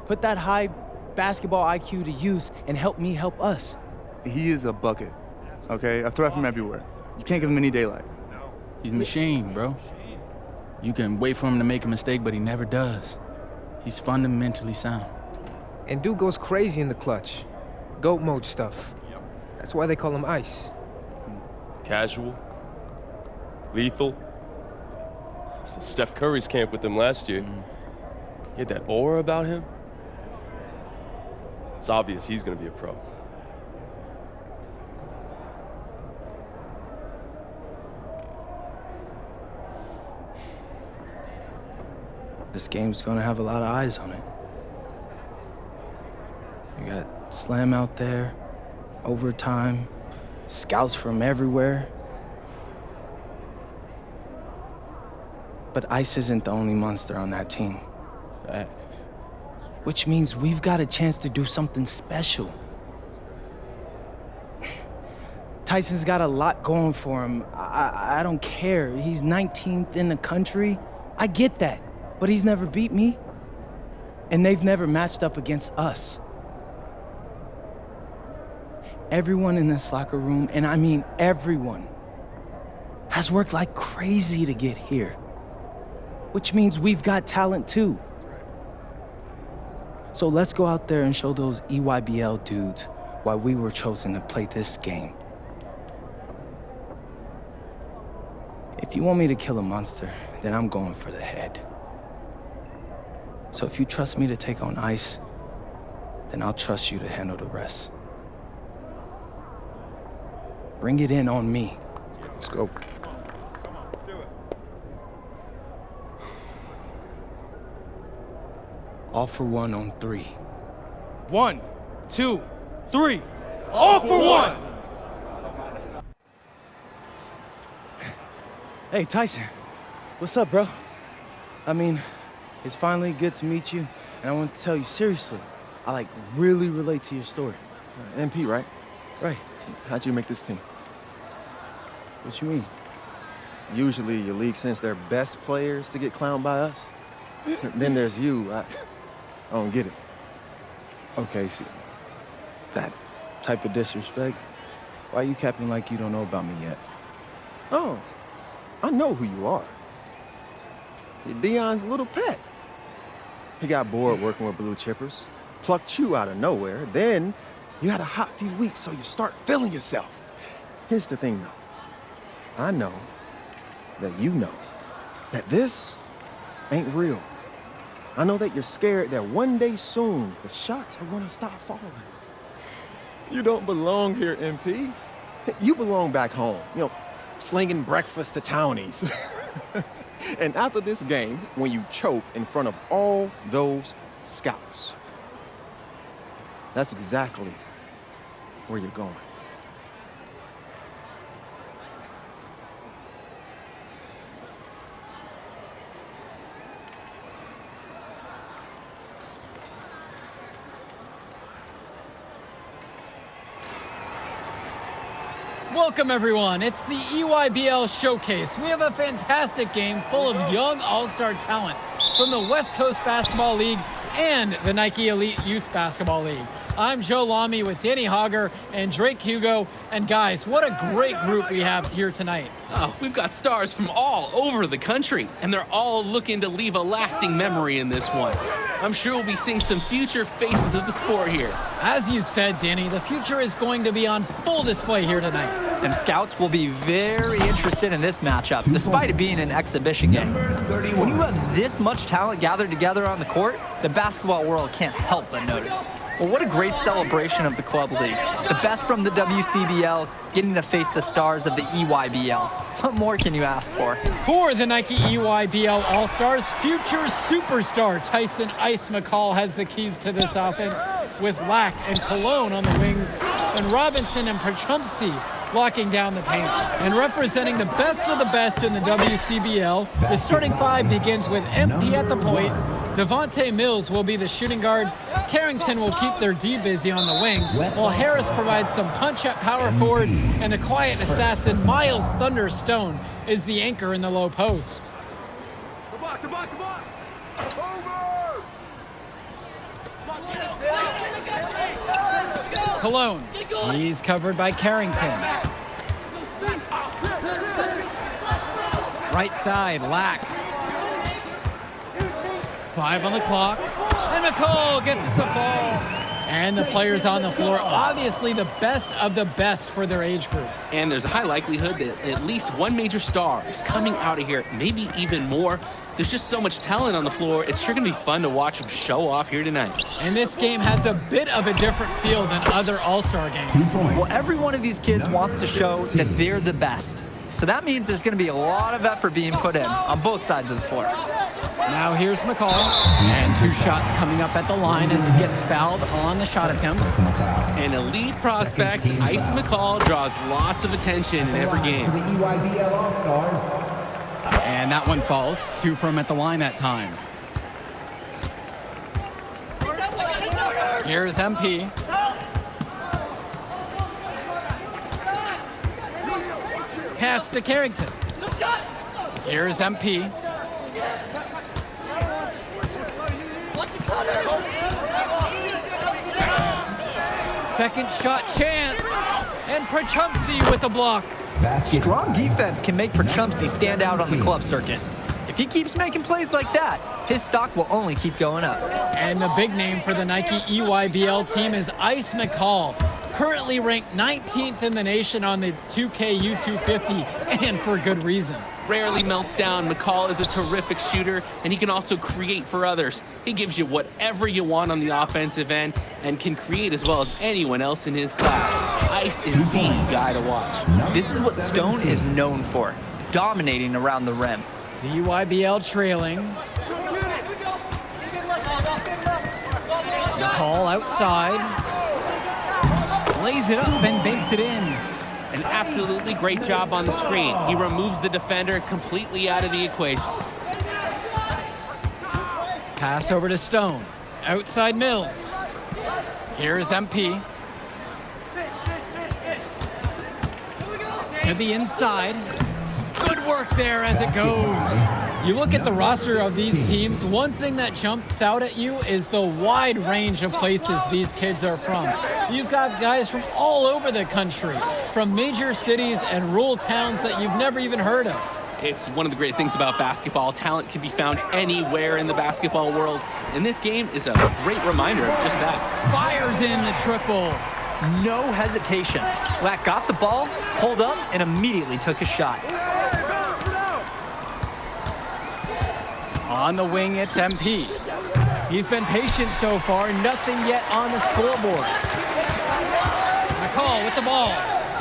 Put that high basketball IQ to use and help me help us. He is a bucket, okay? A threat from everywhere. You can't give him any daylight. He's a machine, bro. You can wait for him to make a mistake, but he never does. He's fundamentally sound. And dude goes crazy in the clutch. Goat mode stuff. That's why they call him Ice. Casual. Lethal. I was at Steph Curry's camp with him last year. He had that aura about him. It's obvious he's gonna be a pro. This game's gonna have a lot of eyes on it. You got Slam out there, overtime, scouts from everywhere. But Ice isn't the only monster on that team. Fact. Which means we've got a chance to do something special. Tyson's got a lot going for him. I don't care. He's 19th in the country. I get that. But he's never beat me. And they've never matched up against us. Everyone in this locker room, and I mean everyone, has worked like crazy to get here. Which means we've got talent too. So let's go out there and show those EYBL dudes why we were chosen to play this game. If you want me to kill a monster, then I'm going for the head. So if you trust me to take on Ice, then I'll trust you to handle the rest. Bring it in on me. Let's go. All for one on 3. 1, 2, 3. All for one! Hey, Tyson. What's up, bro? I mean, it's finally good to meet you, and I want to tell you seriously, I really relate to your story. MP, right? Right. How'd you make this team? What you mean? Usually your league sends their best players to get clowned by us. Then there's you. I don't get it. Okay, see, that type of disrespect, why you capping like you don't know about me yet? Oh, I know who you are. You're Deion's little pet. He got bored working with blue chippers, plucked you out of nowhere, then you had a hot few weeks, so you start feeling yourself. Here's the thing, though. I know that you know that this ain't real. I know that you're scared that one day soon the shots are gonna stop falling. You don't belong here, MP. You belong back home, slinging breakfast to townies. And after this game, when you choke in front of all those scouts, that's exactly where you're going. Welcome, everyone. It's the EYBL Showcase. We have a fantastic game full of young all-star talent from the West Coast Basketball League and the Nike Elite Youth Basketball League. I'm Joe Lamy with Danny Hogger and Drake Hugo. And guys, what a great group we have here tonight. Oh, we've got stars from all over the country, and they're all looking to leave a lasting memory in this one. I'm sure we'll be seeing some future faces of the sport here. As you said, Danny, the future is going to be on full display here tonight. And scouts will be very interested in this matchup, despite it being an exhibition game. When you have this much talent gathered together on the court, the basketball world can't help but notice. Well, what a great celebration of the club leagues. The best from the WCBL, getting to face the stars of the EYBL. What more can you ask for? For the Nike EYBL All-Stars, future superstar Tyson Ice McCall has the keys to this offense, with Lack and Cologne on the wings, and Robinson and Perchumpsey locking down the paint. And representing the best of the best in the WCBL, the starting five begins with MP at the point. Devontae Mills will be the shooting guard. Carrington will keep their D busy on the wing, while Harris provides some punch at power forward, and the quiet assassin Miles Thunderstone is the anchor in the low post. Cologne, he's covered by Carrington. Right side, Lack. 5 on the clock, and McCall gets it to fall. And the players on the floor, obviously the best of the best for their age group. And there's a high likelihood that at least one major star is coming out of here, maybe even more. There's just so much talent on the floor. It's sure going to be fun to watch them show off here tonight. And this game has a bit of a different feel than other All-Star games. Well, every one of these kids wants to show that they're the best. So that means there's going to be a lot of effort being put in on both sides of the floor. Now here's McCall, and 2 shots coming up at the line as he gets fouled on the shot attempt. An elite prospect, Ice McCall, draws lots of attention in every game. The EYBL All-Stars. And that one falls. 2 from at the line that time. Here's MP. Pass to Carrington. Here's MP. Second shot chance, and Perchumpsey with the block. Strong defense can make Perchumpsey stand out on the club circuit. If he keeps making plays like that, his stock will only keep going up. And the big name for the Nike EYBL team is Ice McCall, currently ranked 19th in the nation on the 2K U250, and for good reason. Rarely melts down. McCall is a terrific shooter, and he can also create for others. He gives you whatever you want on the offensive end and can create as well as anyone else in his class. Ice is the guy to watch. This is what Stone is known for, dominating around the rim. The EYBL trailing. McCall outside. Lays it up and banks it in. An absolutely great job on the screen. He removes the defender completely out of the equation. Pass over to Stone. Outside Mills. Here's MP. To the inside. Good work there as it goes. You look at the roster of these teams, one thing that jumps out at you is the wide range of places these kids are from. You've got guys from all over the country, from major cities and rural towns that you've never even heard of. It's one of the great things about basketball. Talent can be found anywhere in the basketball world, and this game is a great reminder of just that. Fires in the triple. No hesitation. Lack got the ball, pulled up, and immediately took a shot. On the wing, it's MP. He's been patient so far, nothing yet on the scoreboard. McCall with the ball.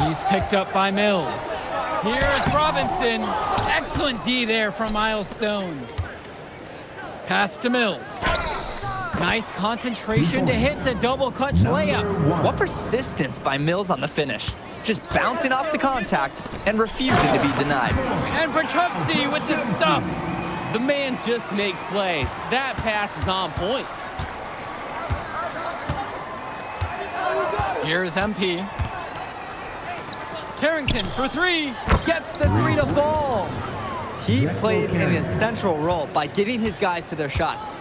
He's picked up by Mills. Here's Robinson. Excellent D there from Miles Stone. Pass to Mills. Nice concentration to hit the double clutch layup. What persistence by Mills on the finish. Just bouncing off the contact and refusing to be denied. And Perchumpsey with the stuff. The man just makes plays. That pass is on point. Here's MP. Carrington for 3. Gets the 3 to fall. He plays an essential role by getting his guys to their shots.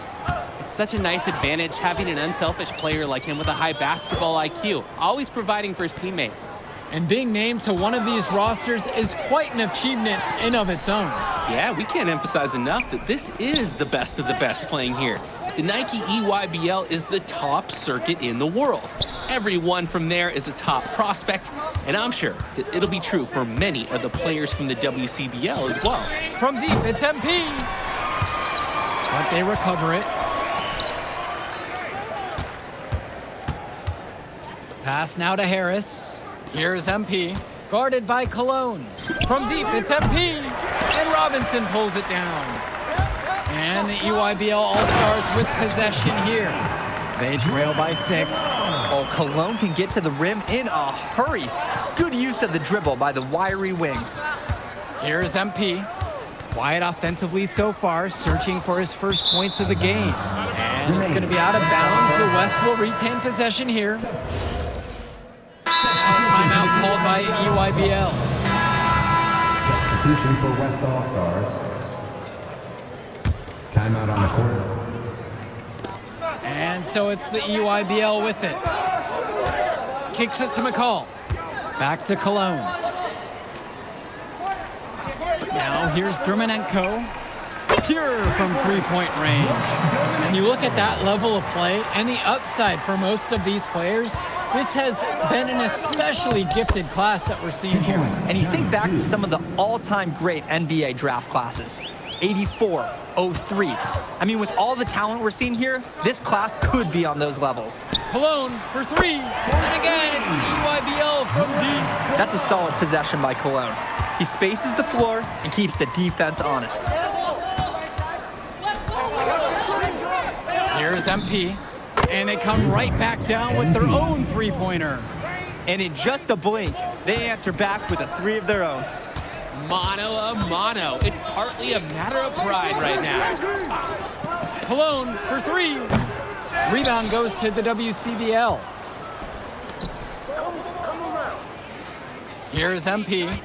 It's such a nice advantage having an unselfish player like him with a high basketball IQ, always providing for his teammates. And being named to one of these rosters is quite an achievement in of its own. Yeah, we can't emphasize enough that this is the best of the best playing here. The Nike EYBL is the top circuit in the world. Everyone from there is a top prospect, and I'm sure that it'll be true for many of the players from the WCBL as well. From deep, it's MP. But they recover it. Pass now to Harris. Here's MP, guarded by Cologne. From deep, it's MP, and Robinson pulls it down. And the EYBL All-Stars with possession here. They trail by 6. Oh, Cologne can get to the rim in a hurry. Good use of the dribble by the wiry wing. Here's MP. Quiet offensively so far, searching for his first points of the game. And it's going to be out of bounds. The West will retain possession here. Timeout called by EYBL. Substitution for West All-Stars. Timeout on the court. And so it's the EYBL with it. Kicks it to McCall. Back to Cologne. Now here's Dermanenko. Pure from three-point range. And you look at that level of play and the upside for most of these players. This has been an especially gifted class that we're seeing here. And you think back to some of the all-time great NBA draft classes. 84, 03. I mean, with all the talent we're seeing here, this class could be on those levels. Cologne for 3. And again, it's the EYBL from deep. That's a solid possession by Cologne. He spaces the floor and keeps the defense honest. Here's MP. And they come right back down with their own three-pointer. And in just a blink, they answer back with a 3 of their own. Mano a mano. It's partly a matter of pride right now. Cologne for 3. Rebound goes to the WCBL. Here's MP.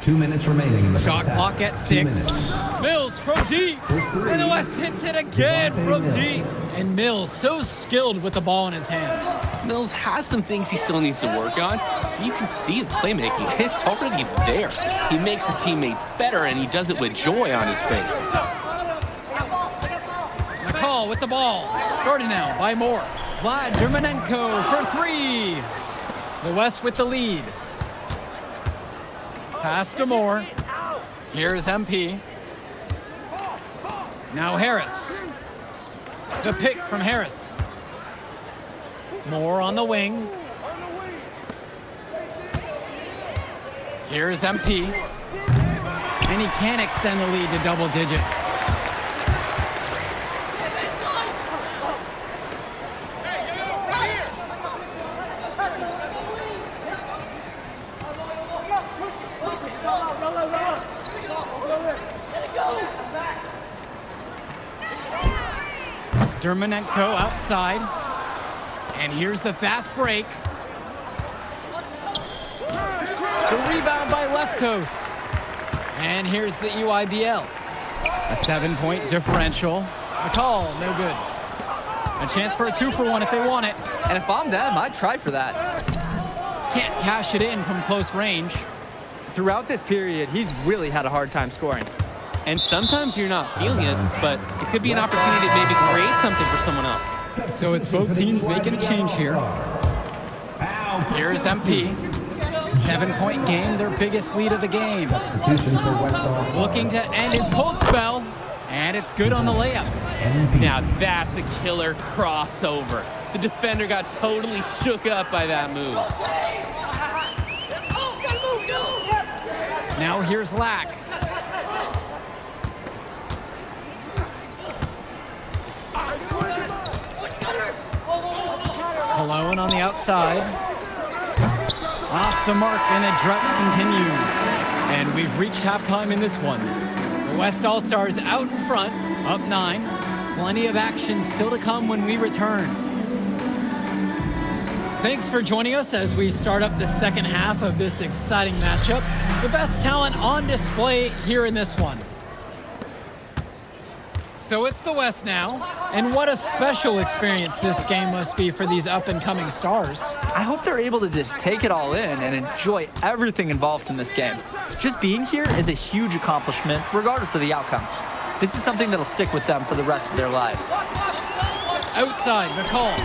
2 minutes remaining in the Shot first half. clock at 2 6. minutes. Mills from deep. And the West hits it again from deep. And Mills so skilled with the ball in his hands. Mills has some things he still needs to work on. You can see the playmaking. It's already there. He makes his teammates better, and he does it with joy on his face. McCall with the ball. Guarded now by Moore. Vlad Dermanenko for 3. The West with the lead. Pass to Moore. Here's MP. Now Harris. The pick from Harris. Moore on the wing. Here's MP. And he can extend the lead to double digits. Dermanenko outside. And here's the fast break. The rebound by Leftos. And here's the EYBL. A 7-point differential. McCall, no good. A chance for a 2-for-1 if they want it. And if I'm them, I'd try for that. Can't cash it in from close range. Throughout this period, he's really had a hard time scoring. And sometimes you're not feeling it, but it could be an opportunity to maybe create something for someone else. So it's both teams making a change here. Here's MP. 7-point game, their biggest lead of the game. Looking to end his cold spell, and it's good on the layup. Now that's a killer crossover. The defender got totally shook up by that move. Now here's Lack. Cologne on the outside. Off the mark, and the drought continues. And we've reached halftime in this one. The West All-Stars out in front, up 9. Plenty of action still to come when we return. Thanks for joining us as we start up the second half of this exciting matchup. The best talent on display here in this one. So it's the West now, and what a special experience this game must be for these up-and-coming stars. I hope they're able to just take it all in and enjoy everything involved in this game. Just being here is a huge accomplishment, regardless of the outcome. This is something that'll stick with them for the rest of their lives. Outside, McCall.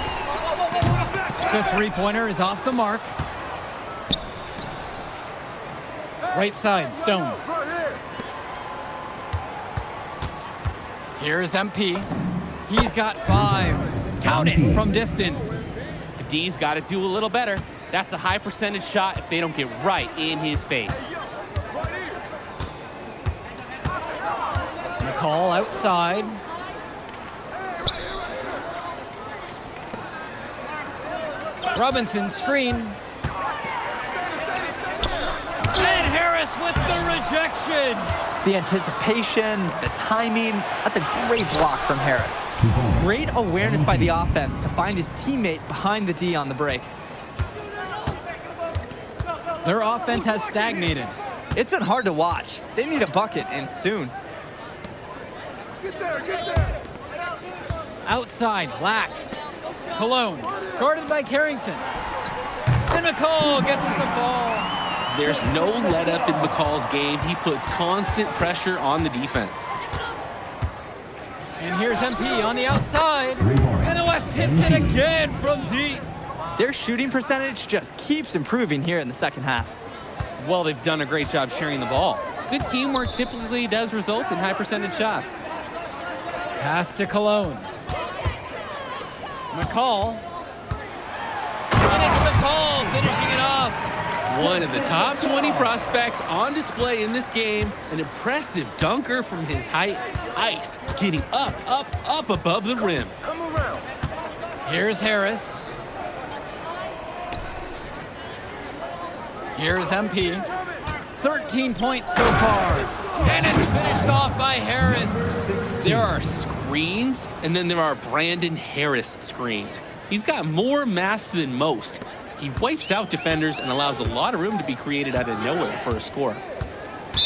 The three-pointer is off the mark. Right side, Stone. Here's MP. He's got 5. Count it from distance. The D's got to do a little better. That's a high percentage shot if they don't get right in his face. McCall outside. Robinson screen. And Harris with the rejection. The anticipation, the timing, that's a great block from Harris. Great awareness by the offense to find his teammate behind the D on the break. Their offense has stagnated. It's been hard to watch. They need a bucket, and soon. Outside, Black. Cologne, guarded by Carrington. Then McCall gets at the ball. There's no let up in McCall's game. He puts constant pressure on the defense. And here's MP on the outside. And the West hits it again from deep. Their shooting percentage just keeps improving here in the second half. Well, they've done a great job sharing the ball. Good teamwork typically does result in high percentage shots. Pass to Cologne. McCall. And it's McCall finishing it off. One of the top 20 prospects on display in this game. An impressive dunker from his height. Ice getting up above the rim. Here's Harris. Here's MP. 13 points so far. And it's finished off by Harris. There are screens, and then there are Brandon Harris screens. He's got more mass than most. He wipes out defenders and allows a lot of room to be created out of nowhere for a score.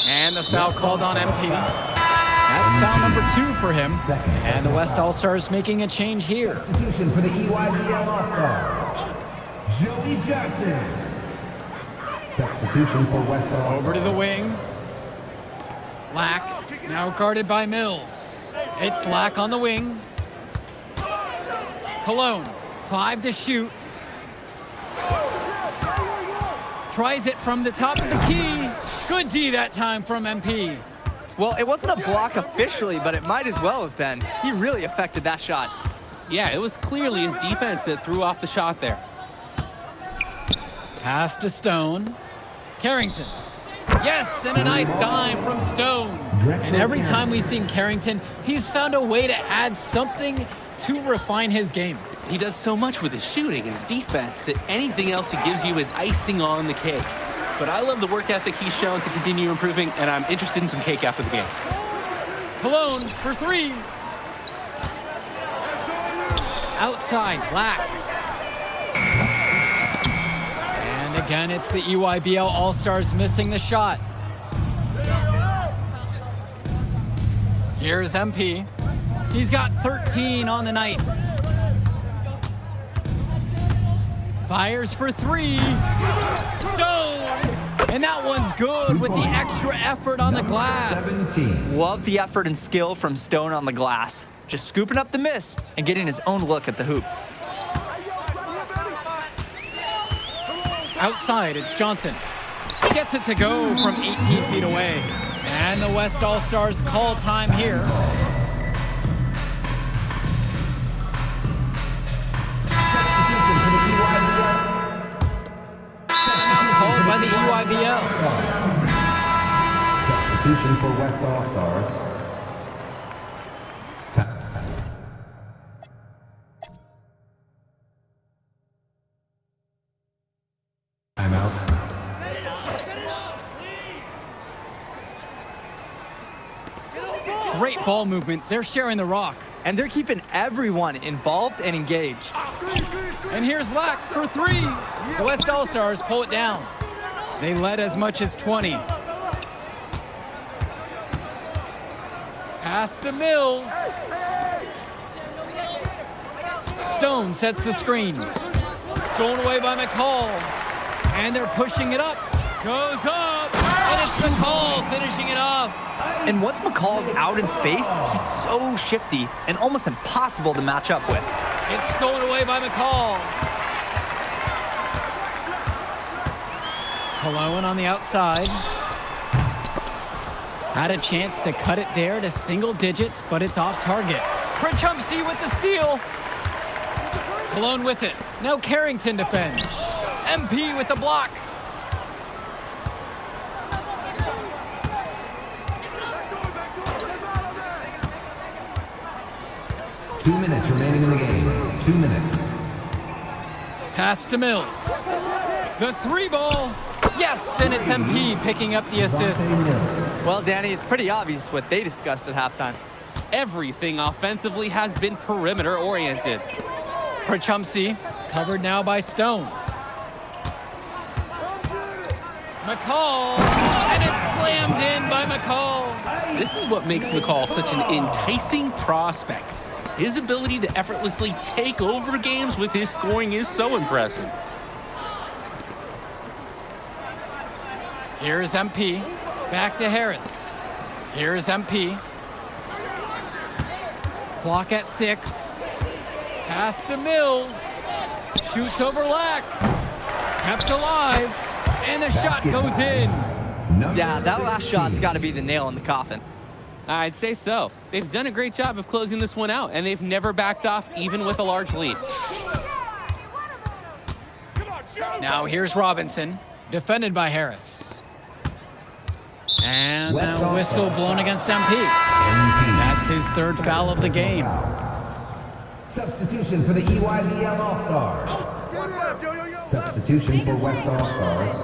And the foul called on MP. That's foul number 2 for him. And the West All-Stars making a change here. Substitution for the EYBL All-Stars, Joey Johnson. Substitution for West All-Stars. Over to the wing. Lack, now guarded by Mills. It's Lack on the wing. Cologne, 5 to shoot. Tries it from the top of the key. Good D that time from MP. Well, it wasn't a block officially, but it might as well have been. He really affected that shot. Yeah, it was clearly his defense that threw off the shot there. Pass to Stone. Carrington. Yes, and a nice dime from Stone. And every time we've seen Carrington, he's found a way to add something to refine his game. He does so much with his shooting and his defense that anything else he gives you is icing on the cake. But I love the work ethic he's shown to continue improving, and I'm interested in some cake after the game. Cologne for 3. Outside, Black. And again, it's the EYBL All-Stars missing the shot. Here's MP. He's got 13 on the night. Fires for 3. Stone! And that one's good with the extra effort on the glass. 17. Love the effort and skill from Stone on the glass. Just scooping up the miss and getting his own look at the hoop. Outside, it's Johnson. Gets it to go from 18 feet away. And the West All-Stars call time here. Called by the EYBL. Substitution for West All-Stars. Timeout. Great ball movement. They're sharing the rock. And they're keeping everyone involved and engaged. And here's Lack for three. The West All-Stars pull it down. They led as much as 20. Pass to Mills. Stone sets the screen. Stolen away by McCall. And they're pushing it up. Goes up. And it's McCall finishing it off. And once McCall's out in space, he's so shifty and almost impossible to match up with. It's stolen away by McCall. Cologne on the outside. Had a chance to cut it there to single digits, but it's off target. Pritchumsey with the steal. Cologne with it. Now Carrington defends. MP with the block. Two minutes remaining in the game. 2 minutes. Pass to Mills. The three ball. Yes, and it's MP picking up the assist. Well, Danny, it's pretty obvious what they discussed at halftime. Everything offensively has been perimeter oriented. Pritchumsey covered now by Stone. McCall, and it's slammed in by McCall. This is what makes McCall such an enticing prospect. His ability to effortlessly take over games with his scoring is so impressive. Here's MP. Back to Harris. Here's MP. Clock at 6. Pass to Mills. Shoots over Lack. Kept alive. And the shot goes in. Yeah, that last shot's got to be the nail in the coffin. I'd say so. They've done a great job of closing this one out, and they've never backed off, even with a large lead. Now here's Robinson, defended by Harris. And the whistle blown against MP. That's his third foul of the game. Substitution for the EYBL All-Stars. Substitution for West All-Stars.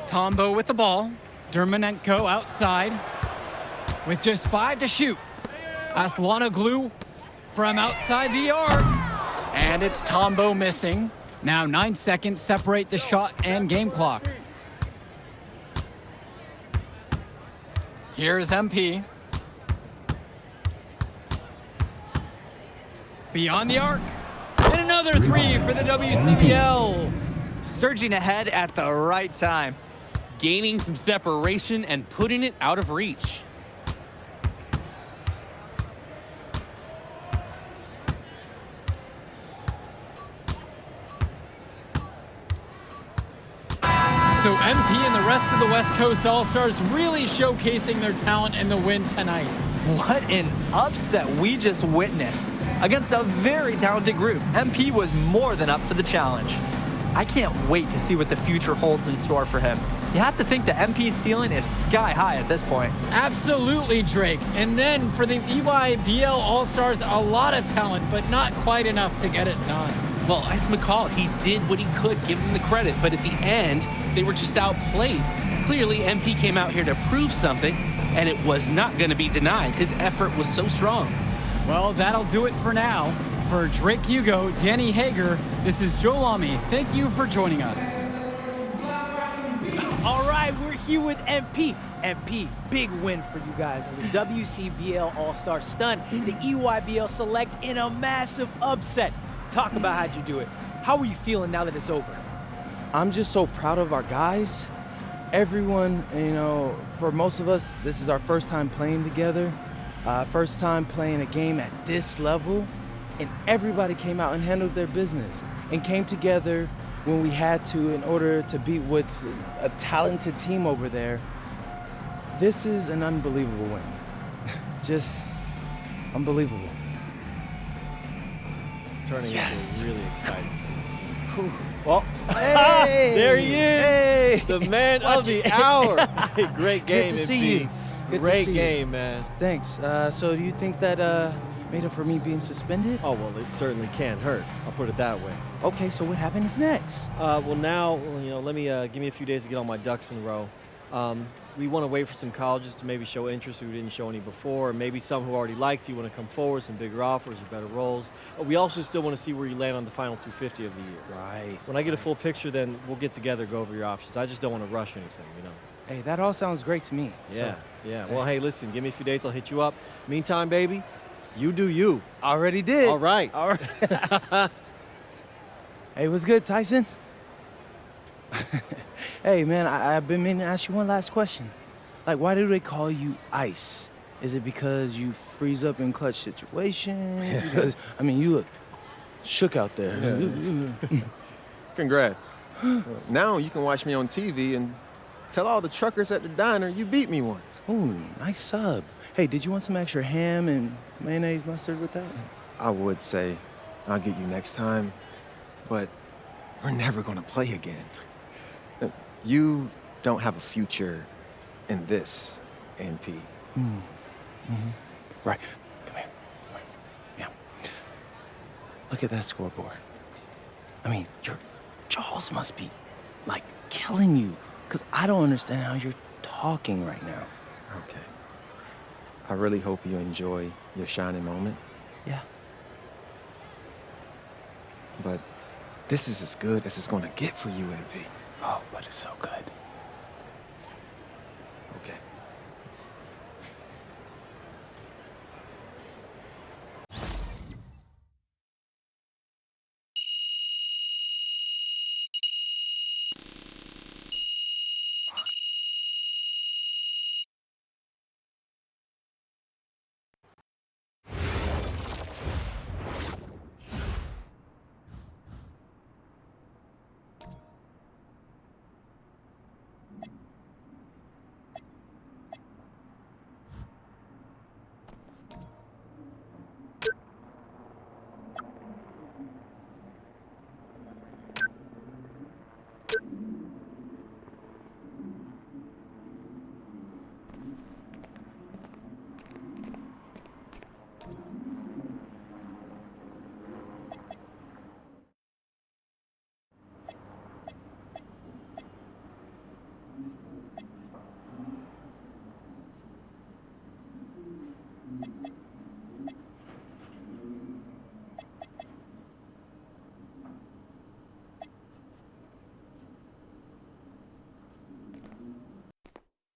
Tombo with the ball. Dermanenko outside with just 5 to shoot. Aslanoglu from outside the arc. And it's Tombo missing. Now 9 seconds separate the shot and game clock. Here's MP. Beyond the arc. And another three for the WCBL. Surging ahead at the right time. Gaining some separation and putting it out of reach. So MP and the rest of the West Coast All-Stars really showcasing their talent in the win tonight. What an upset we just witnessed. Against a very talented group, MP was more than up for the challenge. I can't wait to see what the future holds in store for him. You have to think the MP's ceiling is sky high at this point. Absolutely, Drake. And then for the EYBL All-Stars, a lot of talent, but not quite enough to get it done. Well, as McCall, he did what he could, give him the credit, but at the end, they were just outplayed. Clearly, MP came out here to prove something, and it was not going to be denied. His effort was so strong. Well, that'll do it for now. For Drake Hugo, Danny Hager, this is Joe Lamy. Thank you for joining us. All right, we're here with MP. MP, big win for you guys as a WCBL All-Star stun. The EYBL Select in a massive upset. Talk about how'd you do it. How are you feeling now that it's over? I'm just so proud of our guys. Everyone, you know, for most of us, this is our first time playing together. First time playing a game at this level. And everybody came out and handled their business and came together when we had to in order to beat what's a talented team over there. This is an unbelievable win. Just unbelievable. Turning into a really exciting scene. Well, hey, there he is, hey. the man of the hour. Great game, Good to see MP. you. Good Great to see game, you. man. Thanks. So do you think that made up for me being suspended? Oh, well, it certainly can't hurt. I'll put it that way. Okay, so what happens next? Well, now, you know, let me give me a few days to get all my ducks in a row. we want to wait for some colleges to maybe show interest who didn't show any before, or maybe some who already liked you want to come forward, some bigger offers or better roles. But we also still want to see where you land on the final 250 of the year. Right. When I get a full picture, then we'll get together, go over your options. I just don't want to rush anything, you know. Hey, that all sounds great to me. Yeah, So, yeah. Well, hey, listen, give me a few dates, I'll hit you up. Meantime, baby, you do you. Already did. All right. All right. Hey, what's good, Tyson? Hey, man, I've been meaning to ask you one last question. Like, why do they call you Ice? Is it because you freeze up in clutch situations? Because, I mean, you look shook out there. Congrats. Now you can watch me on TV and tell all the truckers at the diner you beat me once. Ooh, nice sub. Hey, did you want some extra ham and mayonnaise mustard with that? I would say I'll get you next time, but we're never gonna play again. You don't have a future in this, NP. Right. Come here. Right. Yeah. Look at that scoreboard. I mean, your jaws must be, like, killing you. Because I don't understand how you're talking right now. Okay. I really hope you enjoy your shining moment. Yeah. But this is as good as it's gonna get for you, NP. Oh, but it's so good. Okay.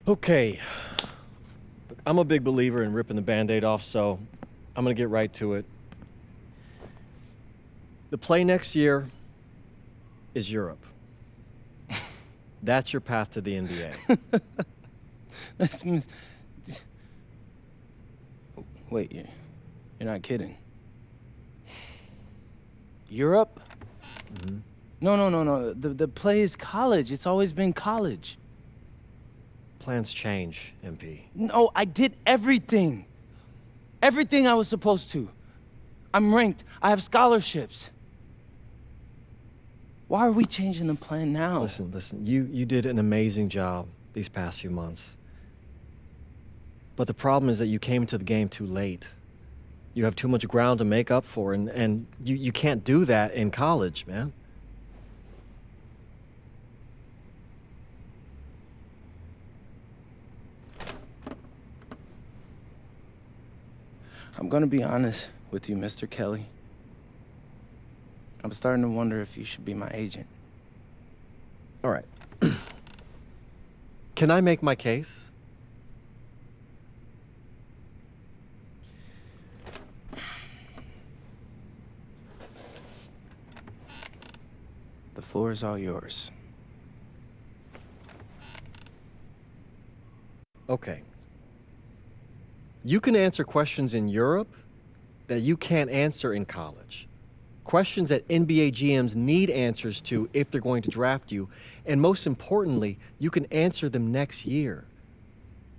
Okay. Look, I'm a big believer in ripping the Band-Aid off, so I'm going to get right to it. The play next year is Europe. That's your path to the NBA. Wait, you're not kidding. Europe? Mm-hmm. No. The play is college. It's always been college. Plans change, MP. No, I did everything. Everything I was supposed to. I'm ranked. I have scholarships. Why are we changing the plan now? Listen. You did an amazing job these past few months. But the problem is that you came into the game too late. You have too much ground to make up for, and you can't do that in college, man. I'm gonna be honest with you, Mr. Kelly. I'm starting to wonder if you should be my agent. All right. Can I make my case? The floor is all yours. Okay. You can answer questions in Europe that you can't answer in college. Questions that NBA GMs need answers to if they're going to draft you. And most importantly, you can answer them next year.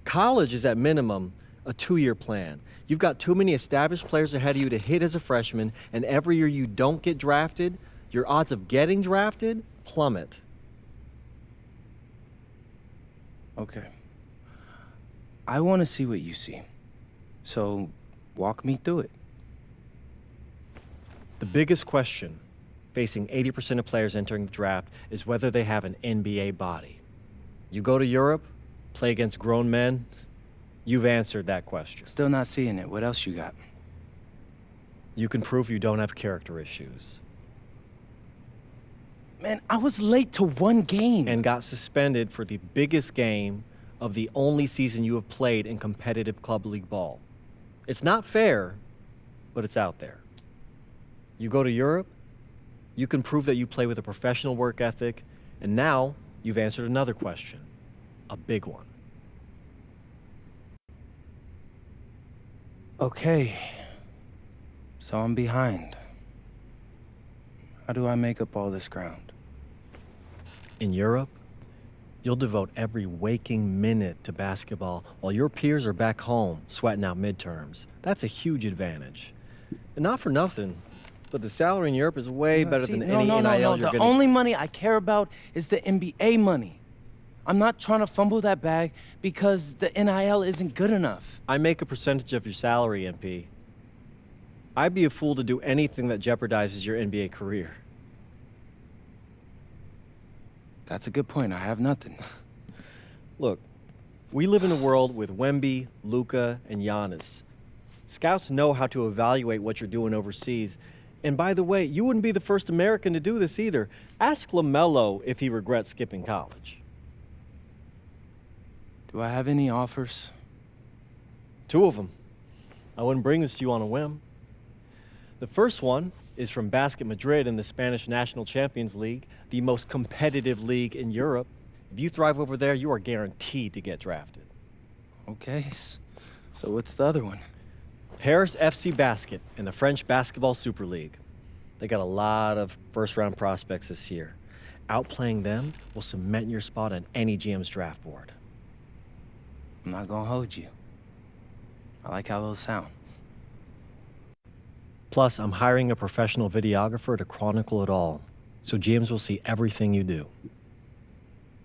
College is at minimum a 2-year plan. You've got too many established players ahead of you to hit as a freshman, and every year you don't get drafted, your odds of getting drafted plummet. Okay. I want to see what you see. So, walk me through it. The biggest question facing 80% of players entering the draft is whether they have an NBA body. You go to Europe, play against grown men, you've answered that question. Still not seeing it. What else you got? You can prove you don't have character issues. Man, I was late to one game. And got suspended for the biggest game of the only season you have played in competitive club league ball. It's not fair, but it's out there. You go to Europe, you can prove that you play with a professional work ethic, and now you've answered another question, a big one. Okay, so I'm behind. How do I make up all this ground? In Europe, you'll devote every waking minute to basketball while your peers are back home sweating out midterms. That's a huge advantage. And not for nothing, but the salary in Europe is way better than any NIL you're The gonna... only money I care about is the NBA money. I'm not trying to fumble that bag because the NIL isn't good enough. I make a percentage of your salary, MP. I'd be a fool to do anything that jeopardizes your NBA career. That's a good point. I have nothing. Look, we live in a world with Wemby, Luka, and Giannis. Scouts know how to evaluate what you're doing overseas. And by the way, you wouldn't be the first American to do this either. Ask LaMelo if he regrets skipping college. Do I have any offers? 2 of them. I wouldn't bring this to you on a whim. The first one is from Basket Madrid in the Spanish National Champions League, the most competitive league in Europe. If you thrive over there, you are guaranteed to get drafted. Okay, so what's the other one? Paris FC Basket in the French Basketball Super League. They got a lot of first-round prospects this year. Outplaying them will cement your spot on any GM's draft board. I'm not gonna hold you. I like how those sound. Plus, I'm hiring a professional videographer to chronicle it all, so GMs will see everything you do.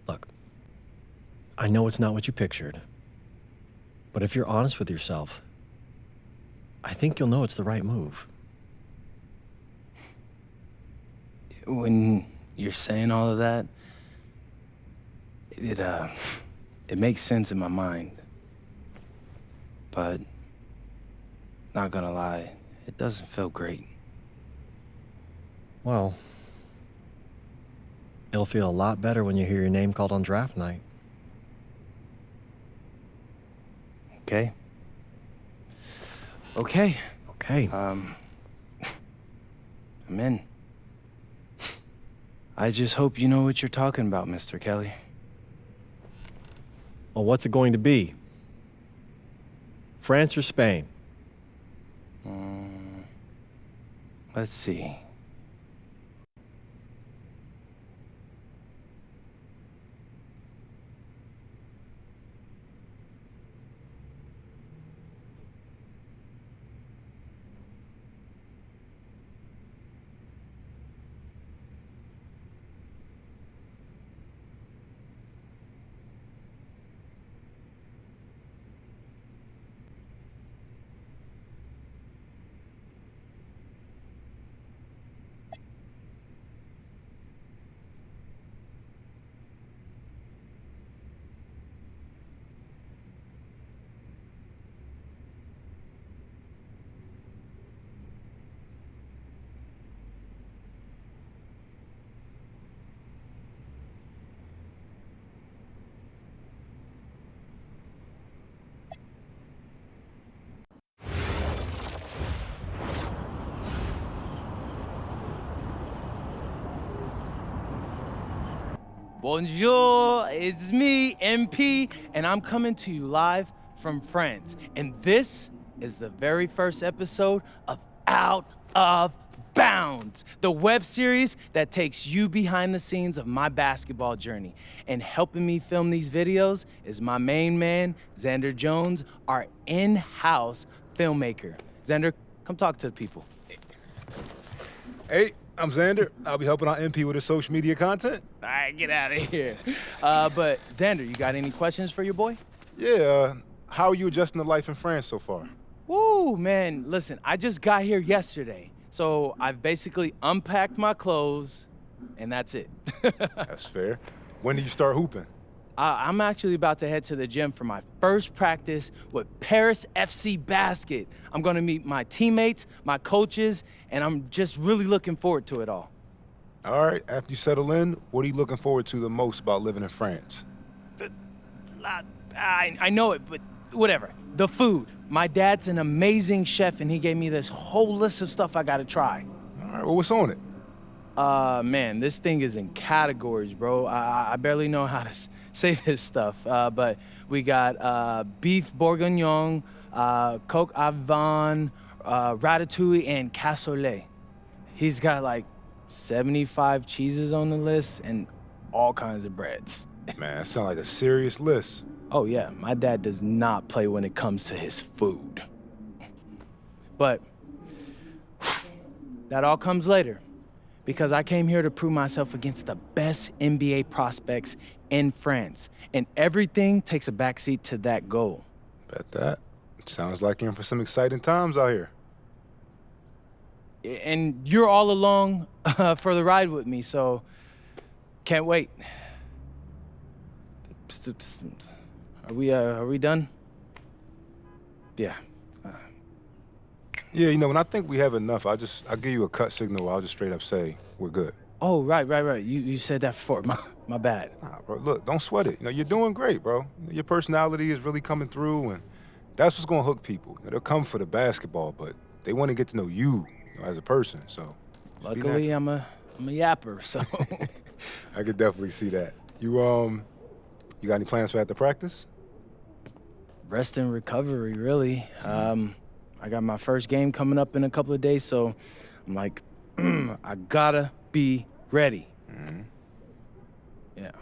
Look, I know it's not what you pictured, but if you're honest with yourself, I think you'll know it's the right move. When you're saying all of that, it makes sense in my mind. But, not gonna lie, it doesn't feel great. Well, it'll feel a lot better when you hear your name called on draft night. Okay. Okay. Okay. I'm in. I just hope you know what you're talking about, Mr. Kelly. Well, what's it going to be? France or Spain? Let's see. Bonjour, it's me, MP, and I'm coming to you live from France. And this is the very first episode of Out of Bounds, the web series that takes you behind the scenes of my basketball journey. And helping me film these videos is my main man, Xander Jones, our in-house filmmaker. Xander, come talk to the people. Hey, I'm Xander. I'll be helping out MP with his social media content. All right, get out of here. But Xander, you got any questions for your boy? Yeah, how are you adjusting to life in France so far? Woo, man, listen, I just got here yesterday. So I've basically unpacked my clothes, and that's it. That's fair. When did you start hooping? I'm actually about to head to the gym for my first practice with Paris FC Basket. I'm gonna meet my teammates, my coaches, and I'm just really looking forward to it all. All right, after you settle in, what are you looking forward to the most about living in France? I know it, but whatever. The food. My dad's an amazing chef, and he gave me this whole list of stuff I gotta try. All right, well, what's on it? Man, this thing is in categories, bro. I barely know how to say this stuff, but we got beef bourguignon, coq au vin, ratatouille, and cassoulet. He's got like 75 cheeses on the list and all kinds of breads. Man, that sounds like a serious list. Oh yeah, my dad does not play when it comes to his food. But that all comes later, because I came here to prove myself against the best NBA prospects in France, and everything takes a backseat to that goal. Bet that. Sounds like you're in for some exciting times out here. And you're all along for the ride with me, so can't wait. Are we done? Yeah. Yeah, you know, when I think we have enough, I'll give you a cut signal. I'll just straight up say we're good. Oh, right. You said that before. My bad. Nah, bro, look, don't sweat it. You know, you're doing great, bro. Your personality is really coming through, and that's what's gonna hook people. You know, they'll come for the basketball, but they want to get to know you, as a person. So, luckily, I'm a yapper, so. I could definitely see that. You got any plans for after practice? Rest and recovery, really. I got my first game coming up in a couple of days, so I'm like, I gotta be ready. Mm-hmm. Yeah.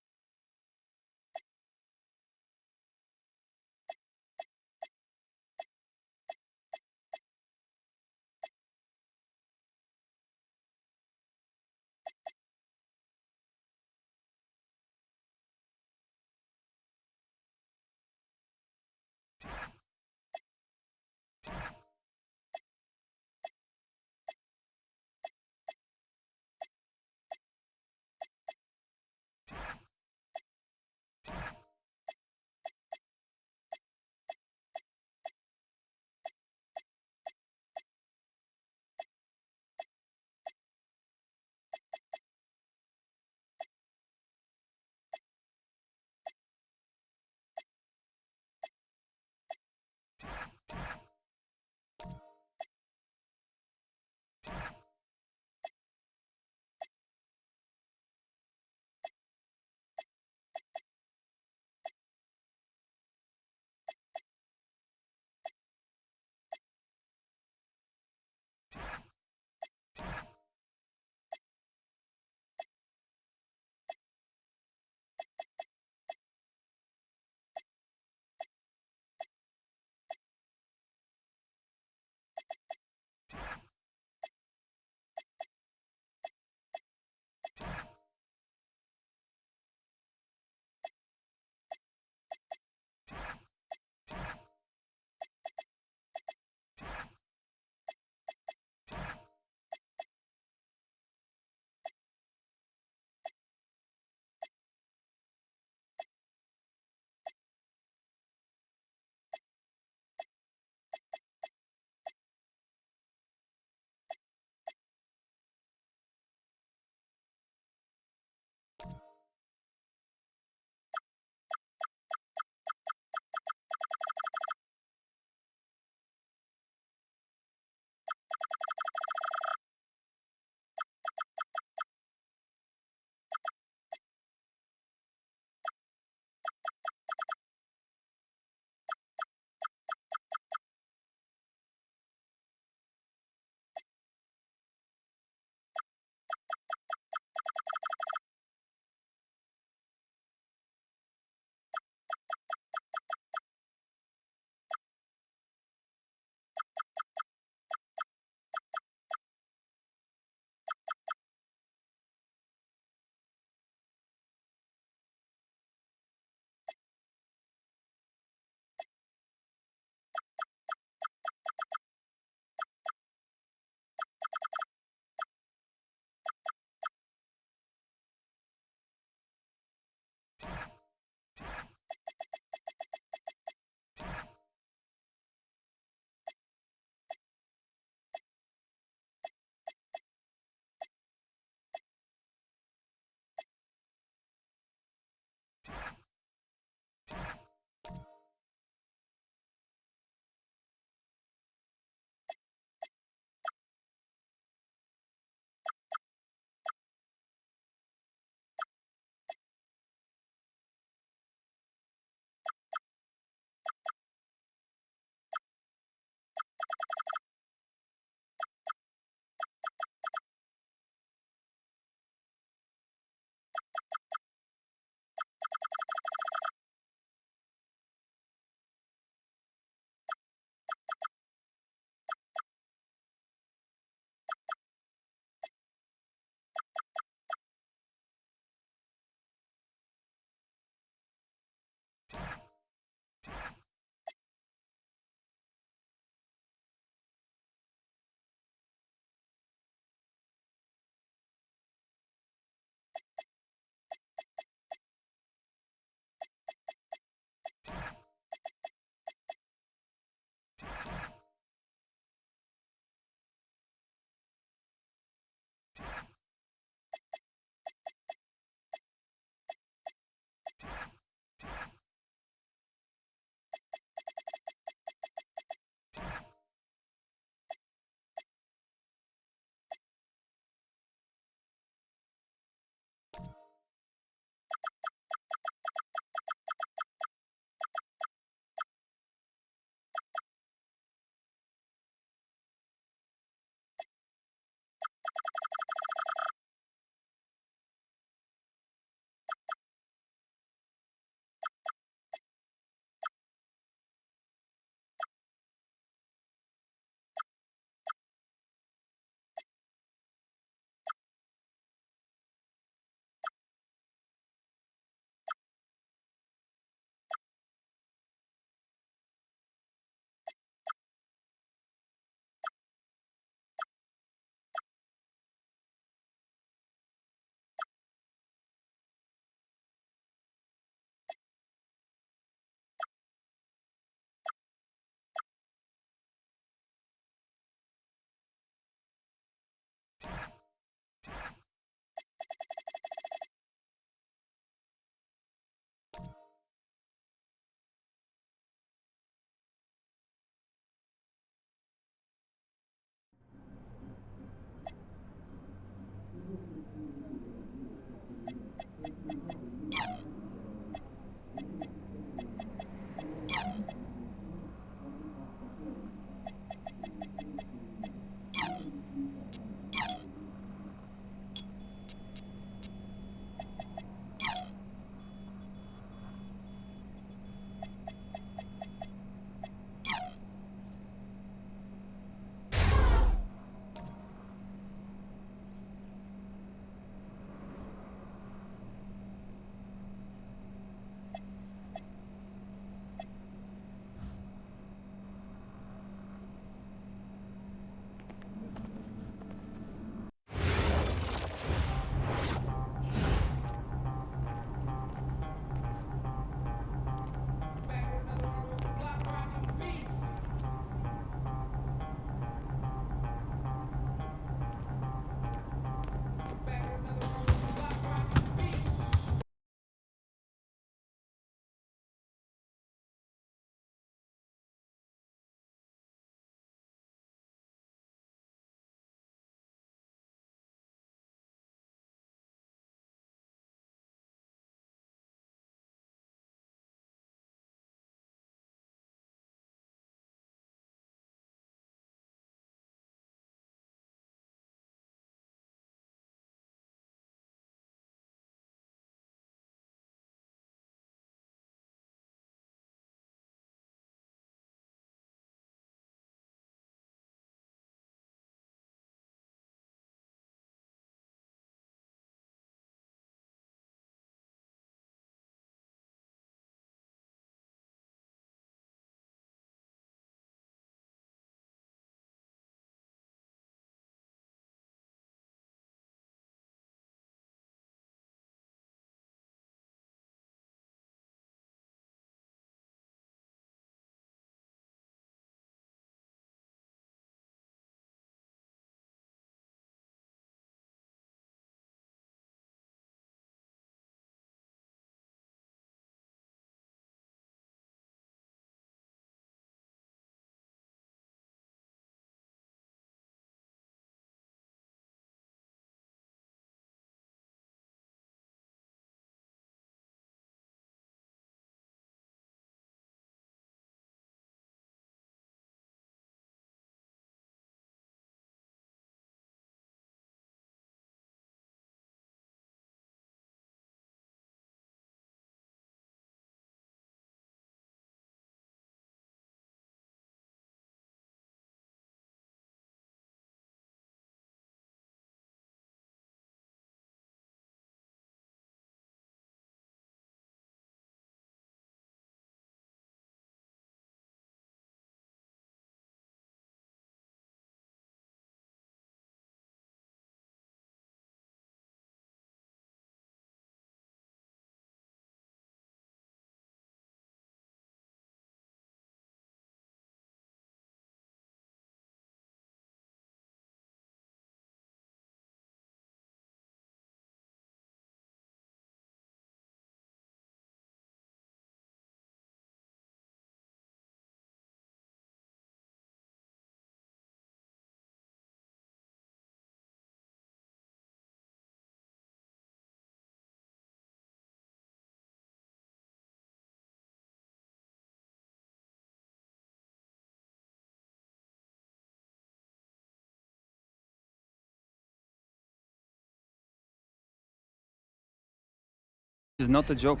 is not a joke.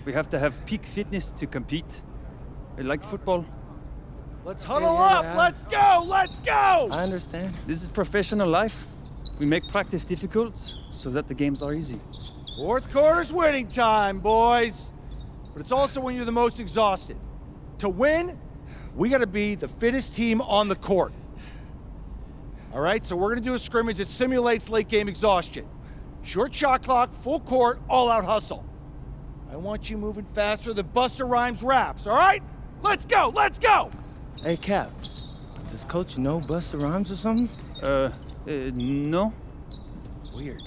We have to have peak fitness to compete. Like football. Let's huddle up. Let's go. Let's go. I understand. This is professional life. We make practice difficult so that the games are easy. Fourth quarter's winning time, boys. But it's also when you're the most exhausted. To win, we gotta be the fittest team on the court. All right, so we're gonna do a scrimmage that simulates late game exhaustion. Short shot clock, full court, all out hustle. I want you moving faster than Busta Rhymes raps, all right? Let's go, let's go! Hey, Cap, does Coach know Busta Rhymes or something? No. Weird.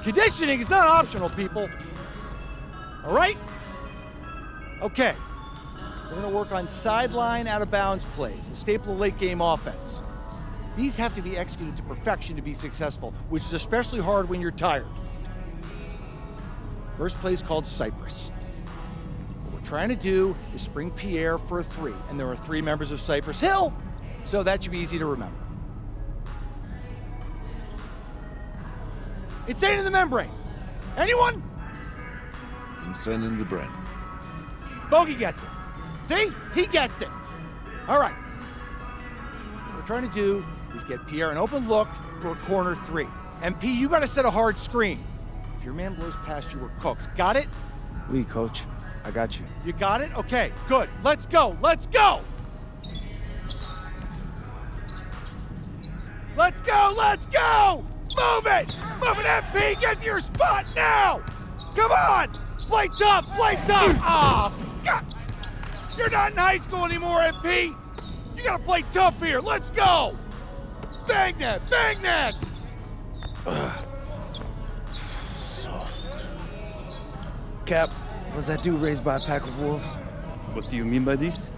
Conditioning is not optional, people. All right? Okay. We're gonna work on sideline out-of-bounds plays, a staple of late-game offense. These have to be executed to perfection to be successful, which is especially hard when you're tired. First play is called Cypress. What we're trying to do is spring Pierre for a three, and there are 3 members of Cypress Hill, so that should be easy to remember. Insane in the membrane. Anyone? Insane in the brain. Bogey gets it. See? He gets it. All right. What we're trying to do is get Pierre an open look for a corner 3. MP, you got to set a hard screen. If your man blows past you, we're cooked. Got it? Oui, Coach. I got you. You got it? Okay, good. Let's go. Let's go! Let's go, let's go! Move it! Move it, MP! Get to your spot now! Come on! Play tough, play tough! Ah, God! You're not in high school anymore, MP! You gotta play tough here, let's go! Bang that, bang that! Cap, was that dude raised by a pack of wolves? What do you mean by this?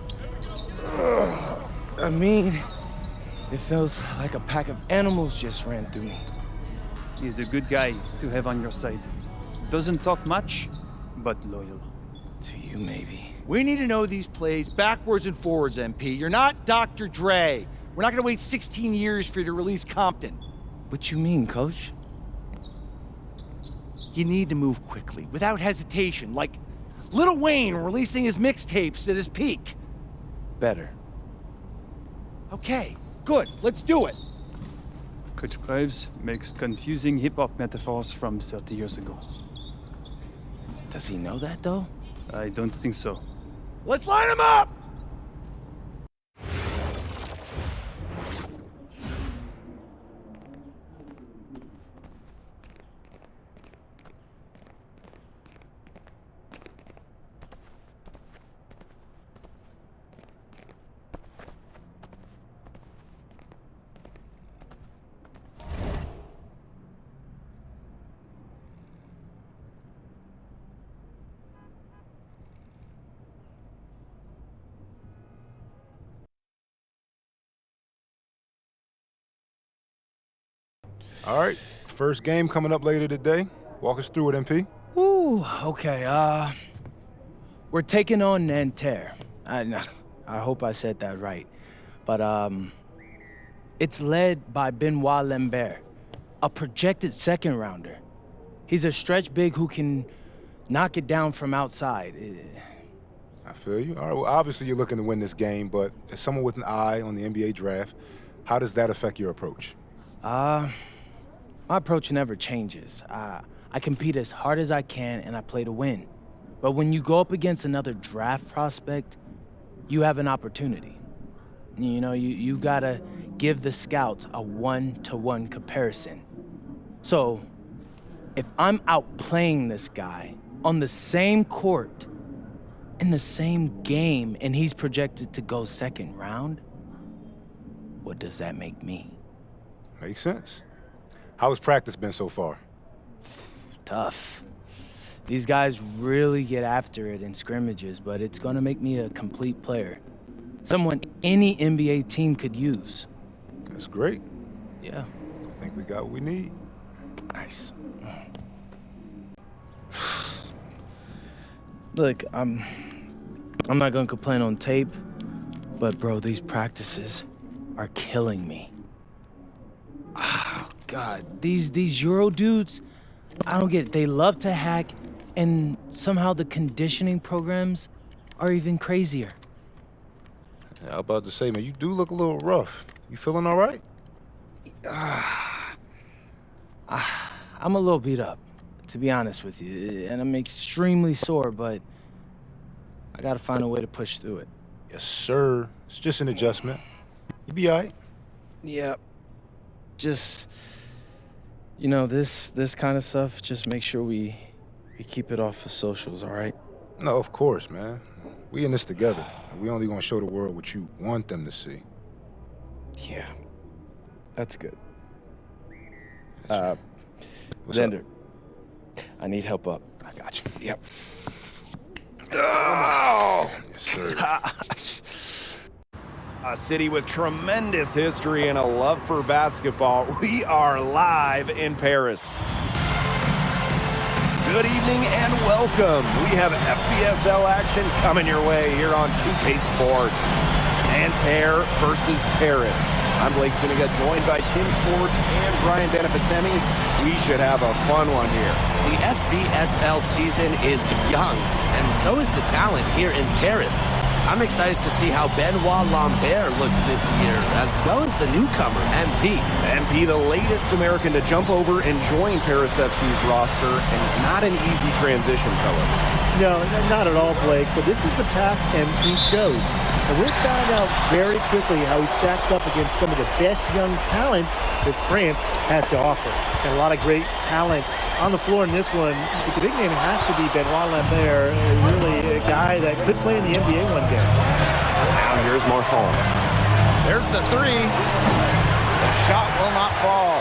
I mean, it feels like a pack of animals just ran through me. He's a good guy to have on your side. Doesn't talk much, but loyal. To you, maybe. We need to know these plays backwards and forwards, MP. You're not Dr. Dre. We're not gonna wait 16 years for you to release Compton. What you mean, Coach? You need to move quickly, without hesitation, like Lil Wayne releasing his mixtapes at his peak. Better. Okay, good, let's do it. Coach Graves makes confusing hip-hop metaphors from 30 years ago. Does he know that, though? I don't think so. Let's line him up! All right, first game coming up later today. Walk us through it, MP. Ooh, okay, we're taking on Nanterre. I hope I said that right. But, it's led by Benoit Lambert, a projected second rounder. He's a stretch big who can knock it down from outside. I feel you. All right, well, obviously you're looking to win this game, but as someone with an eye on the NBA draft, how does that affect your approach? My approach never changes. I compete as hard as I can and I play to win. But when you go up against another draft prospect, you have an opportunity. You know, you gotta give the scouts a one-to-one comparison. So, if I'm outplaying this guy on the same court, in the same game, and he's projected to go second round, what does that make me? Makes sense. How has practice been so far? Tough. These guys really get after it in scrimmages, but it's gonna make me a complete player. Someone any NBA team could use. That's great. Yeah. I think we got what we need. Nice. Look, I'm not gonna complain on tape, but bro, these practices are killing me. Oh, God, these Euro dudes, I don't get it. They love to hack, and somehow the conditioning programs are even crazier. Yeah, I was about to say, man, you do look a little rough. You feeling all right? I'm a little beat up, to be honest with you, and I'm extremely sore, but I gotta find a way to push through it. Yes, sir. It's just an adjustment. You be all right. Yeah. Just, you know, this kind of stuff, just make sure we keep it off of socials, all right? No, of course, man. We in this together. We only gonna show the world what you want them to see. Yeah. That's good. What's Xander, up? I need help up. I got you. Yep. Oh! Yes, sir. Gosh. A city with tremendous history and a love for basketball. We are live in Paris. Good evening and welcome. We have FBSL action coming your way here on 2K Sports. Nanterre versus Paris. I'm Blake Siniga, joined by Tim Swartz and Brian Benefitemi. We should have a fun one here. The FBSL season is young, and so is the talent here in Paris. I'm excited to see how Benoit Lambert looks this year, as well as the newcomer, MP. MP, the latest American to jump over and join Paris FC's roster, and not an easy transition, fellas. No, not at all, Blake, but this is the path MP chose. And we'll find out very quickly how he stacks up against some of the best young talent that France has to offer. And a lot of great talent on the floor in this one. But the big name has to be Benoit Lambert, really a guy that could play in the NBA one day. Now here's Marchand. There's the three. The shot will not fall.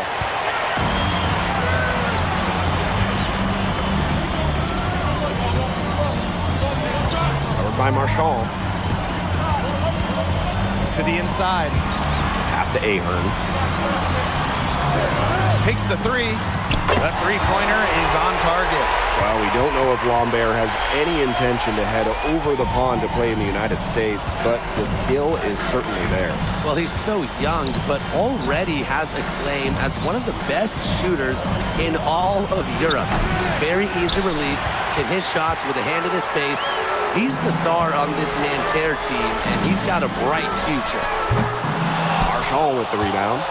Covered by Marchand. To the inside. Pass to Ahern. Takes the three. The three-pointer is on target. Well, we don't know if Lambert has any intention to head over the pond to play in the United States, but the skill is certainly there. Well, he's so young, but already has a claim as one of the best shooters in all of Europe. Very easy release, can hit shots with a hand in his face. He's the star on this Nanterre team, and he's got a bright future. Marchand with the rebound.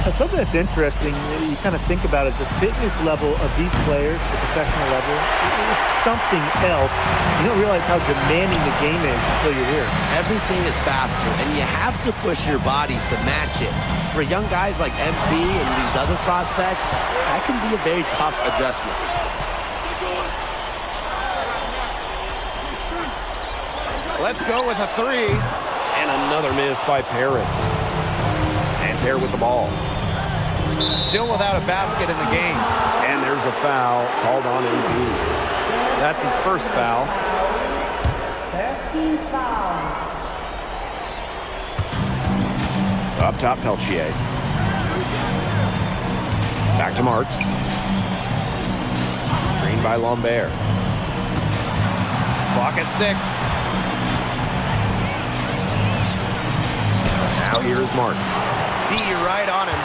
Something that's interesting, you kind of think about is the fitness level of these players at the professional level. It's something else. You don't realize how demanding the game is until you're here. Everything is faster, and you have to push your body to match it. For young guys like MP and these other prospects, that can be a very tough adjustment. Let's go with a three. And another miss by Paris. Nanterre with the ball. Still without a basket in the game. And there's a foul called on MP. That's his first foul. Up top, Peltier. Back to Marks. Screened by Lambert. Clock at 6. Now here's Marks. D right on him.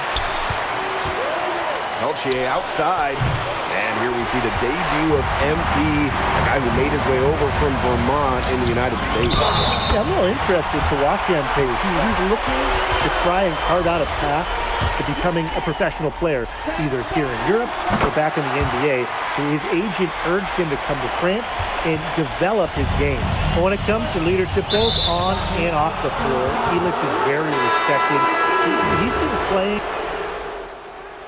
Peltier outside. And here we see the debut of MP, a guy who made his way over from Vermont in the United States. Yeah, I'm really interested to watch MP. He's looking to try and carve out a path to becoming a professional player, either here in Europe or back in the NBA. His agent urged him to come to France and develop his game. But when it comes to leadership, both on and off the floor, Illich is very respected. He's been playing.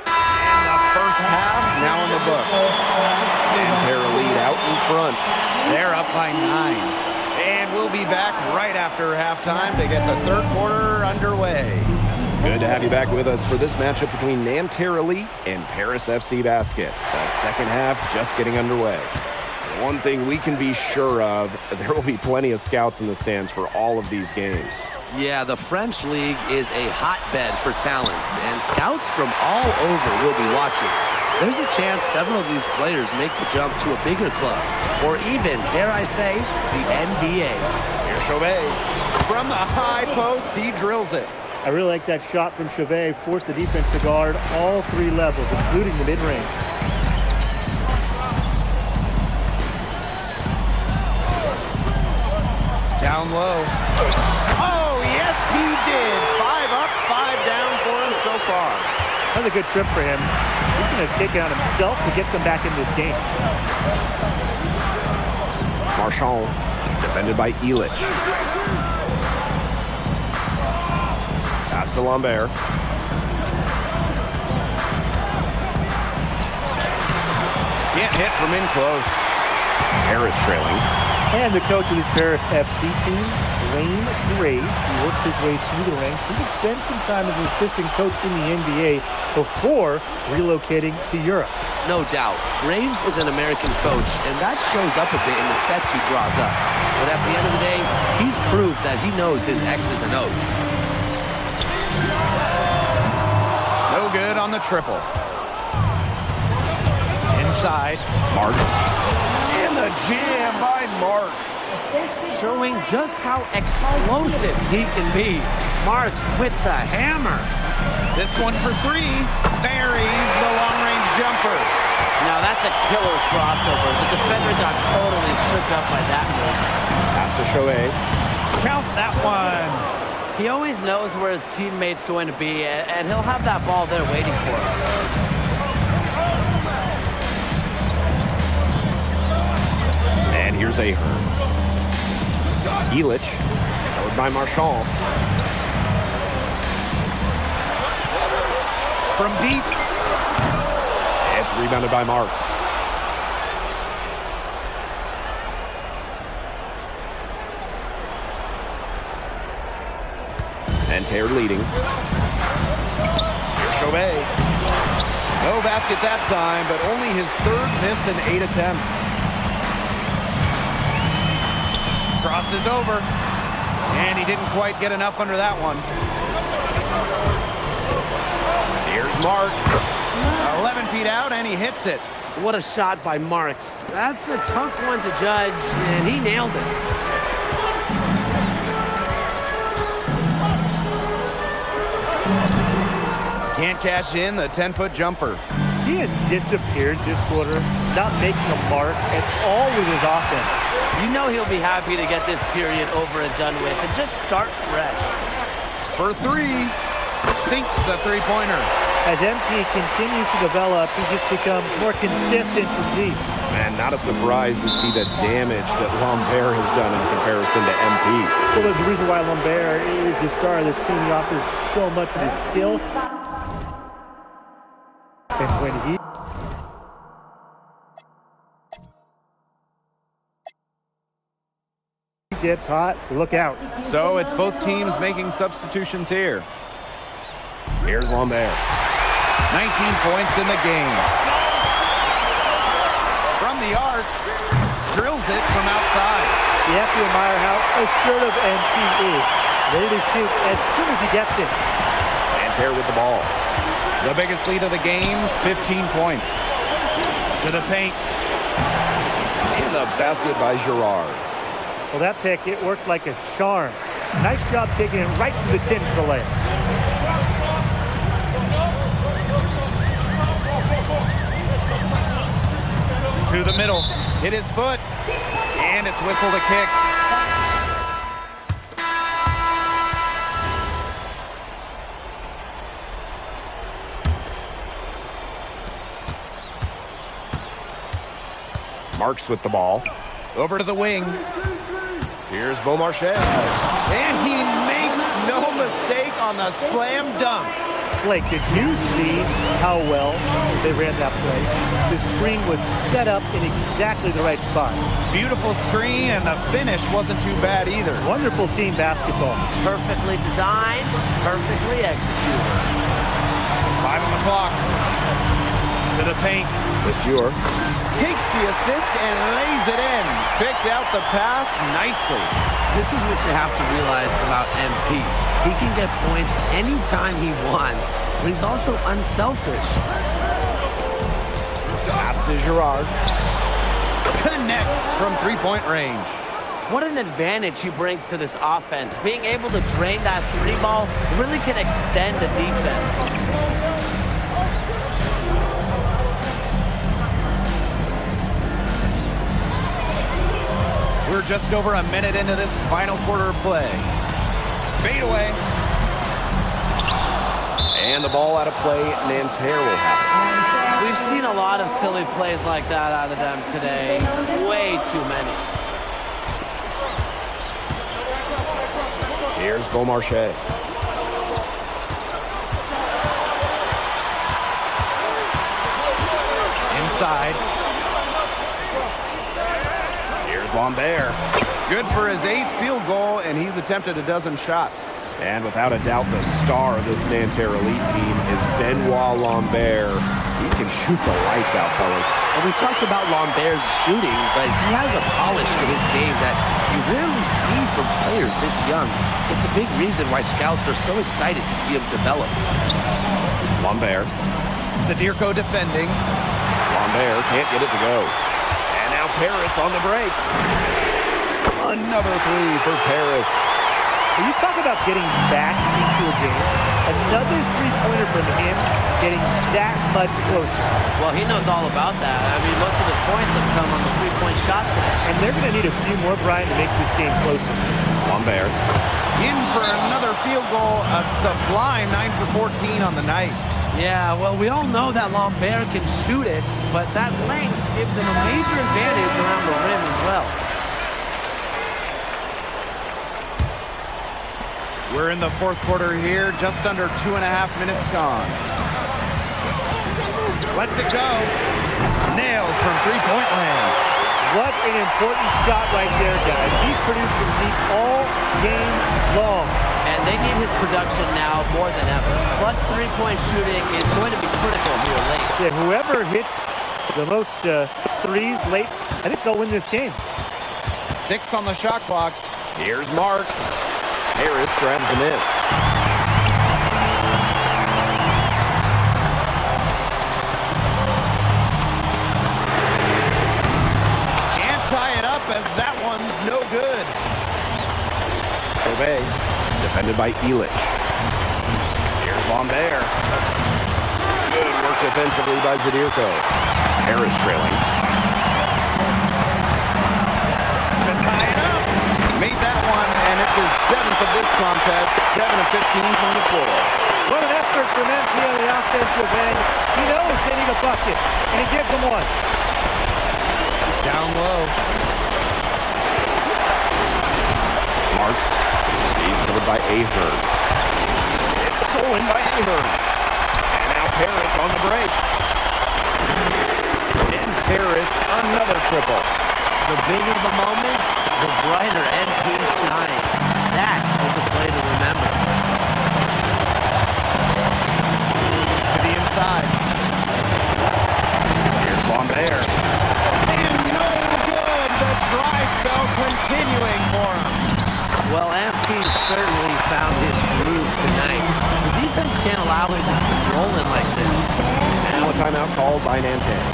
First half, now in the books. Nanterre lead out in front. They're up by 9. And we'll be back right after halftime to get the third quarter underway. Good to have you back with us for this matchup between Nanterre Elite and Paris FC Basket. The second half just getting underway. One thing we can be sure of, there will be plenty of scouts in the stands for all of these games. Yeah, the French league is a hotbed for talent, and scouts from all over will be watching. There's a chance several of these players make the jump to a bigger club, or even, dare I say, the NBA. Here's Chauvet. From the high post, he drills it. I really like that shot from Chauvet. Forced the defense to guard all 3 levels, including the mid-range. Down low. Oh, yes, he did. 5 up, 5 down for him so far. Another good trip for him. He's going to take it on himself to get them back in this game. Marchand, defended by Illich. Pass to Lambert. Can't hit from in close. Paris trailing. And the coach of this Paris FC team, Wayne Graves, he worked his way through the ranks. He could spend some time as an assistant coach in the NBA before relocating to Europe. No doubt. Graves is an American coach, and that shows up a bit in the sets he draws up. But at the end of the day, he's proved that he knows his X's and O's. No good on the triple. Inside, Marks. And the jam by Marks. Showing just how explosive he can be. Marks with the hammer. This one for 3. Buries the long-range jumper. Now that's a killer crossover. The defender got totally shook up by that move. Pass to Chauvet. Count that one. He always knows where his teammate's going to be, and he'll have that ball there waiting for him. And here's Ahern. Elich, followed by Marchand. From deep. It's rebounded by Marks. And Tear leading. Here's Chauvet. No basket that time, but only his third miss in 8 attempts. Crosses over. And he didn't quite get enough under that one. Here's Marks. 11 feet out, and he hits it. What a shot by Marks. That's a tough one to judge, and he nailed it. Can't cash in the 10-foot jumper. He has disappeared this quarter, not making a mark at all with his offense. You know he'll be happy to get this period over and done with and just start fresh. For 3, sinks the three-pointer. As MP continues to develop, he just becomes more consistent from deep. And not a surprise to see the damage that Lambert has done in comparison to MP. Well, there's a reason why Lambert is the star of this team. He offers so much of his skill. And when he gets hot, look out. So it's both teams making substitutions here. Here's Lambert. 19 points in the game. From the arc, drills it from outside. You have to admire how assertive MP is. Ready to shoot as soon as he gets it. And Tear with the ball. The biggest lead of the game, 15 points. To the paint. And the basket by Girard. Well, that pick, it worked like a charm. Nice job taking it right to the 10 for the layup. To the middle, hit his foot, and it's whistled a kick. Marks with the ball. Over to the wing. Here's Beaumarchais. And he makes no mistake on the slam dunk. Blake, did you see how well they ran that play? The screen was set up in exactly the right spot. Beautiful screen, and the finish wasn't too bad either. Wonderful team basketball. Perfectly designed, perfectly executed. 5 on the clock. To the paint. Monsieur takes the assist and lays it in. Picked out the pass nicely. This is what you have to realize about MP. He can get points anytime he wants, but he's also unselfish. Pass to Girard. Connects from three-point range. What an advantage he brings to this offense. Being able to drain that three ball really can extend the defense. We're just over a minute into this final quarter of play. Fade away. And the ball out of play, Nanterre will have it. We've seen a lot of silly plays like that out of them today. Way too many. Here's Beaumarchais. Inside. Here's Lambert. Good for his 8th field goal, and he's attempted a dozen shots. And without a doubt, the star of this Nanterre Elite team is Benoit Lambert. He can shoot the lights out, fellas. And we've talked about Lambert's shooting, but he has a polish to his game that you rarely see from players this young. It's a big reason why scouts are so excited to see him develop. Lambert. Sadirko defending. Lambert can't get it to go. And now Paris on the break. Another 3 for Paris. When you talk about getting back into a game, another three-pointer from him getting that much closer. Well, he knows all about that. I mean, most of his points have come on the three-point shot today. And they're going to need a few more, Brian, to make this game closer. Lambert in for another field goal, a sublime 9 for 14 on the night. Yeah, well, we all know that Lambert can shoot it, but that length gives him a major advantage around the rim as well. We're in the fourth quarter here, just under 2.5 minutes gone. Lets it go. Nails from three-point land. What an important shot right there, guys. He's produced for the Heat all game long. And they need his production now more than ever. Clutch three-point shooting is going to be critical here late. Yeah, whoever hits the most threes late, I think they'll win this game. 6 on the shot clock. Here's Marks. Harris grabs the miss. Can't tie it up as that one's no good. Obey, defended by Elich. Here's Lambert. Good work defensively by Zadirko. Harris trailing. To tie it up. Made that one, and it's his 7th of this contest. 7 of 15 from the floor. What an effort from MP on the offensive end. He knows they need a bucket, and he gives them one. Down low. Marks. He's covered by Ahern. It's stolen by Ahern. And now Paris on the break. And Paris, another triple. The bigger the moment, the brighter MP shines. That is a play to remember. To the inside. Here's Lambert. And no good. The dry spell continuing for him. Well, MP certainly found his groove tonight. The defense can't allow him to keep rolling like this. Now a timeout called by Nantes.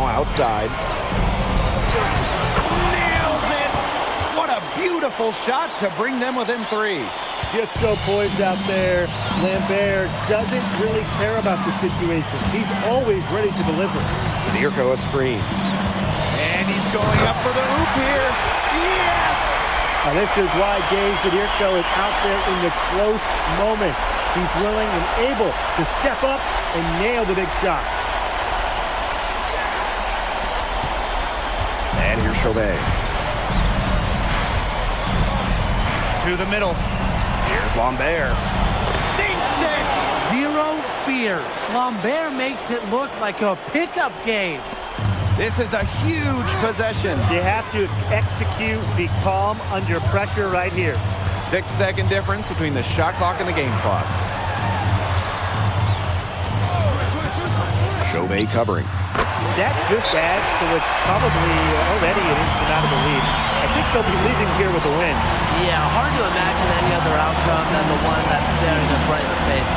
Outside. Nails it! What a beautiful shot to bring them within 3. Just so poised out there. Lambert doesn't really care about the situation. He's always ready to deliver. Zadirko a screen. And he's going up for the hoop here. Yes! Now this is why Gabe Zadirko is out there in the close moments. He's willing and able to step up and nail the big shots. And here's Chauvet. To the middle. Here's Lambert. Sinks it! Zero fear. Lambert makes it look like a pickup game. This is a huge possession. You have to execute, be calm under pressure right here. 6-second difference between the shot clock and the game clock. Chauvet covering. That just adds to what's probably already an instant out of the lead. I think they'll be leaving here with a win. Yeah, hard to imagine any other outcome than the one that's staring us right in the face.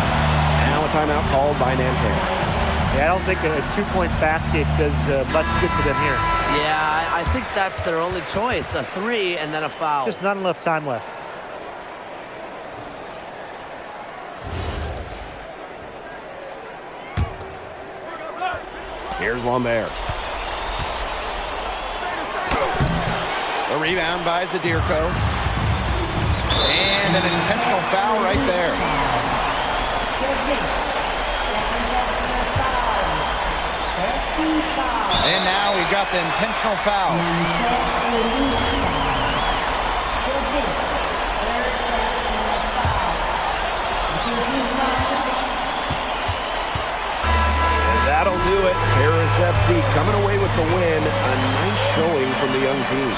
Now a timeout called by Nantes. Yeah, I don't think a 2-point basket does much good for them here. Yeah, I think that's their only choice. A 3 and then a foul. Just not enough time left. Here's Lambert. The rebound by Zadirko. And an intentional foul right there. And now we've got the intentional foul. That'll do it. Paris FC coming away with the win. A nice showing from the young team.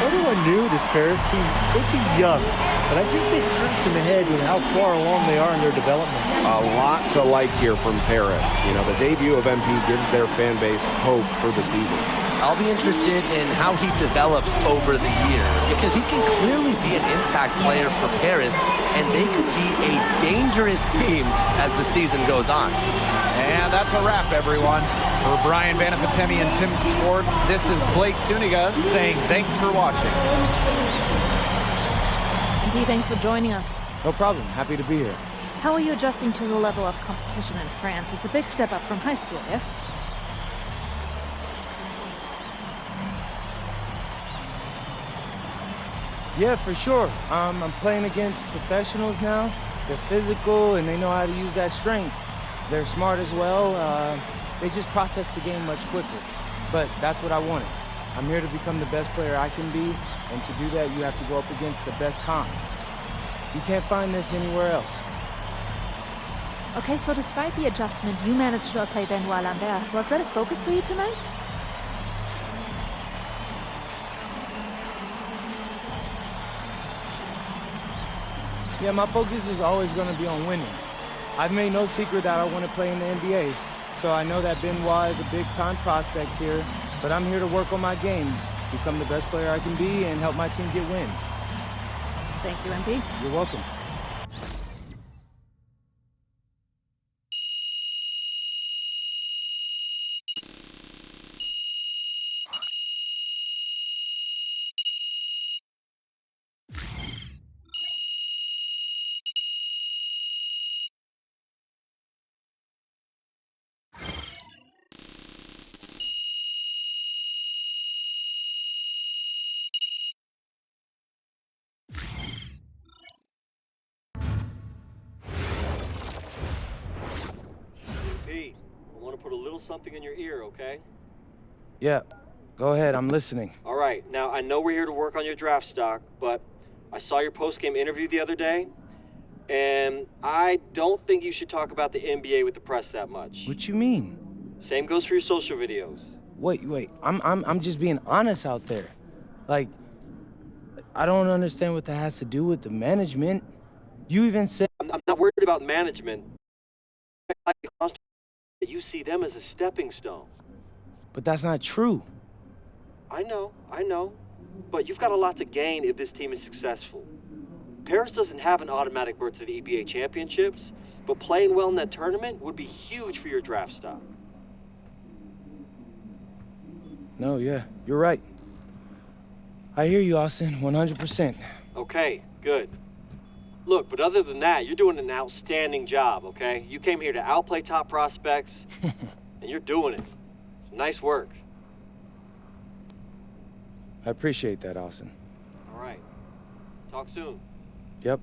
Everyone knew this Paris team would be young, but I think they turned some ahead with how far along they are in their development. A lot to like here from Paris. You know, the debut of MP gives their fan base hope for the season. I'll be interested in how he develops over the year, because he can clearly be an impact player for Paris, and they could be a dangerous team as the season goes on. And that's a wrap, everyone. For Brian Vanapatemi and Tim Swartz, this is Blake Suniga saying thanks for watching. MP, thanks for joining us. No problem. Happy to be here. How are you adjusting to the level of competition in France? It's a big step up from high school, yes? Yeah, for sure. I'm playing against professionals now. They're physical and they know how to use that strength. They're smart as well. They just process the game much quicker. But that's what I wanted. I'm here to become the best player I can be, and to do that, you have to go up against the best comp. You can't find this anywhere else. Okay, so despite the adjustment, you managed to outplay Benoit Lambert. Was that a focus for you tonight? Yeah, my focus is always going to be on winning. I've made no secret that I want to play in the NBA, so I know that Benoit is a big-time prospect here, but I'm here to work on my game, become the best player I can be, and help my team get wins. Thank you, MP. You're welcome. Pete, I want to put a little something in your ear, okay? Yeah, go ahead, I'm listening. All right, now I know we're here to work on your draft stock, but I saw your post-game interview the other day, and I don't think you should talk about the NBA with the press that much. What you mean? Same goes for your social videos. Wait, I'm just being honest out there. Like, I don't understand what that has to do with the management. You even said... I'm not worried about management. You see them as a stepping stone. But that's not true. I know. But you've got a lot to gain if this team is successful. Paris doesn't have an automatic berth to the EBA championships, but playing well in that tournament would be huge for your draft stock. No, yeah, you're right. I hear you, Austin, 100%. Okay, good. Look, but other than that, you're doing an outstanding job, okay? You came here to outplay top prospects, and you're doing it. Nice work. I appreciate that, Austin. All right. Talk soon. Yep.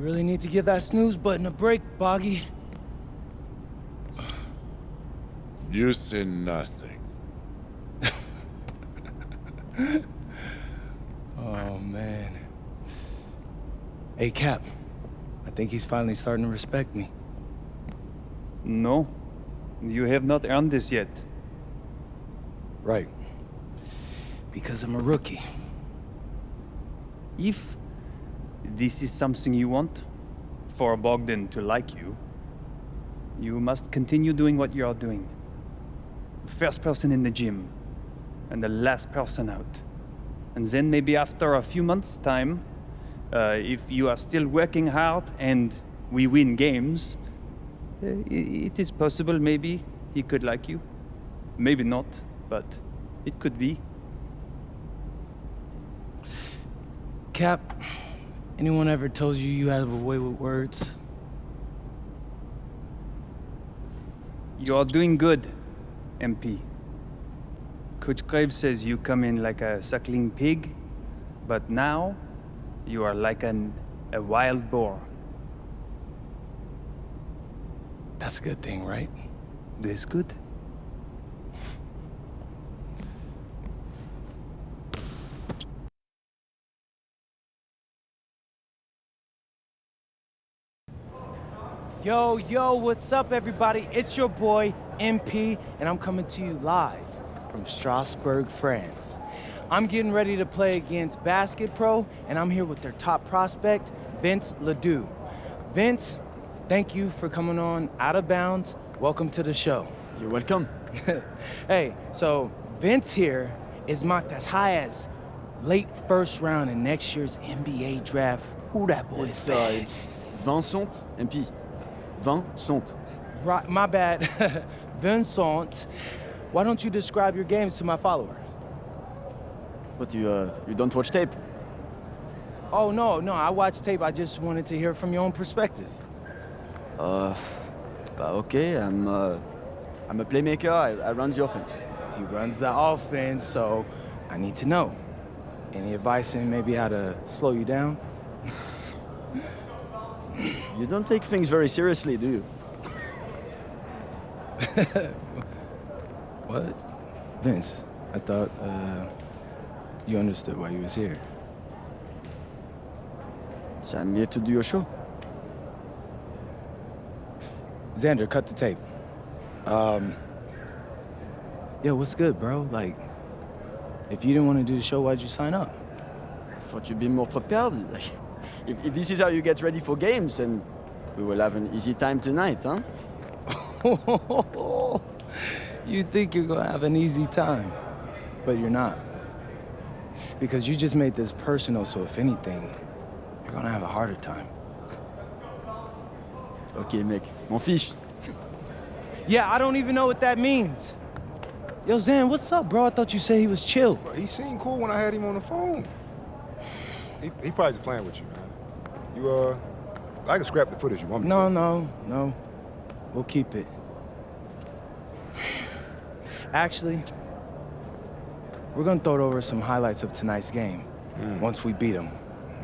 You really need to give that snooze button a break, Boggy. You say nothing. Oh, man. Hey, Cap. I think he's finally starting to respect me. No, you have not earned this yet. Right. Because I'm a rookie. If this is something you want, for Bogdan to like you, you must continue doing what you are doing. First person in the gym, and the last person out. And then maybe after a few months' time, if you are still working hard and we win games, it is possible maybe he could like you. Maybe not, but it could be. Cap, anyone ever told you you have a way with words? You are doing good, MP. Coach Graves says you come in like a suckling pig, but now you are like a wild boar. That's a good thing, right? That's good. Yo, what's up, everybody? It's your boy, MP, and I'm coming to you live from Strasbourg, France. I'm getting ready to play against Basket Pro, and I'm here with their top prospect, Vince Ledoux. Vince, thank you for coming on Out of Bounds. Welcome to the show. You're welcome. Hey, so Vince here is mocked as high as late first round in next year's NBA draft. Who that boy It's Vincent, MP. Vincent. Right, my bad. Vincent. Why don't you describe your games to my followers? What, you don't watch tape? Oh, no, I watch tape. I just wanted to hear from your own perspective. Okay, I'm a playmaker, I run the offense. He runs the offense, so I need to know. Any advice in maybe how to slow you down? You don't take things very seriously, do you? What? Vince, I thought, you understood why you was here. So I'm here to do your show. Xander, cut the tape. Yo, what's good, bro? Like, if you didn't want to do the show, why'd you sign up? I thought you'd be more prepared. If this is how you get ready for games, then we will have an easy time tonight, huh? You think you're gonna have an easy time, but you're not. Because you just made this personal, so if anything, you're gonna have a harder time. Okay, mec, m'en fiche. Yeah, I don't even know what that means. Yo, Zan, what's up, bro? I thought you said he was chill. Bro, he seemed cool when I had him on the phone. He probably just playing with you, man. I can scrap the footage you want me to. No. We'll keep it. Actually, we're gonna throw over some highlights of tonight's game. Once we beat them.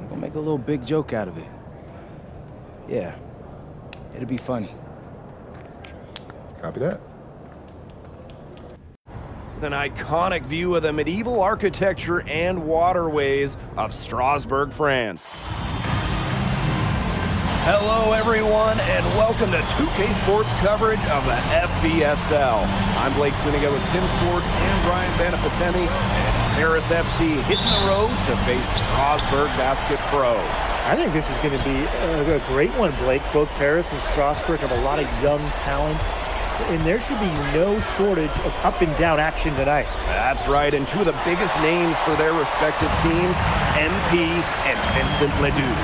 We'll make a little big joke out of it. Yeah, it'll be funny. Copy that. An iconic view of the medieval architecture and waterways of Strasbourg, France. Hello, everyone, and welcome to 2K Sports coverage of the FBSL. I'm Blake Suniga with Tim Sports and Brian Banafitemi, and it's Paris FC hitting the road to face Strasbourg Basket Pro. I think this is going to be a great one, Blake. Both Paris and Strasbourg have a lot of young talent, and there should be no shortage of up-and-down action tonight. That's right, and two of the biggest names for their respective teams, MP and Vincent Ledoux.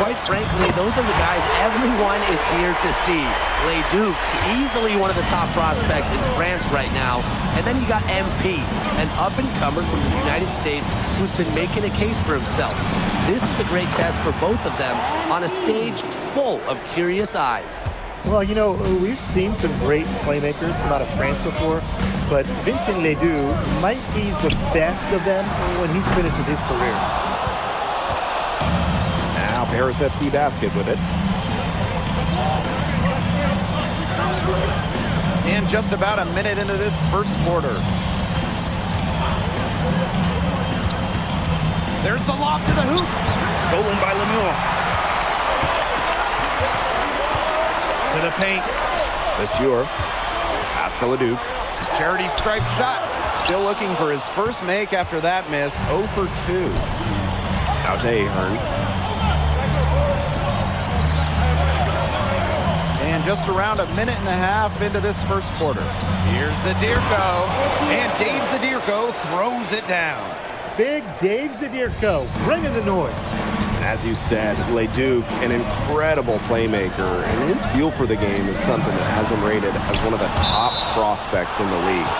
Quite frankly, those are the guys everyone is here to see. Ledoux, easily one of the top prospects in France right now. And then you got MP, an up-and-comer from the United States who's been making a case for himself. This is a great test for both of them on a stage full of curious eyes. Well, you know, we've seen some great playmakers come out of France before, but Vincent Ledoux might be the best of them when he's finished with his career. Now Paris FC basket with it. And just about a minute into this first quarter. There's the lob to the hoop. Stolen by Lemur. To the paint. Monsieur. Pass to Leduc. Charity stripe shot. Still looking for his first make after that miss. 0 for 2. Out to Ahern. And just around a minute and a half into this first quarter. Here's Zadirko. And Dave Zadirko throws it down. Big Dave Zadirko, bringing the noise. As you said, Leduc, an incredible playmaker, and his feel for the game is something that has him rated as one of the top prospects in the league.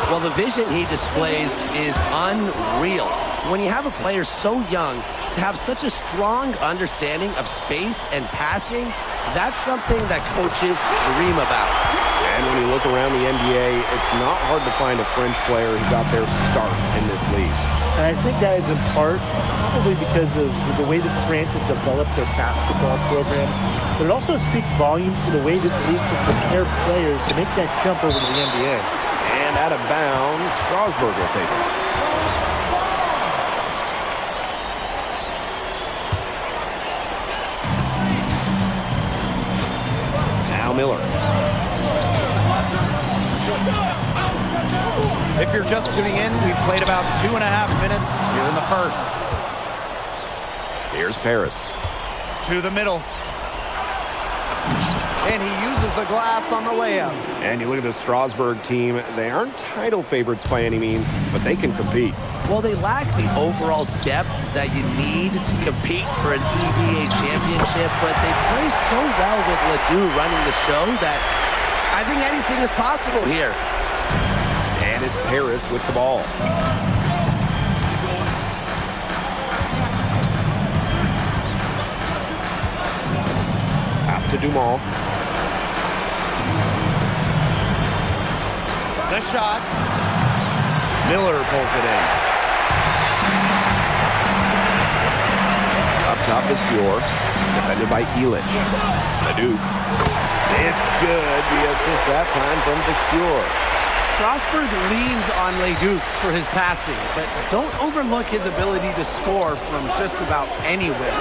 Well, the vision he displays is unreal. When you have a player so young, to have such a strong understanding of space and passing, that's something that coaches dream about. And when you look around the NBA, it's not hard to find a French player who got their start in this league. And I think that is in part probably because of the way that France has developed their basketball program. But it also speaks volumes to the way this league can prepare players to make that jump over to the NBA. And out of bounds, Strasburg will take it. Now Miller. If you're just tuning in, we've played about 2.5 minutes here in the first. Here's Paris. To the middle. And he uses the glass on the layup. And you look at the Strasburg team, they aren't title favorites by any means, but they can compete. Well, they lack the overall depth that you need to compete for an EBA championship, but they play so well with Ledoux running the show that I think anything is possible here. And it's Paris with the ball. Pass to Dumont. The shot. Miller pulls it in. Up top is Fior. Defended by Illich. Leduc. It's good. The assist that time from Vasseur. Strasburg leans on Leduc for his passing, but don't overlook his ability to score from just about anywhere.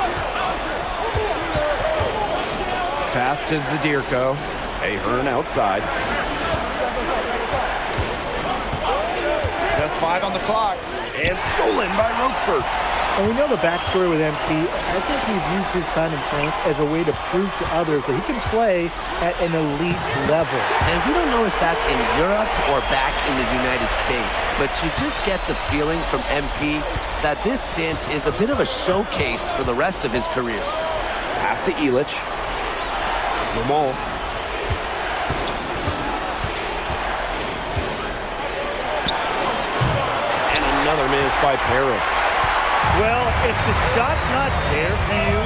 Pass to Zadirko. Ahern outside. Just 5 on the clock. And stolen by Roquefort. And we know the backstory with MP. I think he's used his time in France as a way to prove to others that he can play at an elite level. And we don't know if that's in Europe or back in the United States, but you just get the feeling from MP that this stint is a bit of a showcase for the rest of his career. Pass to Illich. Dumont. And another miss by Paris. Well, if the shot's not there for you,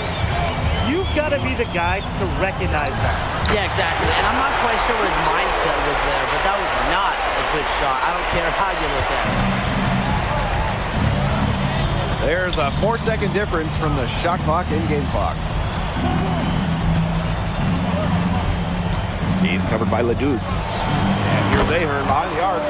you've got to be the guy to recognize that. Yeah, exactly. And I'm not quite sure what his mindset was there, but that was not a good shot. I don't care how you look at it. There's a 4-second difference from the shot clock and game clock. He's covered by Leduc. And here's Ahern behind the arc.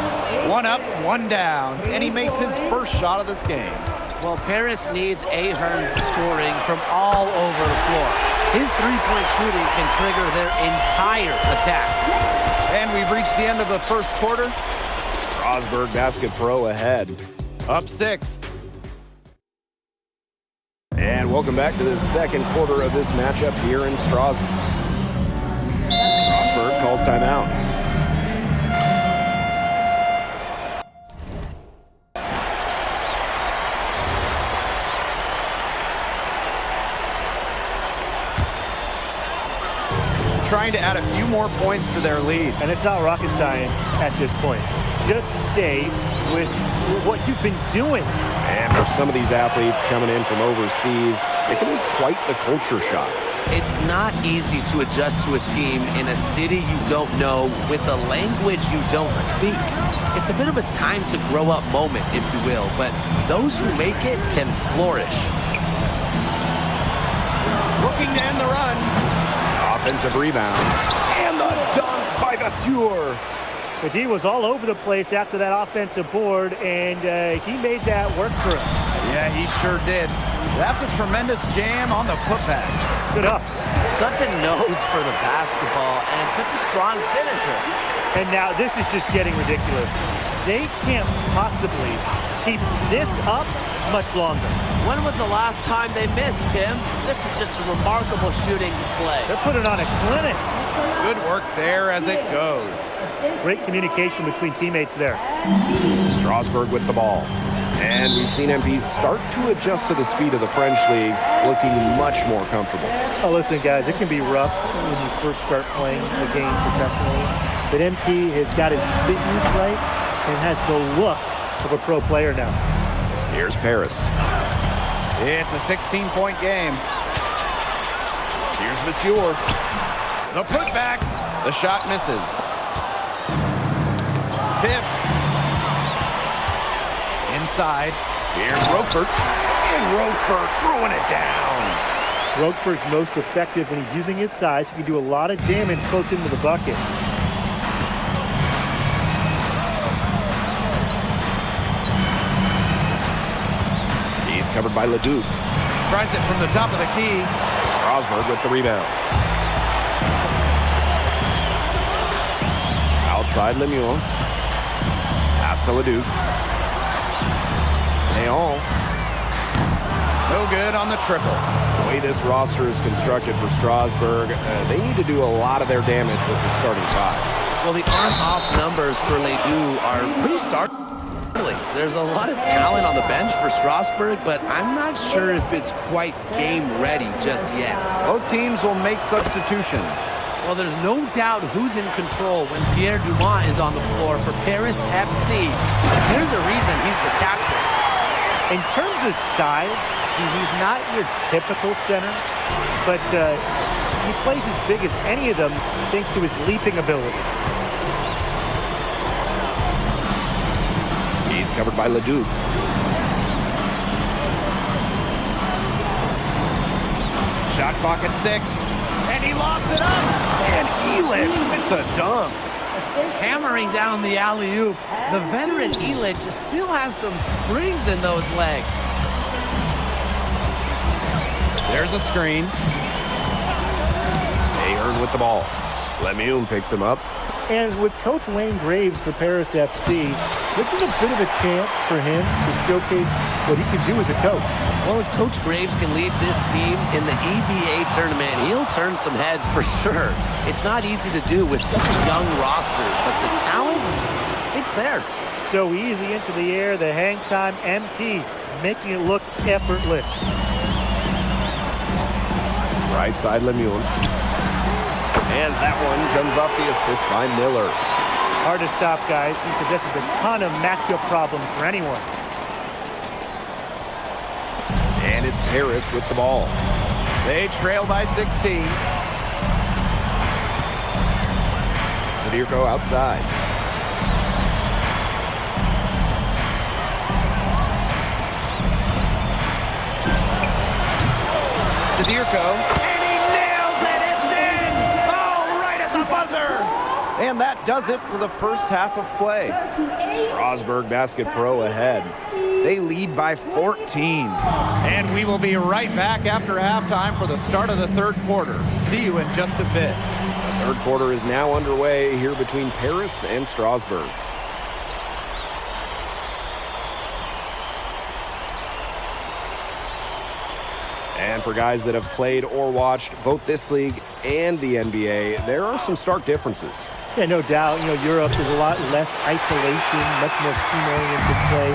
1 up, 1 down. And he makes his first shot of this game. Well, Paris needs Ahern's scoring from all over the floor. His three-point shooting can trigger their entire attack. And we've reached the end of the first quarter. Strasburg Basket Pro ahead. Up 6. And welcome back to the second quarter of this matchup here in Strasburg. Strasburg calls timeout. Trying to add a few more points to their lead. And it's not rocket science at this point. Just stay with what you've been doing. And for some of these athletes coming in from overseas, it can be quite the culture shock. It's not easy to adjust to a team in a city you don't know with a language you don't speak. It's a bit of a time to grow up moment, if you will, but those who make it can flourish. looking to end the run. Offensive rebound. And the dunk by Vasseur. The D was all over the place after that offensive board, and he made that work for him. Yeah, he sure did. That's a tremendous jam on the putback. Good ups. Such a nose for the basketball and such a strong finisher. And now this is just getting ridiculous. They can't possibly keep this up much longer. When was the last time they missed, Tim? This is just a remarkable shooting display. They're putting on a clinic. Good work there as it goes. Great communication between teammates there. Strasburg with the ball. And we've seen MP start to adjust to the speed of the French league, looking much more comfortable. Oh, listen, guys, it can be rough when you first start playing the game professionally. But MP has got his fitness right and has the look of a pro player now. Here's Paris. It's a 16-point game. Here's Vasseur. The putback. The shot misses. Tipped. Inside. Here's Roquefort. And Roquefort throwing it down. Roquefort's most effective when he's using his size. He can do a lot of damage close into the bucket. He's covered by Leduc. Tries it from the top of the key. Strasburg with the rebound. Outside Lemuel. Pass to Leduc. Leon. No good on the triple. The way this roster is constructed for Strasburg, they need to do a lot of their damage with the starting five. Well, the on-off numbers for Ledoux are pretty startling. There's a lot of talent on the bench for Strasburg, but I'm not sure if it's quite game ready just yet. Both teams will make substitutions. Well, there's no doubt who's in control when Pierre Dumont is on the floor for Paris FC. There's a reason he's the captain. In terms of size, he's not your typical center, but he plays as big as any of them thanks to his leaping ability. He's covered by Leduc. Shot clock at 6, and he lobs it up, and Elich with the dunk. Hammering down the alley-oop. The veteran Elich still has some springs in those legs. There's a screen. Ahern with the ball. Lemuel picks him up. And with Coach Wayne Graves for Paris FC, this is a bit of a chance for him to showcase what he can do as a coach. Well, if Coach Graves can lead this team in the EBA tournament, he'll turn some heads for sure. It's not easy to do with such a young roster, but the talent, it's there. So easy into the air, the hang time, MP, making it look effortless. Right side Lemuel. And that one comes off the assist by Miller. Hard to stop, guys. He possesses a ton of matchup problems for anyone. And it's Paris with the ball. They trail by 16. Sadirko outside. Sadirko. And he nails it. It's in. Oh, right at the buzzer. And that does it for the first half of play. Strasburg Basket Pro ahead. They lead by 14. And we will be right back after halftime for the start of the third quarter. See you in just a bit. The third quarter is now underway here between Paris and Strasburg. And for guys that have played or watched both this league and the NBA, there are some stark differences. Yeah, no doubt. You know, Europe is a lot less isolation, much more team-oriented play.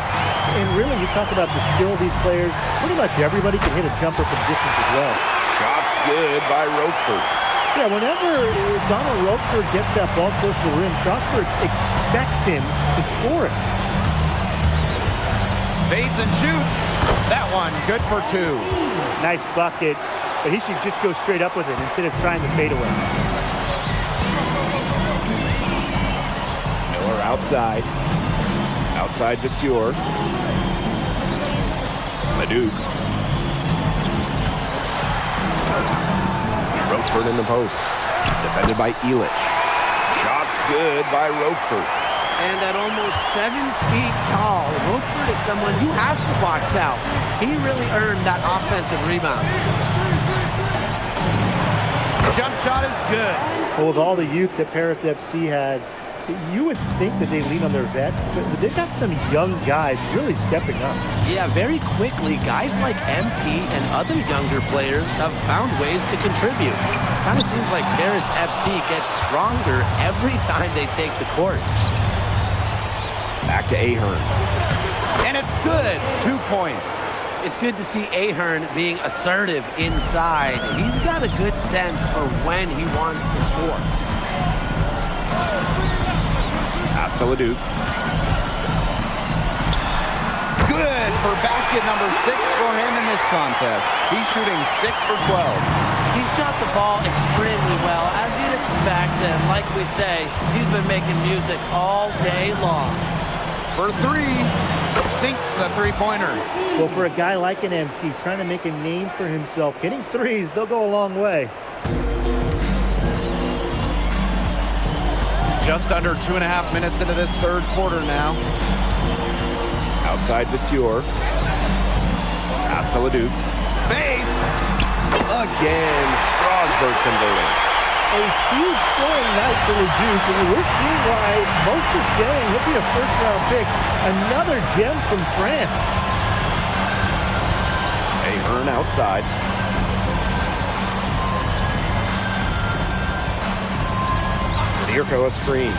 And really, you talk about the skill of these players, pretty much everybody can hit a jumper from distance as well. Shots good by Roquefort. Yeah, whenever Donald Roquefort gets that ball close to the rim, Strasburg expects him to score it. Fades and shoots. That one, good for 2. Nice bucket, but he should just go straight up with it instead of trying to fade away. Miller outside. Outside Vasseur. Leduc. Roquefort in the post. Defended by Elich. Shots good by Roquefort. And at almost 7 feet tall, Roquefort is someone you have to box out. He really earned that offensive rebound. Jump shot is good. Well, with all the youth that Paris FC has, you would think that they lean on their vets, but they've got some young guys really stepping up. Yeah, very quickly, guys like MP and other younger players have found ways to contribute. Kind of seems like Paris FC gets stronger every time they take the court. Back to Ahern. And it's good. 2 points. It's good to see Ahern being assertive inside. He's got a good sense for when he wants to score. Pass to Leduc. Good for basket number 6 for him in this contest. He's shooting 6 for 12. He shot the ball extremely well, as you'd expect, and like we say, he's been making music all day long. For 3, sinks the three-pointer. Well, for a guy like an MP trying to make a name for himself, hitting threes, they'll go a long way. Just under 2.5 minutes into this third quarter now. Outside Vasseur. Pass to Leduc. Fades. Again, Strasburg converting. A huge scoring night for Leduc, and we're seeing why most are saying he'll be a first-round pick. Another gem from France. Ahern outside. Zirko a screen.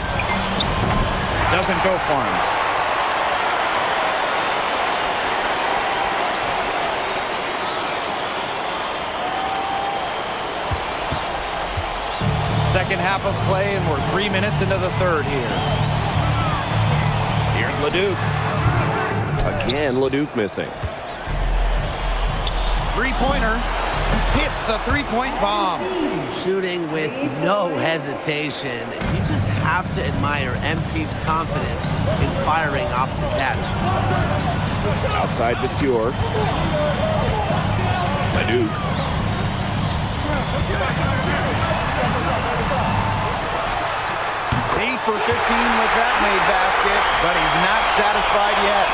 Doesn't go for him. Second half of play, and we're 3 minutes into the third here. Here's Leduc. Again, Leduc missing. Three-pointer. Hits the three-point bomb. Shooting with no hesitation. You just have to admire MP's confidence in firing off the catch. Outside Vasseur. Leduc. 8 for 15 with that made basket, but he's not satisfied yet.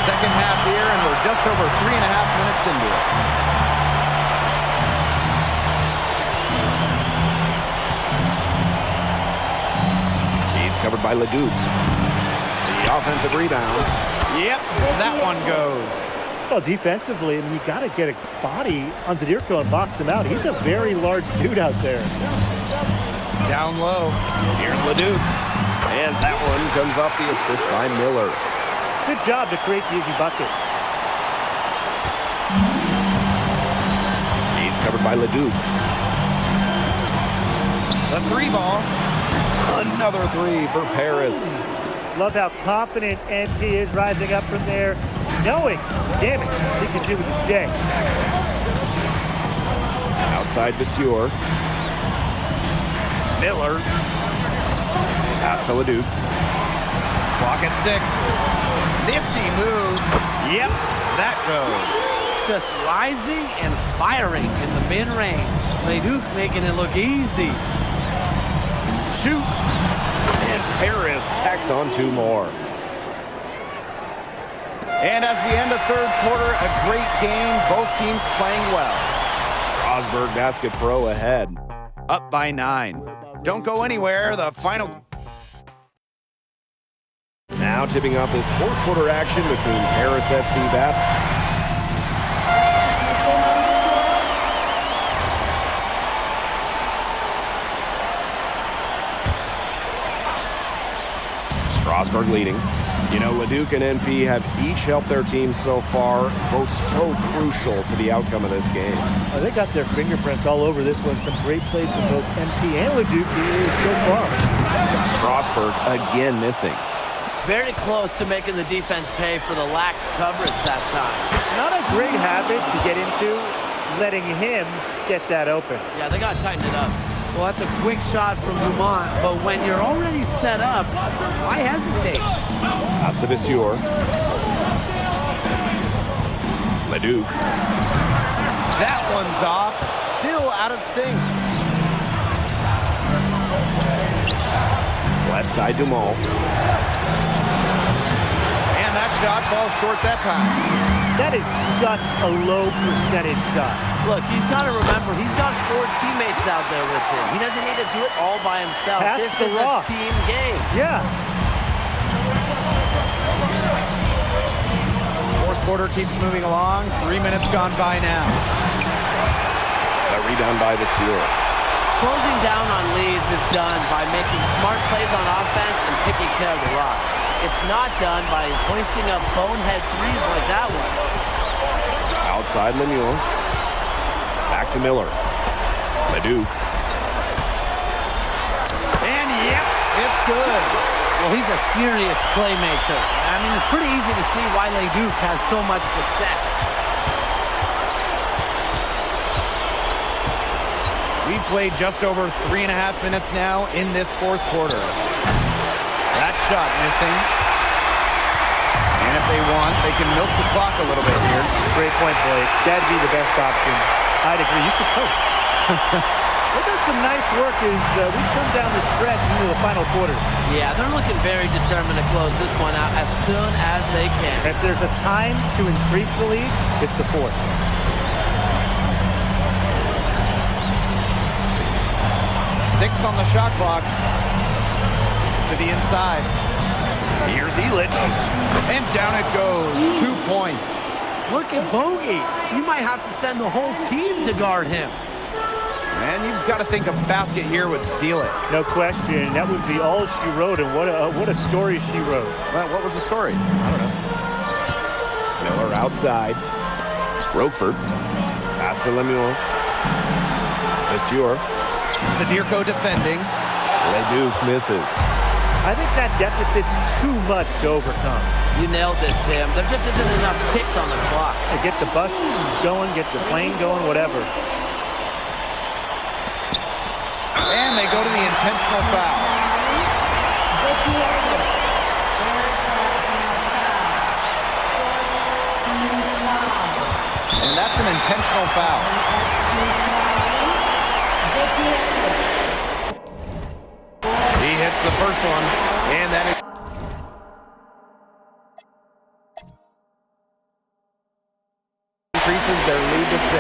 Second half here, and we're just over 3.5 minutes into it. He's covered by Leduc. The offensive rebound. Yep, that one goes. Well, defensively, I mean, you got to get a body on Zadirko and box him out. He's a very large dude out there. Down low. Here's Leduc. And that one comes off the assist by Miller. Good job to create the easy bucket. He's covered by Leduc. The three ball. Another 3 for Paris. Love how confident MP is rising up from there, knowing, damn it, he can do it today. Outside Vasseur. Miller. Pass to Leduc. Clock at 6. Nifty move. Yep, that goes. Just rising and firing in the mid-range. Leduc making it look easy. Shoots. And Paris tacks on 2 more. And as we end the third quarter, a great game. Both teams playing well. Strasburg Basket Pro ahead. Up by 9. Don't go anywhere. The final. Now tipping off this fourth quarter action between Paris FC Bap. Strasburg leading. You know, Leduc and NP have each helped their teams so far, both so crucial to the outcome of this game. Well, they got their fingerprints all over this one. Some great plays from both NP and Leduc so far. Strasburg again missing. Very close to making the defense pay for the lax coverage that time. Not a great habit to get into, letting him get that open. Yeah, they got to tighten it up. Well, that's a quick shot from Dumont, but when you're already set up, why hesitate? Pass to Vasseur. Leduc. That one's off, still out of sync. Left side to Maul. And that shot falls short that time. That is such a low percentage shot. Look, he's got to remember, he's got 4 teammates out there with him. He doesn't need to do it all by himself. Pass This the is rock. a team game. Yeah. Fourth quarter keeps moving along. 3 minutes gone by now. A rebound by Vasseur. Closing down on leads is done by making smart plays on offense and taking care of the rock. It's not done by hoisting up bonehead threes like that one. Outside Lemieux. Back to Miller. Leduc. And yep, it's good. Well, he's a serious playmaker. I mean, it's pretty easy to see why Leduc has so much success. We've played just over 3.5 minutes now in this fourth quarter. That shot missing. And if they want, they can milk the clock a little bit here. Great point, Blake. That'd be the best option. I'd agree. You should coach. They've done some nice work as we've come down the stretch into the final quarter. Yeah, they're looking very determined to close this one out as soon as they can. If there's a time to increase the lead, it's the fourth. Six on the shot clock. To the inside. Here's Elitch. And down it goes. 2 points. Look at Bogey. You might have to send the whole team to guard him. And you've got to think a basket here would seal it. No question. That would be all she wrote, and what a story she wrote. Well, what was the story? I don't know. Miller outside. Roquefort. Pass to Lemieux. Vasseur. Sadirko defending. Leduc misses. I think that deficit's too much to overcome. You nailed it, Tim. There just isn't enough ticks on the clock. Get the bus going, get the plane going, whatever. And they go to the intentional foul. And that's an intentional foul. He hits the first one, and that is... increases their lead to 6.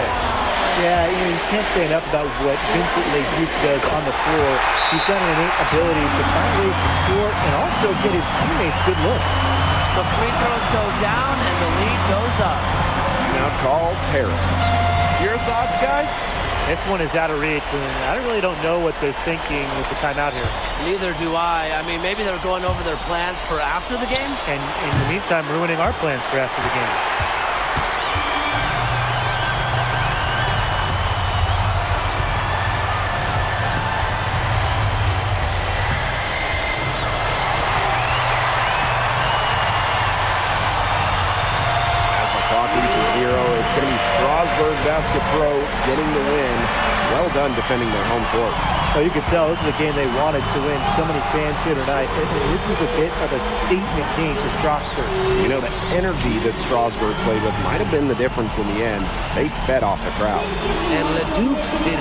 Yeah, you can't say enough about what Vincent Leduc does on the floor. He's got an innate ability to find ways to score and also get his teammates good looks. The free throws go down and the lead goes up. Now call Paris. Your thoughts, guys? This one is out of reach, and I really don't know what they're thinking with the timeout here. Neither do I. I mean, maybe they're going over their plans for after the game. And in the meantime, ruining our plans for after the game. It's going to be Strasburg Basket Pro getting the win. Well done defending their home court. Oh, you could tell this is a game they wanted to win. So many fans here tonight. This was a bit of a statement game for Strasburg. You know, the energy that Strasburg played with might have been the difference in the end. They fed off the crowd. And Leduc did...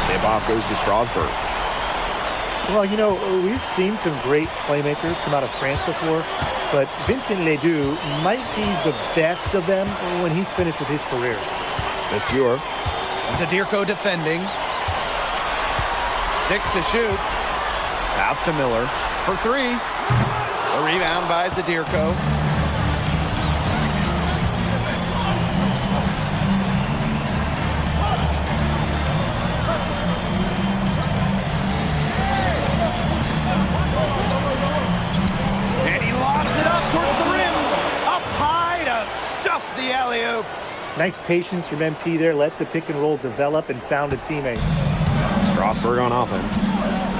Tip-off goes to Strasburg. Well, you know, we've seen some great playmakers come out of France before, but Vincent Leduc might be the best of them when he's finished with his career. Vasseur. Sadirko defending. 6 to shoot. Pass to Miller for 3. A rebound by Sadirko. And he lobs it up towards the rim. Up high to stuff the alley-oop. Nice patience from MP there. Let the pick and roll develop and found a teammate. Strasburg on offense.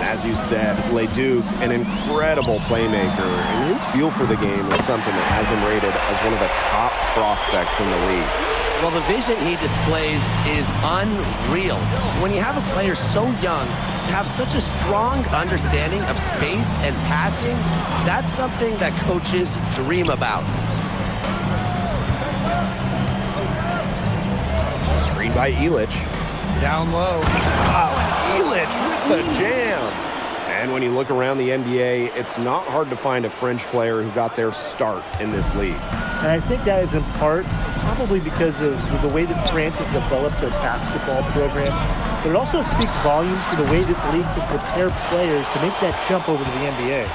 As you said, Leduc, an incredible playmaker, and his feel for the game is something that has him rated as one of the top prospects in the league. Well, the vision he displays is unreal. When you have a player so young, to have such a strong understanding of space and passing, that's something that coaches dream about. Screen by Illich. Down low. Wow, and Illich with the jam. And when you look around the NBA, it's not hard to find a French player who got their start in this league. And I think that is in part probably because of the way that France has developed their basketball program. But it also speaks volumes to the way this league can prepare players to make that jump over to the NBA.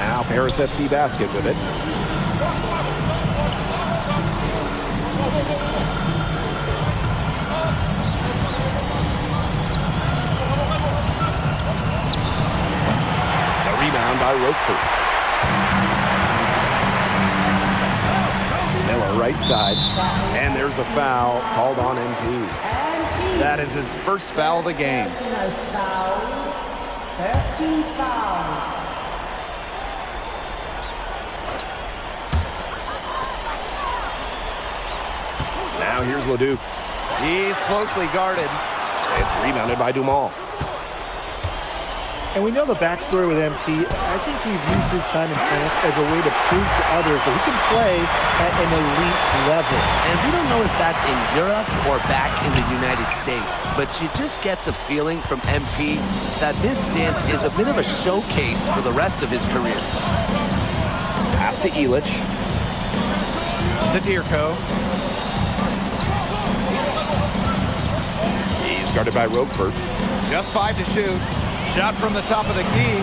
Now Paris FC basket with it. The rebound by Roquefort. Miller right side, and there's a foul called on MP. That is his first foul of the game. Now here's Leduc. He's closely guarded. It's rebounded by Dumas. And we know the backstory with MP. I think he views his time in France as a way to prove to others that he can play at an elite level. And we don't know if that's in Europe or back in the United States, but you just get the feeling from MP that this stint is a bit of a showcase for the rest of his career. Pass to Illich. Sit to your co. He's guarded by Roquefort. Just 5 to shoot. Shot from the top of the key.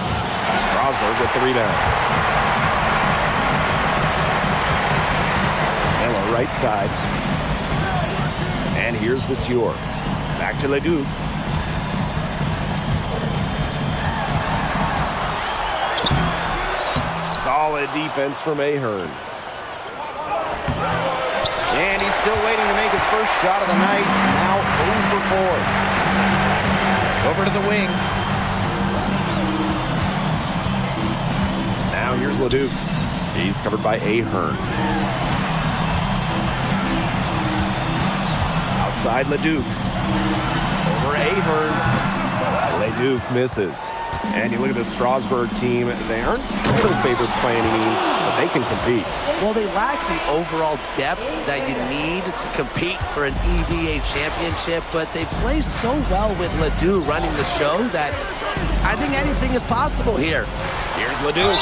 Strasburg with the rebound. Miller right side. And here's Monsieur. Back to Leduc. Solid defense from Ahern. And he's still waiting to make his first shot of the night. Now 0 for 4. Over to the wing. Now here's Leduc. He's covered by Ahern. Outside Leduc. Over Ahern. Leduc misses. And you look at the Strasburg team. They aren't title favorites by any means, but they can compete. Well, they lack the overall depth that you need to compete for an EVA championship, but they play so well with Ledoux running the show that I think anything is possible here. Here's Ledoux.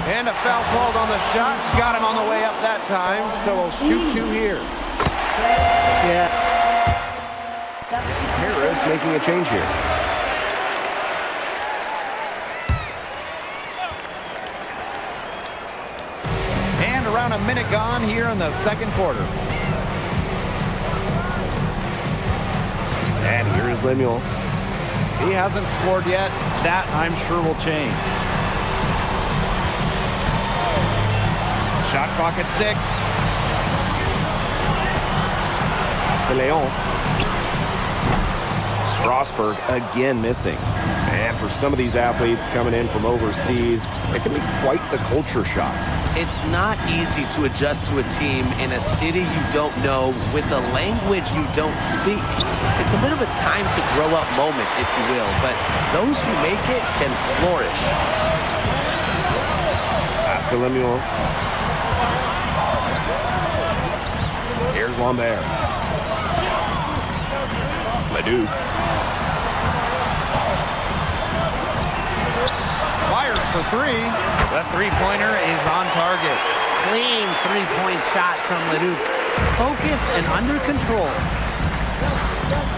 And a foul called on the shot. Got him on the way up that time, so we'll shoot 2 here. Yeah. Harris making a change here. And around a minute gone here in the second quarter. And here is Lemuel. He hasn't scored yet. That, I'm sure, will change. Shot clock at 6. Leon. Strasburg again missing. And for some of these athletes coming in from overseas, it can be quite the culture shock. It's not easy to adjust to a team in a city you don't know with a language you don't speak. It's a bit of a time to grow up moment, if you will, but those who make it can flourish. Pass to Lemuel. Here's Lambert. Leduc. Fires for 3. The three-pointer is on target. Clean three-point shot from Leduc. Focused and under control.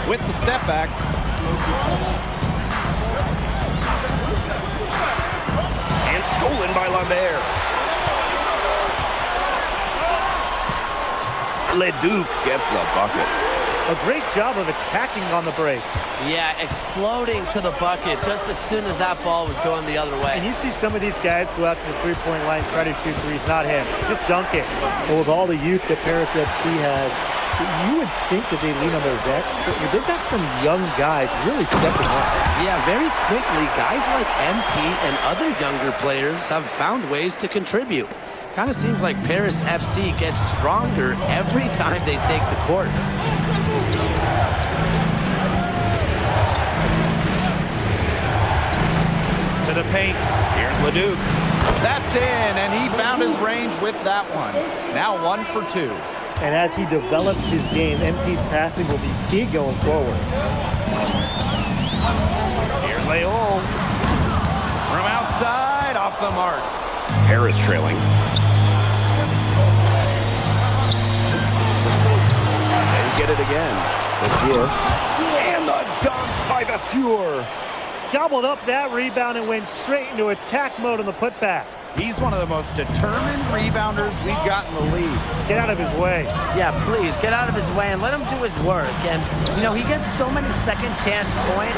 With the step back. And stolen by Lambert. Leduc gets the bucket. A great job of attacking on the break. Yeah, exploding to the bucket just as soon as that ball was going the other way. And you see some of these guys go out to the three-point line, try to shoot threes, not him. Just dunk it. But with all the youth that Paris FC has, You would think that they lean on their vets, but they've got some young guys really stepping up. Yeah, very quickly, guys like MP and other younger players have found ways to contribute. Kind of seems like Paris FC gets stronger every time they take the court. To the paint. Here's Leduc. That's in, and he found his range with that one. Now 1 for 2. And as he develops his game, MP's passing will be key going forward. Here's Leol. From outside, off the mark. Paris trailing. They get it again. Vasseur. And the dunk by Vasseur. Gobbled up that rebound and went straight into attack mode on the putback. He's one of the most determined rebounders we've got in the league. Get out of his way. Yeah, please, get out of his way and let him do his work. And, you know, he gets so many second chance points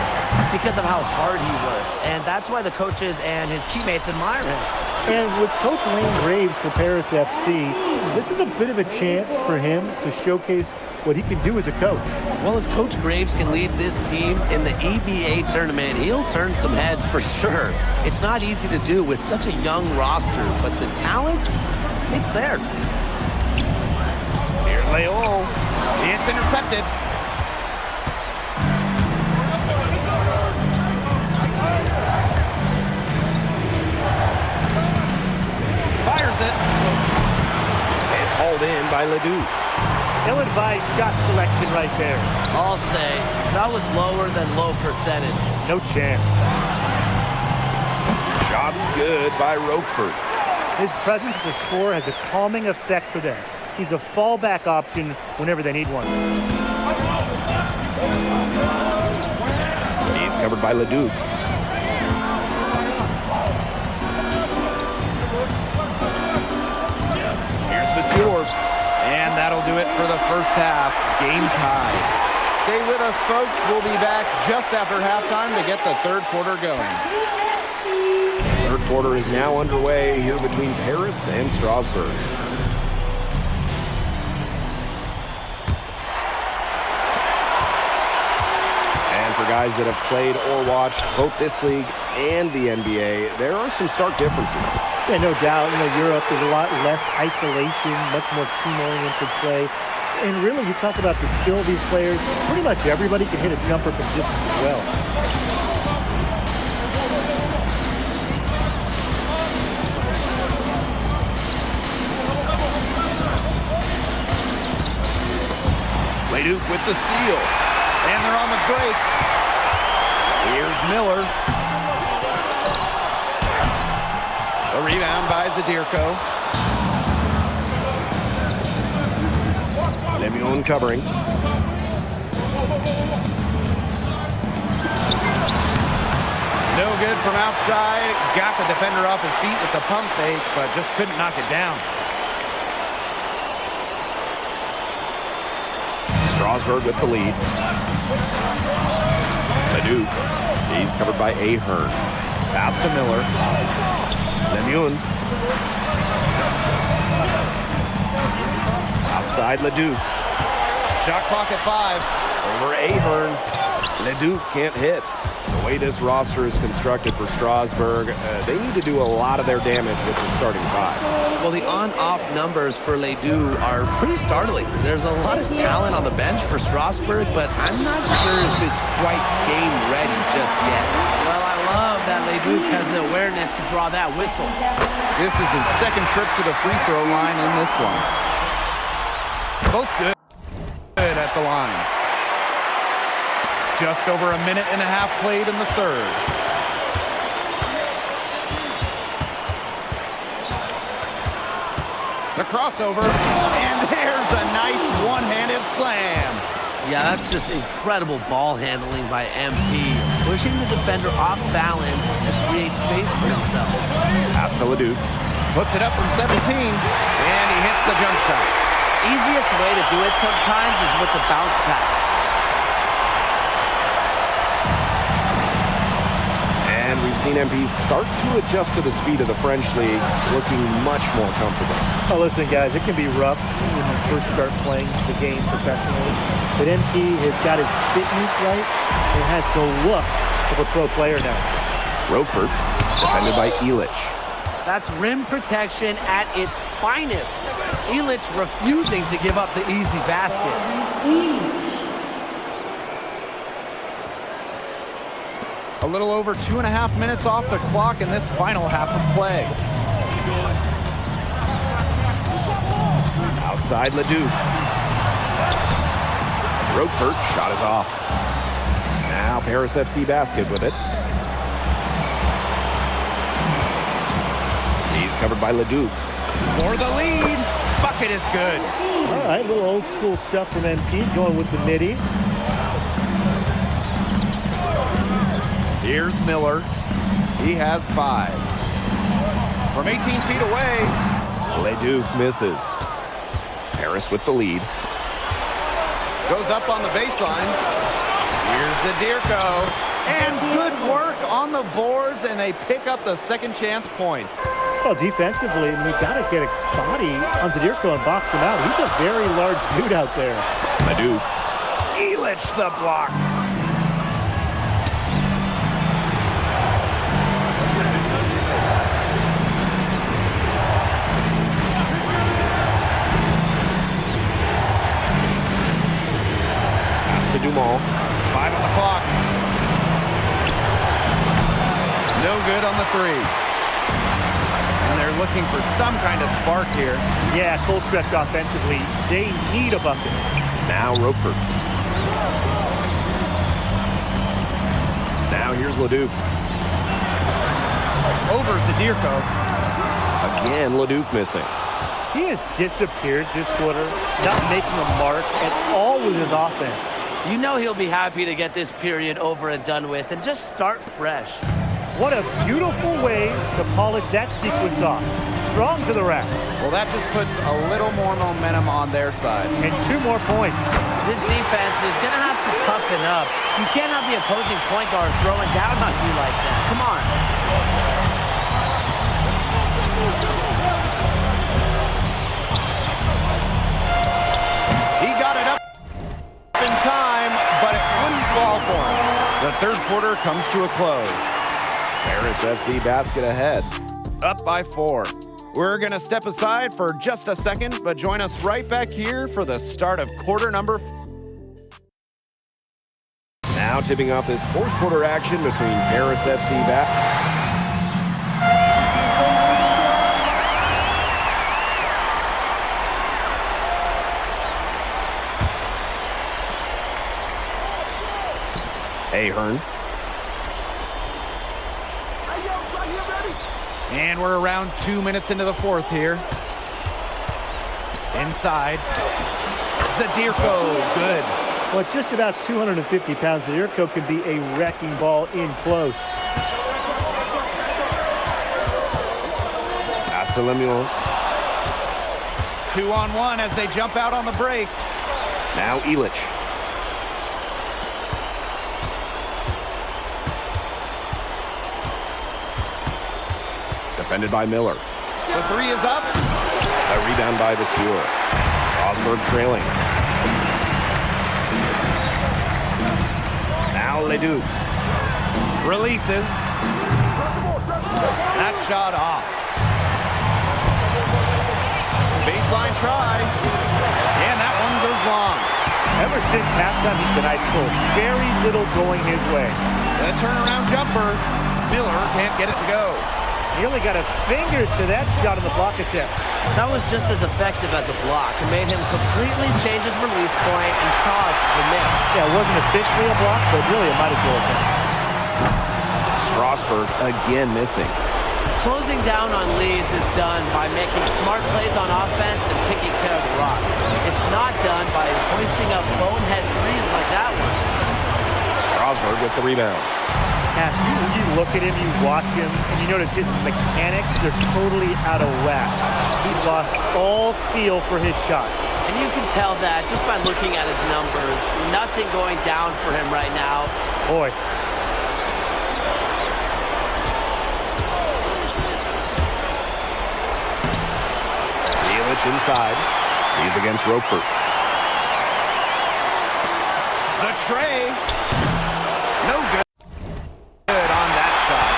because of how hard he works. And that's why the coaches and his teammates admire him. And with Coach Lane Graves for Paris FC, this is a bit of a chance for him to showcase what he can do as a coach. Well, if Coach Graves can lead this team in the EBA tournament, he'll turn some heads for sure. It's not easy to do with such a young roster, but the talent, it's there. Here's Leol. It's intercepted. Fires it. It's hauled in by Ledoux. Ill-advised shot selection right there. I'll say, that was lower than low percentage. No chance. Shots good by Roquefort. His presence as a scorer has a calming effect for them. He's a fallback option whenever they need one. He's covered by Leduc. Here's Vasseur. And that'll do it for the first half. Game tied. Stay with us, folks. We'll be back just after halftime to get the third quarter going. Third quarter is now underway here between Paris and Strasbourg. And for guys that have played or watched both this league and the NBA, there are some stark differences. Yeah, no doubt. You know, Europe is a lot less isolation, much more team-oriented play. And really, you talk about the skill of these players, pretty much everybody can hit a jumper from distance as well. Leduc with the steal. And they're on the break. Here's Miller. A rebound by Zadirko. Lemuon covering. No good from outside. Got the defender off his feet with the pump fake, but just couldn't knock it down. Strasbourg with the lead. Leduc. He's covered by Ahern. Pass to Miller. Lemuon. Outside Leduc. Shot clock at 5. Over Ahern. Leduc can't hit. The way this roster is constructed for Strasbourg, they need to do a lot of their damage with the starting 5. Well, the on-off numbers for Ledoux are pretty startling. There's a lot of talent on the bench for Strasbourg, but I'm not sure if it's quite game ready just yet. Well, I love that Leduc has the awareness to draw that whistle. This is his second trip to the free throw line in this one. Both good at the line. Just over a minute and a half played in the third. The crossover, and there's a nice one-handed slam. Yeah, that's just incredible ball handling by MP, pushing the defender off balance to create space for himself. Pass to Leduc, puts it up from 17, and he hits the jump shot. Easiest way to do it sometimes is with the bounce pass. And we've seen MP start to adjust to the speed of the French league, looking much more comfortable. Oh, listen, guys, it can be rough when you first start playing the game professionally. But MP has got his fitness right and has the look of a pro player now. Roquefort, defended by Illich. That's rim protection at its finest. Illich refusing to give up the easy basket. A little over 2.5 minutes off the clock in this final half of play. Outside Leduc. Roquefort, shot is off. Now Paris FC basket with it. He's covered by Leduc. For the lead. Bucket is good. All right, little old school stuff from MP, going with the midi. Here's Miller. He has 5. From 18 feet away. Leduc misses. Paris with the lead. Goes up on the baseline. Here's Zadirko. And good work on the boards, and they pick up the second chance points. Well, defensively, we got to get a body on Zadirko and box him out. He's a very large dude out there. Leduc. Illich the block. To Dumont. 5 on the clock. No good on the 3. And they're looking for some kind of spark here. Yeah, cold stretch offensively. They need a bucket. Now Roquefort. Now here's Leduc. Over Zadirko. Again, Leduc missing. He has disappeared this quarter, not making a mark at all with his offense. You know he'll be happy to get this period over and done with and just start fresh. What a beautiful way to polish that sequence off. Strong to the rack. Well, that just puts a little more momentum on their side. And 2 more points. This defense is going to have to toughen up. You can't have the opposing point guard throwing down on you like that. Come on. He got it up in time, but it wouldn't fall for him. The third quarter comes to a close. Paris FC basket ahead. Up by 4. We're going to step aside for just a second, but join us right back here for the start of quarter number. Now tipping off this fourth quarter action between Paris FC Ahern. And we're around 2 minutes into the fourth here. Inside. Zadirko, good. Well, at just about 250 pounds, Zadirko can be a wrecking ball in close. Asselineau. 2-on-1 as they jump out on the break. Now Illich. Defended by Miller. The 3 is up. A rebound by Vasseur. Osberg trailing. Now Leduc. Releases. That shot off. Baseline try. And that one goes long. Ever since halftime, he's been ice cold. Very little going his way. The turnaround jumper. Miller can't get it to go. He only got a finger to that shot on the block attempt. That was just as effective as a block. It made him completely change his release point and caused the miss. Yeah, it wasn't officially a block, but really it might as well have been. Strasburg again missing. Closing down on leads is done by making smart plays on offense and taking care of the rock. It's not done by hoisting up bonehead threes like that one. Strasburg with the rebound. Cash, you look at him, you watch him, and you notice his mechanics are totally out of whack. He's lost all feel for his shot. And you can tell that just by looking at his numbers. Nothing going down for him right now. Boy. Switch inside. He's against Roquefort. The tray. No good. Good on that shot.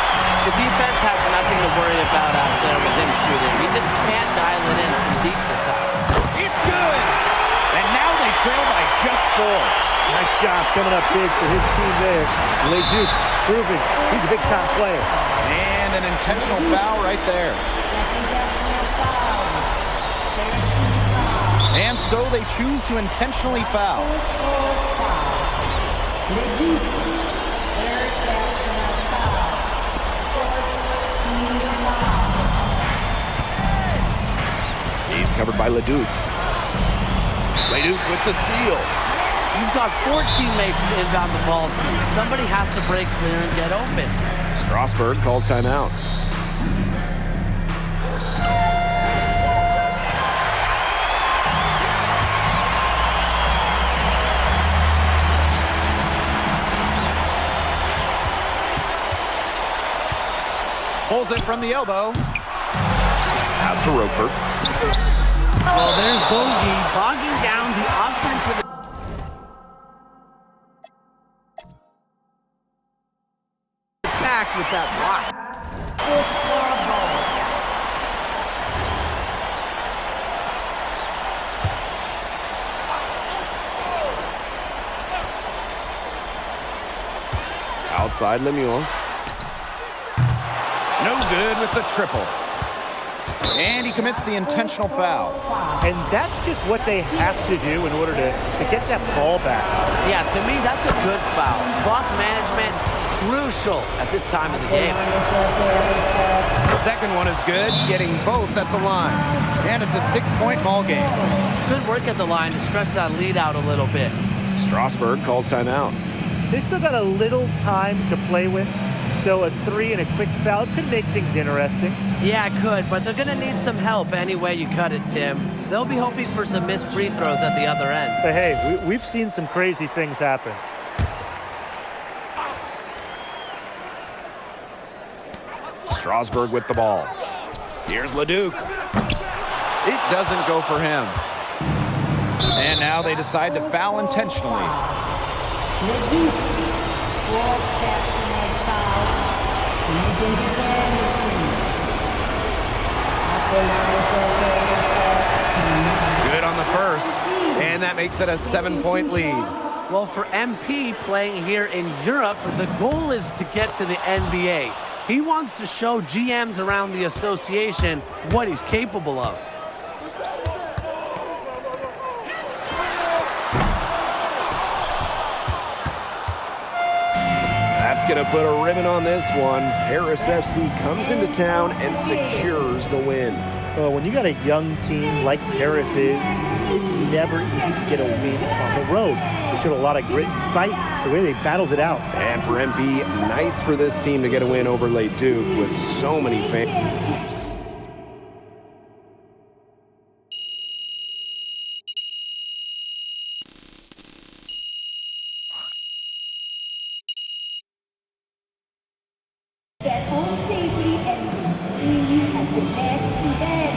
The defense has nothing to worry about out there with him shooting. He just can't dial it in from deep this high. It's good. And now they trail by just 4. Nice job coming up big for his team there. LeDuc proving he's a big-time player. And an intentional foul right there. And so they choose to intentionally foul. He's covered by LeDuc. LeDuc with the steal. You've got 4 teammates to inbound the ball to. Somebody has to break clear and get open. Strasburg calls timeout. Pulls it from the elbow. Pass to Roquefort. Well, there's Bogey bogging down the offensive attack with that block. Outside Lemuel. No good with the triple. And he commits the intentional foul. And that's just what they have to do in order to get that ball back. Yeah, to me, that's a good foul. Clock management, crucial at this time of the game. The second one is good, getting both at the line. And it's a 6-point ball game. Good work at the line to stretch that lead out a little bit. Strasburg calls timeout. They still got a little time to play with, so a 3 and a quick foul could make things interesting. Yeah, it could, but they're going to need some help any way you cut it, Tim. They'll be hoping for some missed free throws at the other end. But hey, we've seen some crazy things happen. Strasburg with the ball. Here's LeDuc. It doesn't go for him. And now they decide to foul intentionally. Good on the first, and that makes it a 7-point lead. Well, for MP playing here in Europe, the goal is to get to the NBA. He wants to show GMs around the association what he's capable of. That's going to put a ribbon on this one. Paris FC comes into town and secures the win. Well, when you got a young team like Paris is, it's never easy to get a win on the road. They showed a lot of grit and fight, the way they battled it out. And for MP, nice for this team to get a win over LeDuc with so many fans. Get home safely and we'll see you at the next event.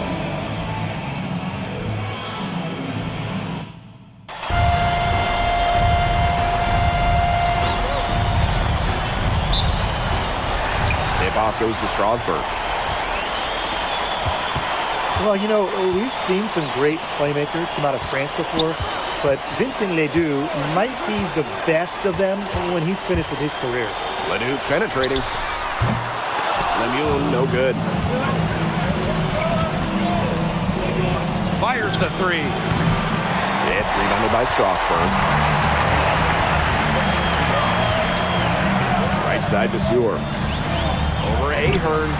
Tip-off goes to Strasburg. Well, you know, we've seen some great playmakers come out of France before, but Vincent Ledoux might be the best of them when he's finished with his career. Ledoux penetrating. Lemuel, no good. Fires the 3. It's rebounded by Strasburg. Right side to Sewell. Over Ahern.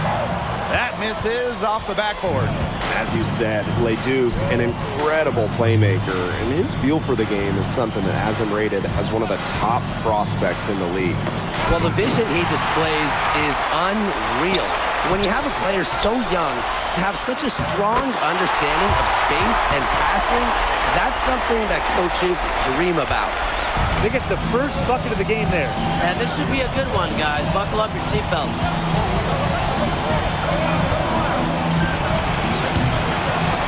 That misses off the backboard. As you said, LeDuc, an incredible playmaker, and his feel for the game is something that has him rated as one of the top prospects in the league. Well, the vision he displays is unreal. When you have a player so young, to have such a strong understanding of space and passing, that's something that coaches dream about. They get the first bucket of the game there. And this should be a good one, guys. Buckle up your seatbelts.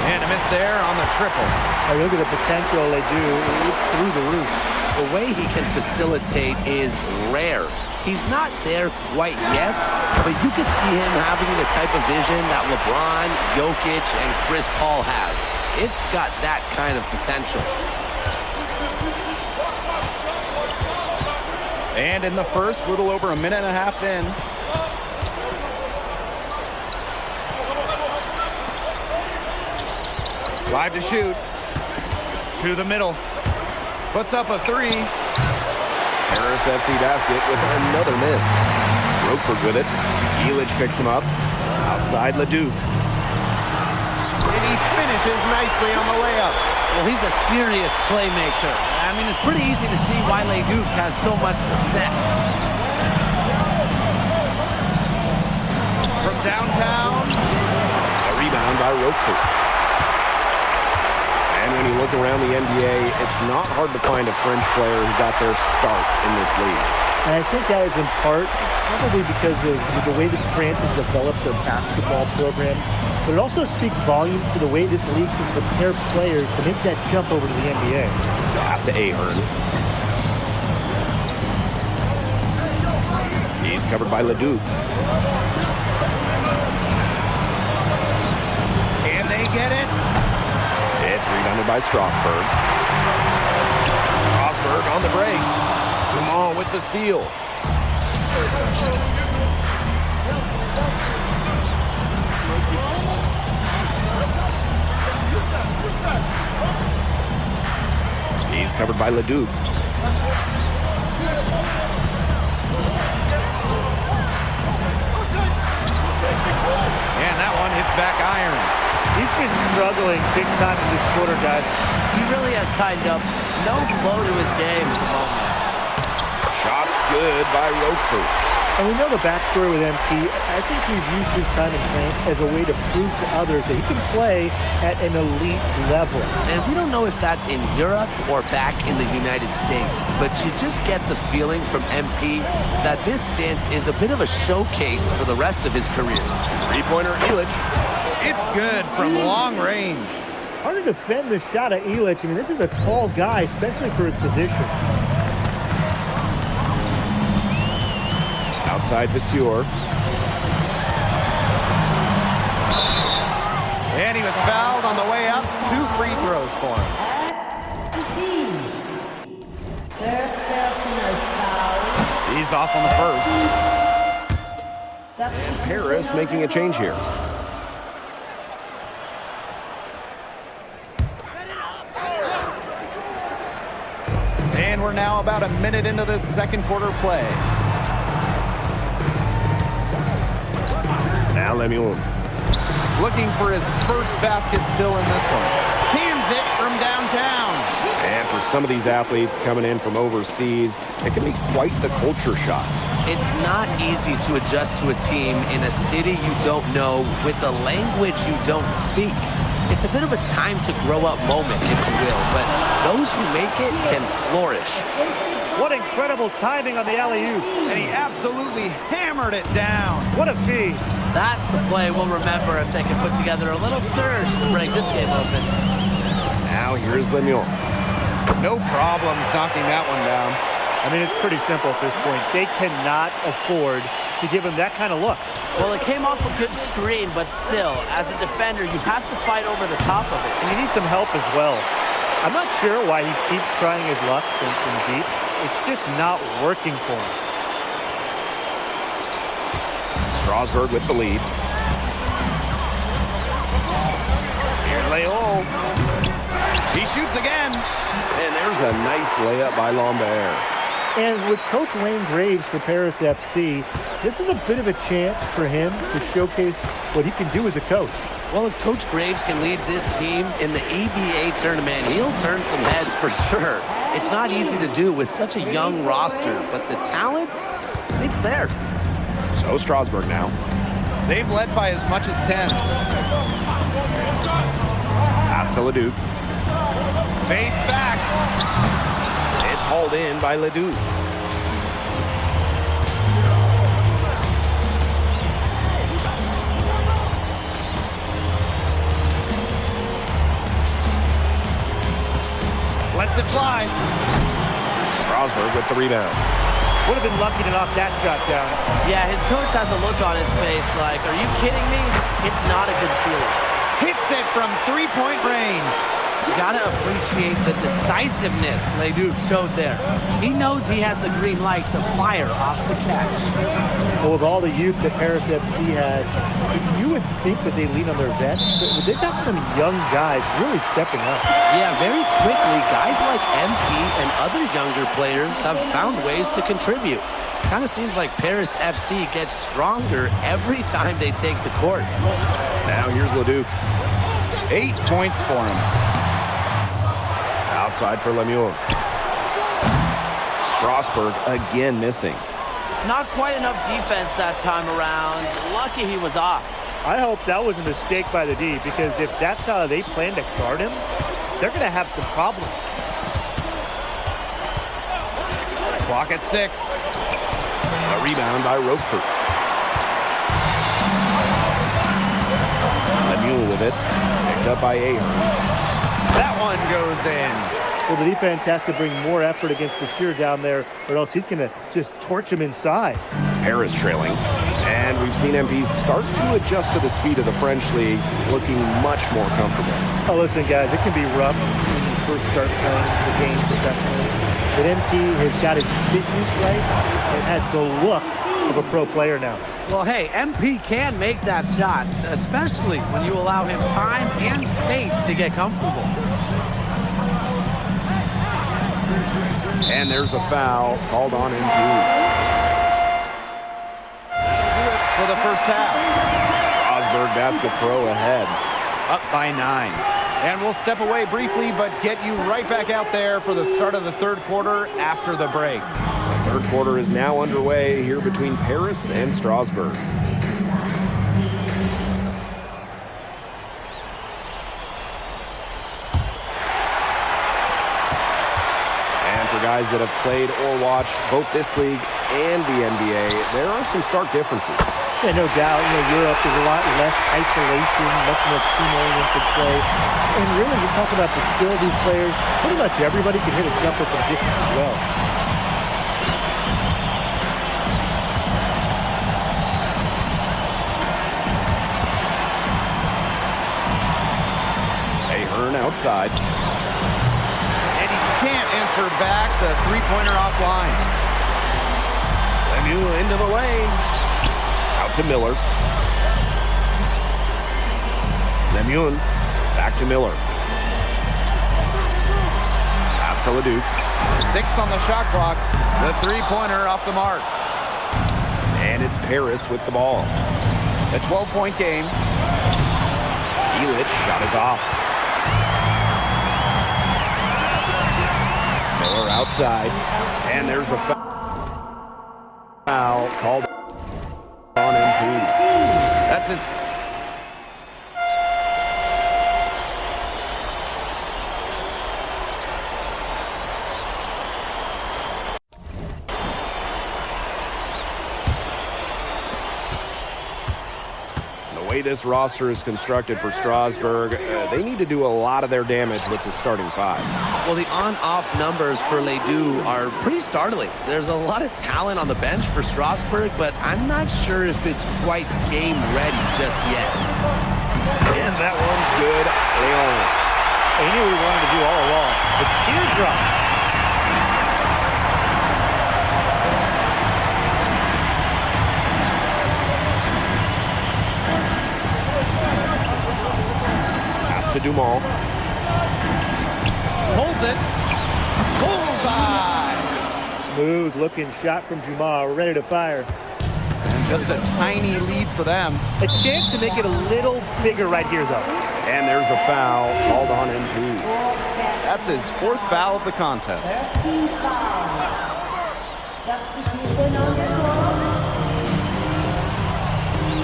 And a miss there on the triple. I look at the potential they do. It's through the roof. The way he can facilitate is rare. He's not there quite yet, but you could see him having the type of vision that LeBron, Jokic, and Chris Paul have. It's got that kind of potential. And in the first, little over a minute and a half in. Drive to shoot. To the middle. Puts up a three. Paris FC basket with another miss. Roquefort with it. Elic picks him up. Outside Leduc. And he finishes nicely on the layup. Well, he's a serious playmaker. I mean, it's pretty easy to see why Leduc has so much success. From downtown. A rebound by Roquefort. And when you look around the NBA, it's not hard to find a French player who got their start in this league. And I think that is in part probably because of the way that France has developed their basketball program. But it also speaks volumes to the way this league can prepare players to make that jump over to the NBA. Pass to Ahern. He's covered by Leduc. And they get it. It's rebounded by Strasburg. Strasburg on the break. Dumont with the steal. He's covered by Leduc. And that one hits back iron. He's been struggling big time in this quarter, guys. He really has tightened up. No flow to his game at the moment. Shots good by Roquefort. And we know the backstory with MP. I think he's used his time in France as a way to prove to others that he can play at an elite level. And we don't know if that's in Europe or back in the United States, but you just get the feeling from MP that this stint is a bit of a showcase for the rest of his career. Three-pointer Elic. It's good from long range. Hard to defend the shot of Elic. I mean, this is a tall guy, especially for his position. Outside Vasseur. And he was fouled on the way up. 2 free throws for him. He's off on the first. And Paris making a change here. And we're now about a minute into this second quarter play. Now Lemuel. Looking for his first basket still in this one. Cans it from downtown. And for some of these athletes coming in from overseas, it can be quite the culture shock. It's not easy to adjust to a team in a city you don't know with a language you don't speak. It's a bit of a time to grow up moment, if you will, but those who make it can flourish. What incredible timing on the alley-oop. And he absolutely hammered it down. What a feed. That's the play we'll remember if they can put together a little surge to break this game open. Now here's Lemuel. No problems knocking that one down. I mean, it's pretty simple at this point. They cannot afford to give him that kind of look. Well, it came off a good screen, but still, as a defender, you have to fight over the top of it. And you need some help as well. I'm not sure why he keeps trying his luck from deep. It's just not working for him. Strasburg with the lead. Here's Leon. He shoots again. And there's a nice layup by Lambert. And with Coach Wayne Graves for Paris FC, this is a bit of a chance for him to showcase what he can do as a coach. Well, if Coach Graves can lead this team in the EBA tournament, he'll turn some heads for sure. It's not easy to do with such a young roster, but the talent, it's there. So Strasburg now. They've led by as much as 10. Pass to Leduc. Fades back. It's hauled in by Leduc. Lets it fly. Strasburg with the rebound. Would have been lucky to knock that shot down. Yeah, his coach has a look on his face like, are you kidding me? It's not a good feeling. Hits it from three-point range. You gotta appreciate the decisiveness Leduc showed there. He knows he has the green light to fire off the catch. Well, with all the youth that Paris FC has, you would think that they lean on their vets, but they've got some young guys really stepping up. Yeah, very quickly, guys like MP and other younger players have found ways to contribute. Kind of seems like Paris FC gets stronger every time they take the court. Now here's Leduc. 8 points for him. Outside for Lemieux. Strasburg again missing. Not quite enough defense that time around. Lucky he was off. I hope that was a mistake by the D, because if that's how they plan to guard him, they're going to have some problems. Clock at 6. A rebound by Roquefort. Lemieux with it. Picked up by Ahern. That one goes in. Well, the defense has to bring more effort against Bashir down there, or else he's going to just torch him inside. Paris trailing. And we've seen MP start to adjust to the speed of the French league, looking much more comfortable. Oh, listen, guys, it can be rough when you first start playing the game professionally. But MP has got his fitness right and has the look of a pro player now. Well, hey, MP can make that shot, especially when you allow him time and space to get comfortable. And there's a foul called on MP. For the first half. Strasburg Basket Pro ahead. Up by 9. And we'll step away briefly, but get you right back out there for the start of the third quarter after the break. The third quarter is now underway here between Paris and Strasburg. And for guys that have played or watched both this league and the NBA, there are some stark differences. Yeah, no doubt. You know, Europe is a lot less isolation, much more team-oriented play. And really, you're talking about the skill of these players. Pretty much everybody can hit a jumper from distance as well. Ahern outside. And he can't answer back the three-pointer offline. Lemieux into the lane. Out to Miller. Lemieux back to Miller. Pass to Leduc. 6 on the shot clock. The three-pointer off the mark. And it's Paris with the ball. A 12-point game. Elic shot is off. Miller outside. And there's a foul called on MP. That's his. The way this roster is constructed for Strasburg, they need to do a lot of their damage with the starting 5. Well, the on-off numbers for Ledoux are pretty startling. There's a lot of talent on the bench for Strasburg, but I'm not sure if it's quite game ready just yet. And that one's good. Leon. He knew what he wanted to do all along. The teardrop. To Dumont. Pulls it. Bullseye. Smooth looking shot from Dumas. We're ready to fire. And just a tiny lead for them. A chance to make it a little bigger right here, though. And there's a foul called on MP. That's his 4th foul of the contest.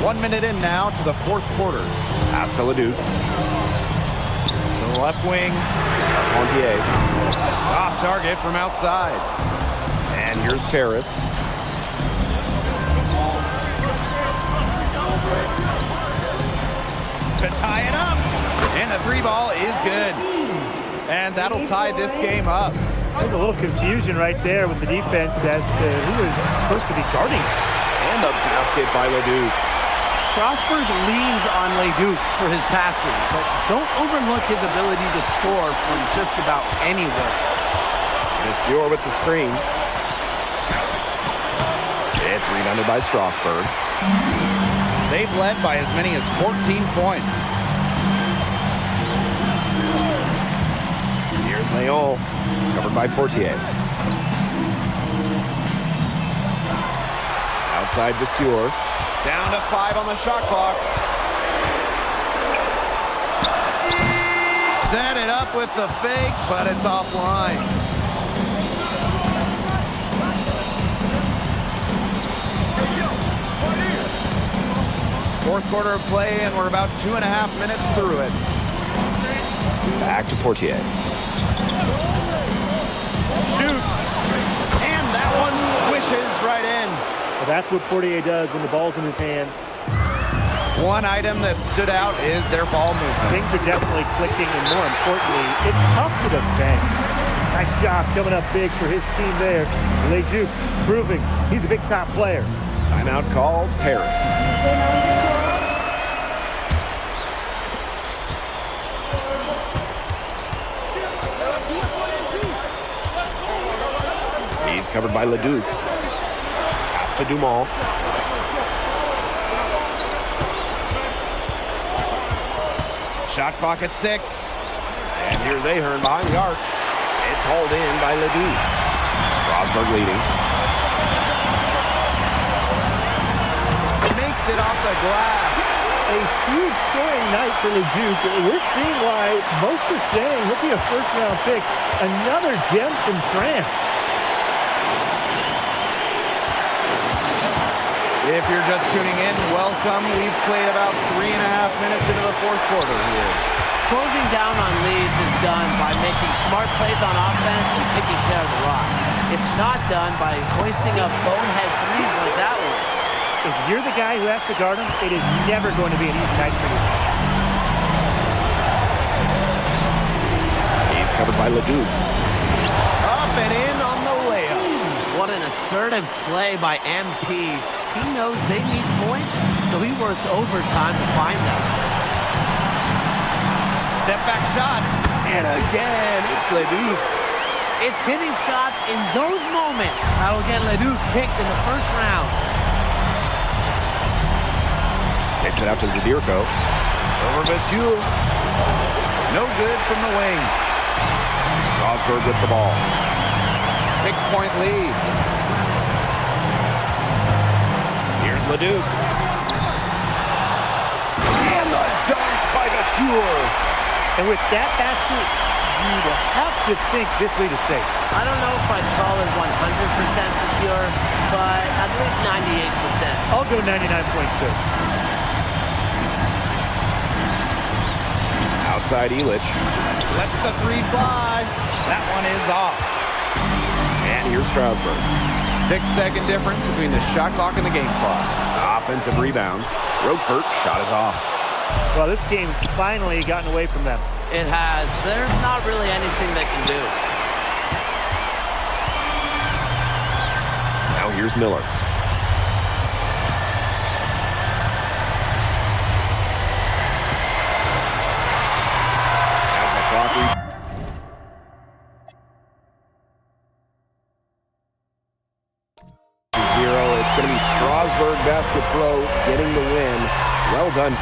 1 minute in now to the 4th quarter. Pass to Leduc. The left wing. Pontier. Off target from outside. And here's Paris. To tie it up. And the 3 ball is good. And that'll tie this game up. There's a little confusion right there with the defense as to who is supposed to be guarding. And the basket by Leduc. Strasburg leans on Leduc for his passing, but don't overlook his ability to score from just about anywhere. Monsieur with the screen. It's rebounded by Strasburg. They've led by as many as 14 points. Here's Leon, covered by Portier. Outside Vasseur. Down to 5 on the shot clock. Set it up with the fake, but it's offline. Fourth quarter of play, and we're about 2.5 minutes through it. Back to Portier. Shoots. And that one swishes right in. Well, that's what Portier does when the ball's in his hands. One item that stood out is their ball movement. Things are definitely clicking, and more importantly, it's tough to defend. Nice job coming up big for his team there. Leduc proving he's a big top player. Timeout called, Paris. He's covered by Leduc. Pass to Dumont. Shot clock at 6. And here's Ahern behind the arc. It's hauled in by Leduc. Strasburg leading. Makes it off the glass. A huge scoring night for Leduc. We're seeing why most are saying he'll be a first-round pick. Another gem from France. If you're just tuning in, welcome. We've played about 3.5 minutes into the fourth quarter here. Closing down on leads is done by making smart plays on offense and taking care of the rock. It's not done by hoisting up bonehead threes like that one. If you're the guy who has to guard him, it is never going to be an easy night for you. He's covered by Leduc. Up and in on the layup. What an assertive play by MP. He knows they need points, so he works overtime to find them. Step back shot. And again, it's Leduc. It's hitting shots in those moments that'll get Leduc picked in the first round. Takes it out to Zadirko. Over Vasseur. No good from the wing. Strasburg with the ball. 6-point lead. Here's Leduc. And the dunk by Vasseur. And with that basket, you'd have to think this lead is safe. I don't know if I'd call it 100% secure, but at least 98%. I'll go 99.2. Outside Illich. Lets the 3 fly. That one is off. And here's Strasburg. 6-second difference between the shot clock and the game clock. Offensive rebound. Roquefort shot is off. Well, this game's finally gotten away from them. It has. There's not really anything they can do. Now here's Miller. As the clock zero, it's going to be Strasburg Basket Pro getting the win. Well done.